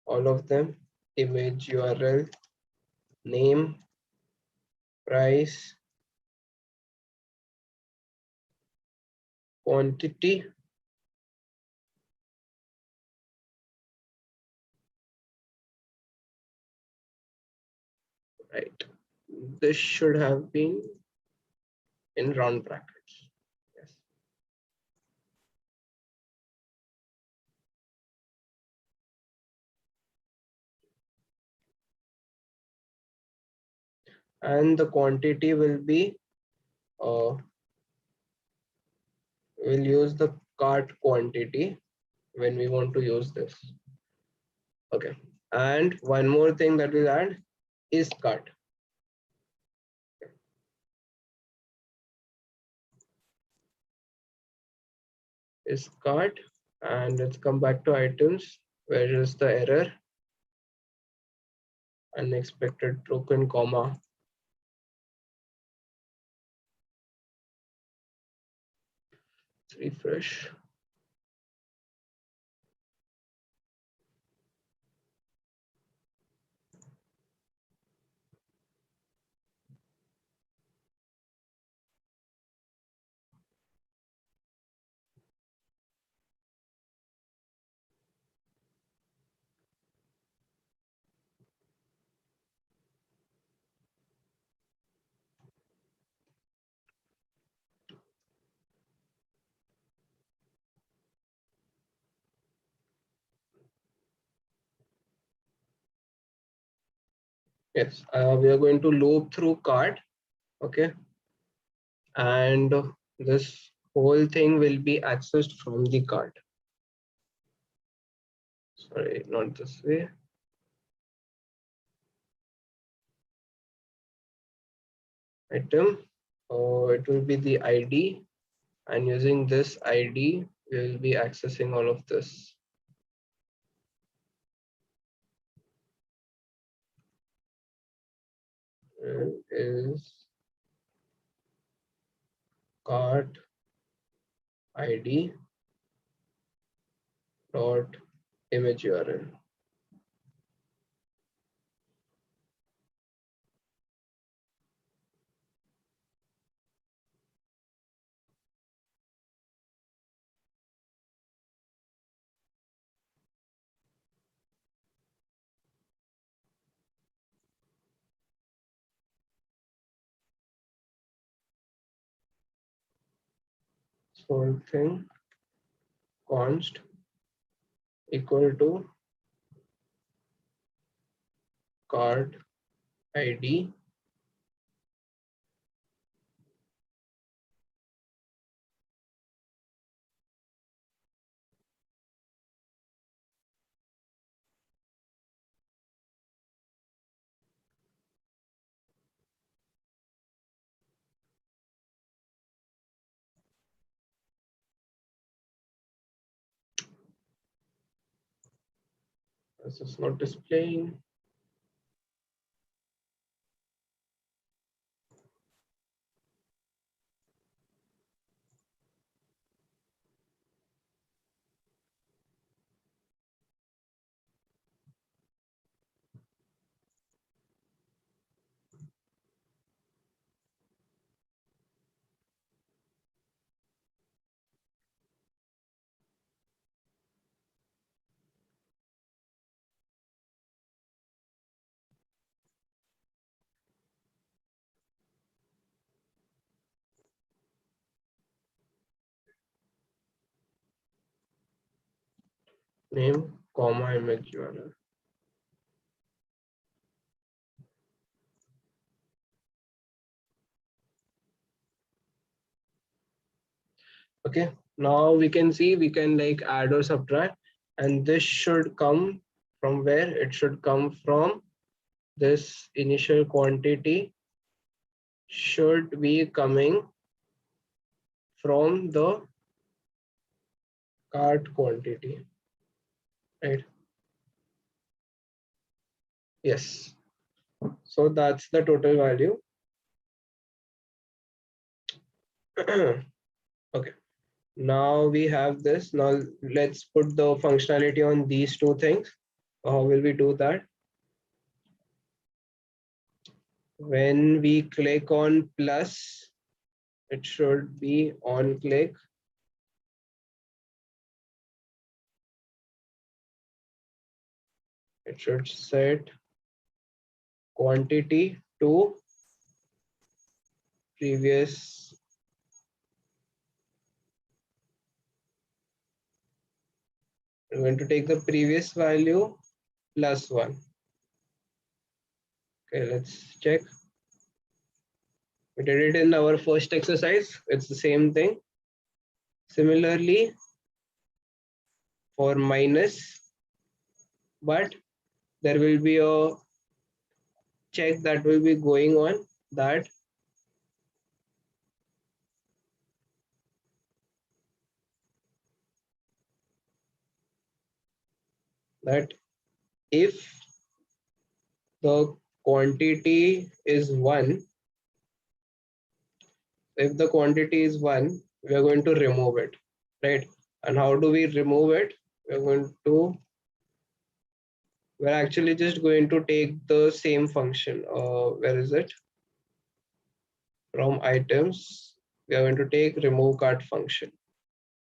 Speaker 2: all of them, image URL, name, price, quantity, right? this should have been in round brackets. Yes. And the quantity will be, we'll use the cart quantity when we want to use this. Okay. And one more thing that we'll add is cart. Is cart, and let's come back to items. Where is the error? Unexpected broken comma. Let's refresh. Yes, we are going to loop through cart. Okay. And this whole thing will be accessed from the cart. Sorry, not this way. Item. It will be the ID, and using this ID, we will be accessing all of this. Is cart ID dot image URL. Whole thing const equal to cart ID this is not displaying. Name comma image URL. Okay, now we can see we can like add or subtract, and this should come from where? It should come from this initial quantity should be coming from the cart quantity, right? Yes. So that's the total value. Okay. Now we have this. Now let's put the functionality on these two things. How will we do that? When we click on plus, it should be on click. It should set quantity to previous we're going to take the previous value plus 1. Okay, let's check. We did it in our first exercise. It's the same thing. Similarly, for minus, but there will be a check that will be going on that if the quantity is 1, if the quantity is 1, we are going to remove it, right? And how do we remove it? We're actually just going to take the same function. Where is it? From items, we are going to take remove cart function,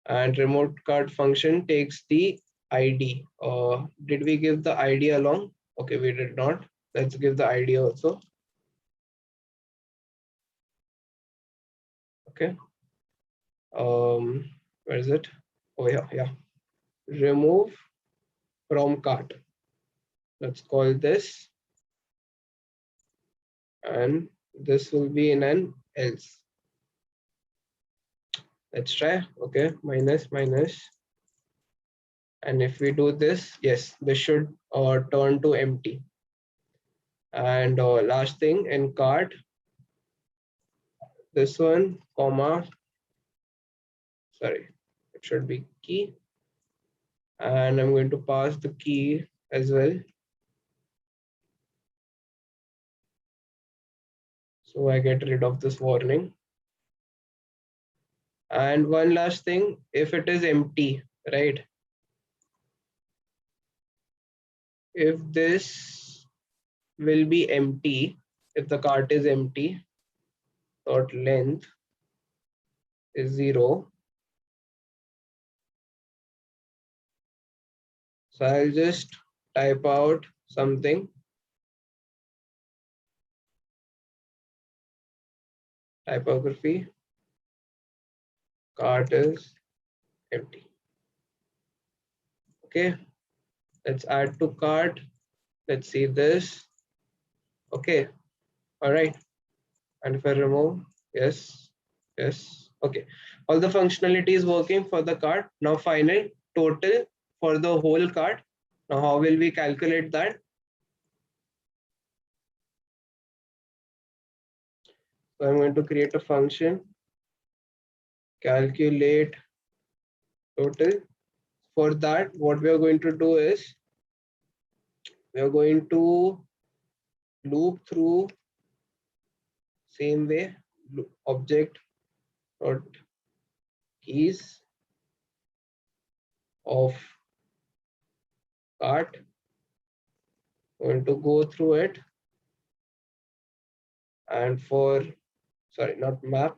Speaker 2: and remove cart function takes the ID. Did we give the ID along? Okay, we did not. Let's give the ID also. Okay. Where is it? Oh yeah. Remove from cart. Let's call this, and this will be in an else. Let's try. Okay, minus. And if we do this, yes, this should turn to empty. And last thing in cart, this one, comma, sorry, it should be key. And I'm going to pass the key as well. So I get rid of this warning. And one last thing, if it is empty, right? If this will be empty, if the cart is empty, dot length is 0. So I'll just type out something. Typography, cart is empty. Okay, let's add to cart. Let's see this. Okay, all right. And if I remove, yes. Okay, all the functionality is working for the cart. Now final total for the whole cart. Now how will we calculate that? So I'm going to create a function, calculate total. For that, what we are going to do is we are going to loop through same way, object dot keys of cart, going to go through it, and for, sorry, not map,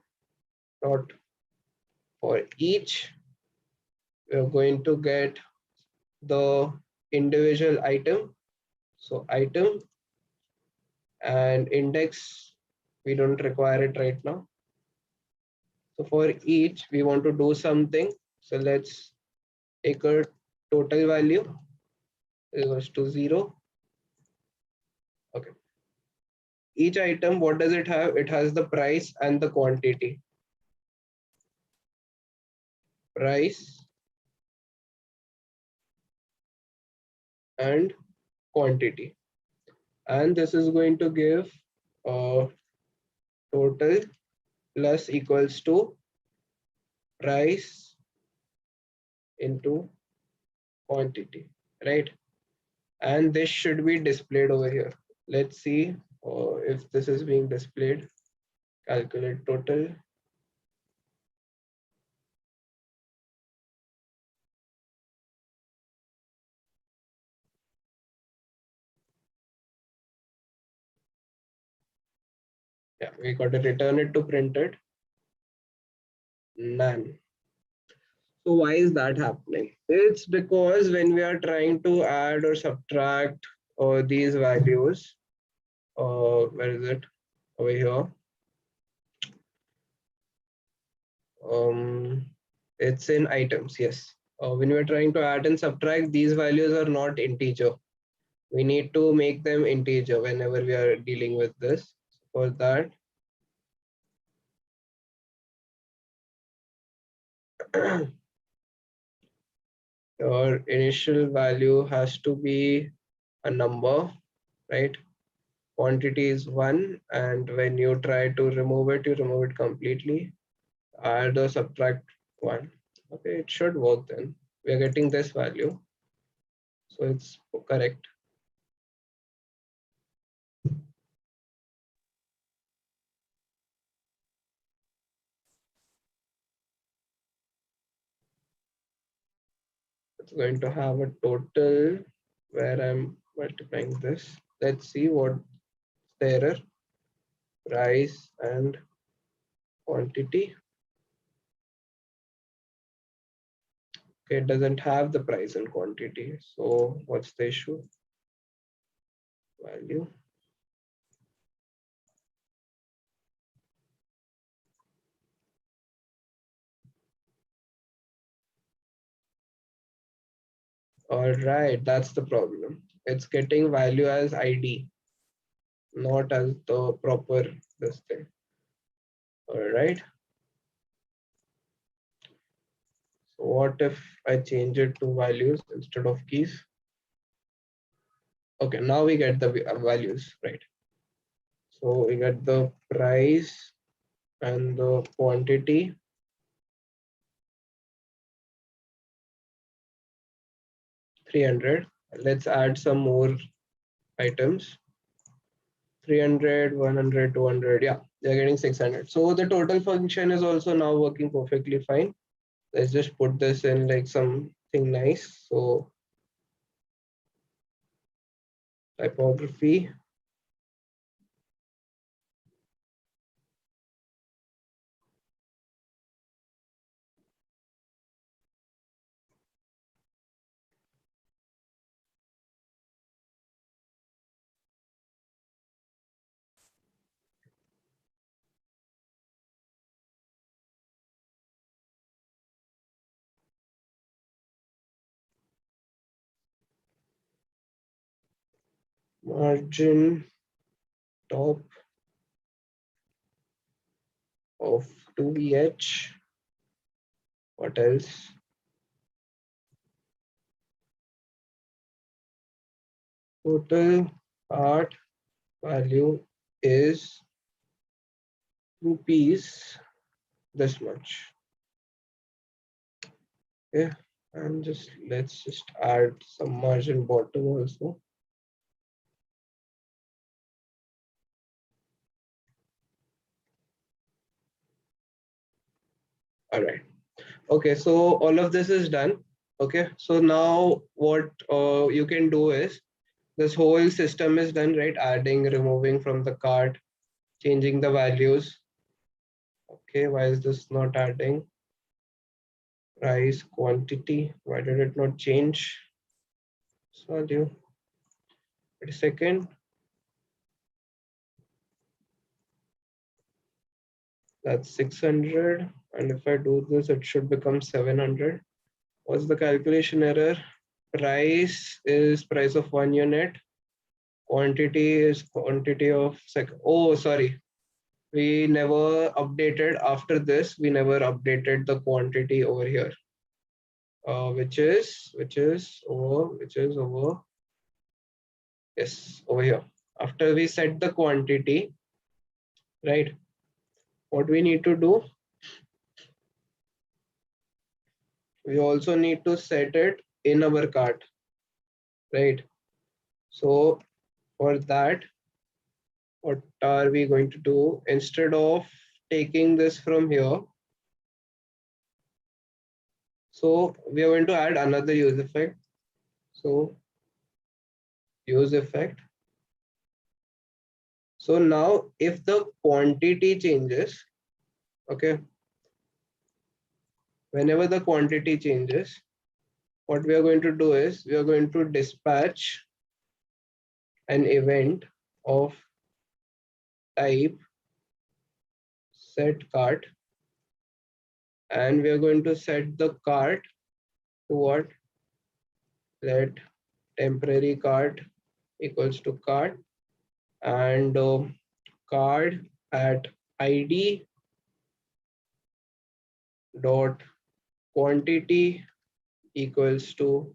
Speaker 2: not for each, we are going to get the individual item. So item and index, we don't require it right now. So for each, we want to do something. So let's take a total value equals to 0. Okay. Each item, what does it have? It has the price and the quantity. Price and quantity. And this is going to give total plus equals to price into quantity, right? And this should be displayed over here. Let's see if this is being displayed. Calculate total. Yeah, we got to return it to printed. None. So why is that happening? It's because when we are trying to add or subtract these values, where is it? Over here. It's in items, yes. When we're trying to add and subtract, these values are not integer. We need to make them integer whenever we are dealing with this. For that, your initial value has to be a number, right? Quantity is 1, and when you try to remove it, you remove it completely. Add or subtract 1. Okay, it should work then. We are getting this value, so it's correct. It's going to have a total where I'm multiplying this. Let's see what the error, price and quantity. Okay, it doesn't have the price and quantity. So what's the issue? Value. All right, that's the problem. It's getting value as ID, not as the proper this thing. All right. So what if I change it to values instead of keys? Okay, now we get the values, right? So we get the price and the quantity. 300. Let's add some more items. 300, 100, 200. Yeah, they're getting 600. So the total function is also now working perfectly fine. Let's just put this in like something nice. So typography. Margin top of 2EH. What else? Total art value is rupees this much. Okay, and just let's just add some margin bottom also. All right. Okay, so all of this is done. Okay, so now what you can do is this whole system is done, right? Adding, removing from the cart, changing the values. Okay, why is this not adding? Price, quantity, why did it not change? Value. Wait a second. That's 600. And if I do this, it should become 700. What's the calculation error? Price is price of 1 unit. Quantity is quantity of oh, sorry. We never updated after this. We never updated the quantity over here. Which is over. Yes, over here. After we set the quantity, right? What we need to do, we also need to set it in our cart, right? So for that, what are we going to do? Instead of taking this from here, so we are going to add another use effect. So use effect. So now if the quantity changes, okay, whenever the quantity changes, what we are going to do is we are going to dispatch an event of type set cart and we are going to set the cart to what? Let temporary cart equals to cart, and card at id dot quantity equals to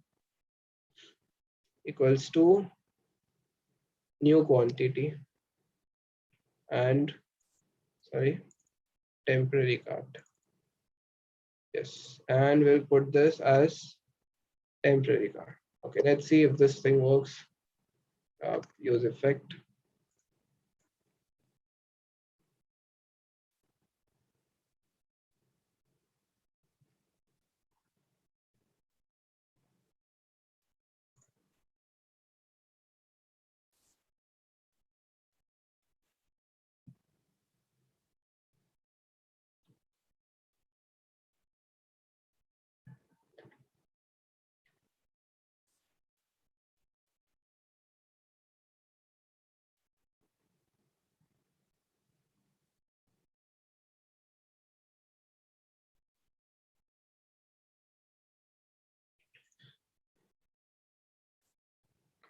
Speaker 2: new quantity, and sorry, temporary cart. Yes, and we'll put this as temporary cart. Okay, let's see if this thing works. Use effect.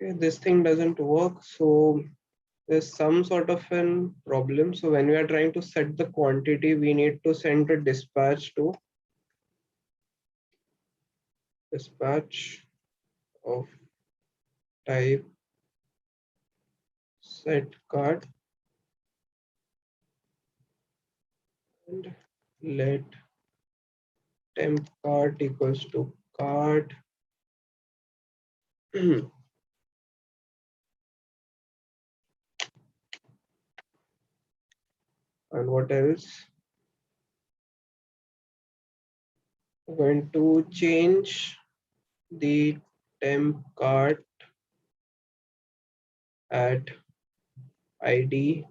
Speaker 2: Okay, this thing doesn't work, so there's some sort of an problem. So when we are trying to set the quantity, we need to send a dispatch to dispatch of type set cart, and let temp cart equals to cart. And what else? We're going to change the temp cart at id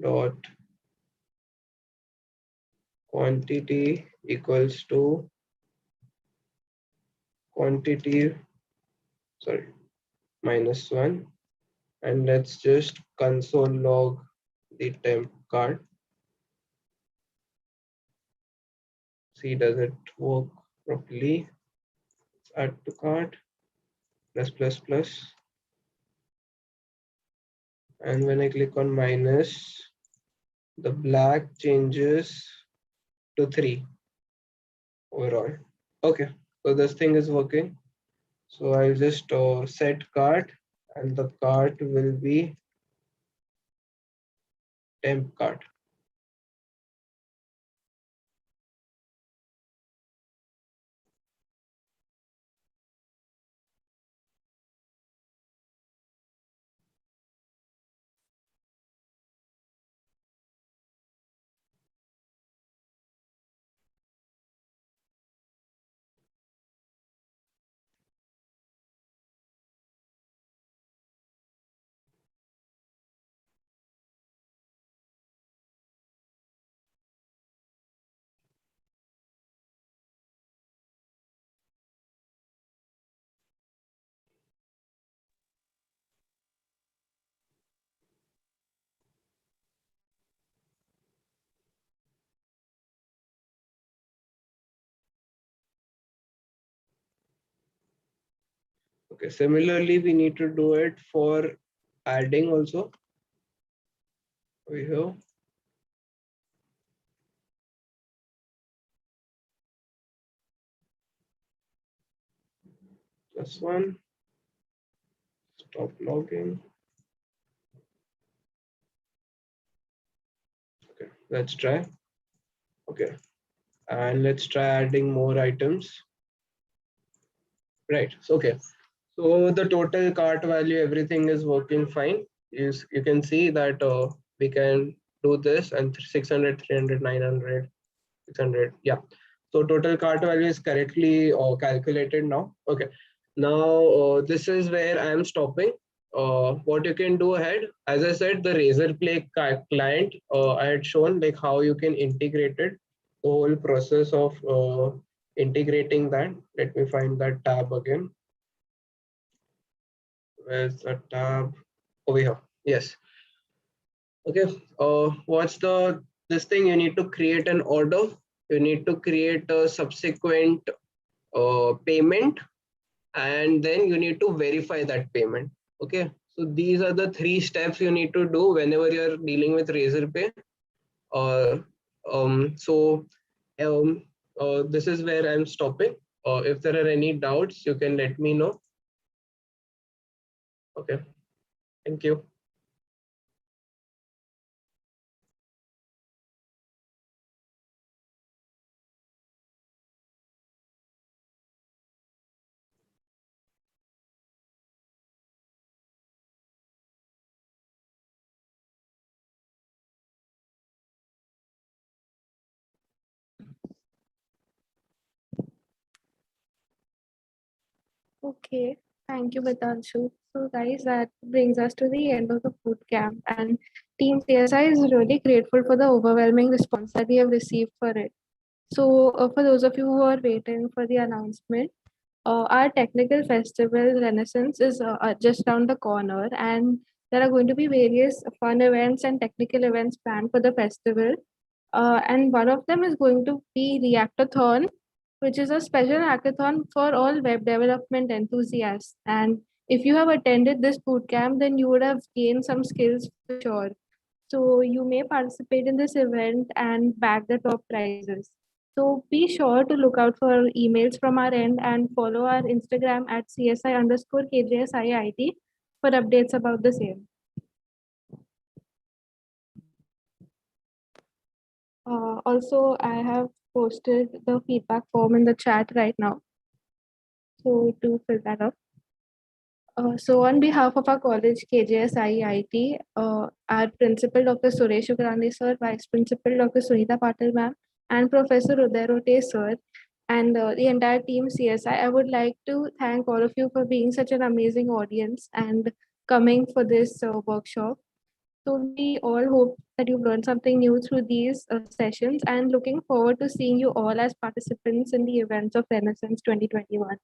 Speaker 2: dot quantity equals to quantity, sorry, -1, and let's just console log the temp cart. See, does it work properly? Let's add to cart plus plus plus, and when I click on minus, the black changes to 3 overall. Okay, so this thing is working. So I'll just set cart, and the cart will be temp cart. Okay, similarly, we need to do it for adding also. Over here, +1, stop logging. Okay, let's try. Okay, and let's try adding more items. Right, so okay. So the total cart value, everything is working fine. You can see that we can do this, and 600, 300, 900, 600. Yeah. So total cart value is correctly calculated now. Okay. Now this is where I am stopping. What you can do ahead, as I said, the Razor Play client, I had shown like how you can integrate it, the whole process of integrating that. Let me find that tab again. Where's the tab? Over here. Yes. Okay. What's the this thing? You need to create an order. you need to create a subsequent payment, and then you need to verify that payment. Okay, so these are the three steps you need to do whenever you're dealing with Razorpay. Uh, so this is where I'm stopping. If there are any doubts, you can let me know. Okay, thank you.
Speaker 1: Okay, thank you, Vitanshu. So, guys, that brings us to the end of the boot camp, and Team CSI is really grateful for the overwhelming response that we have received for it. So, for those of you who are waiting for the announcement, our technical festival Renaissance is just around the corner, and there are going to be various fun events and technical events planned for the festival. And one of them is going to be Reactathon, which is a special hackathon for all web development enthusiasts. And if you have attended this bootcamp, then you would have gained some skills for sure. So you may participate in this event and bag the top prizes. So be sure to look out for emails from our end and follow our Instagram at CSI underscore KJSIIT for updates about the same. Also, I have posted the feedback form in the chat right now. So do fill that up. So on behalf of our college, KJSIIT, our principal, Dr. Suresh Ugrani sir, vice principal, Dr. Sunita Patil ma'am, and Professor Uday Rote sir, and the entire team CSI, I would like to thank all of you for being such an amazing audience and coming for this workshop. So we all hope that you've learned something new through these sessions, and looking forward to seeing you all as participants in the events of Renaissance 2021.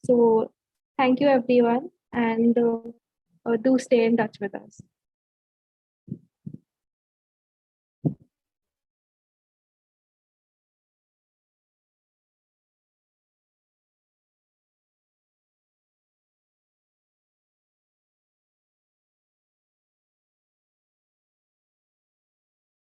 Speaker 1: So thank you everyone, and do stay in touch with us.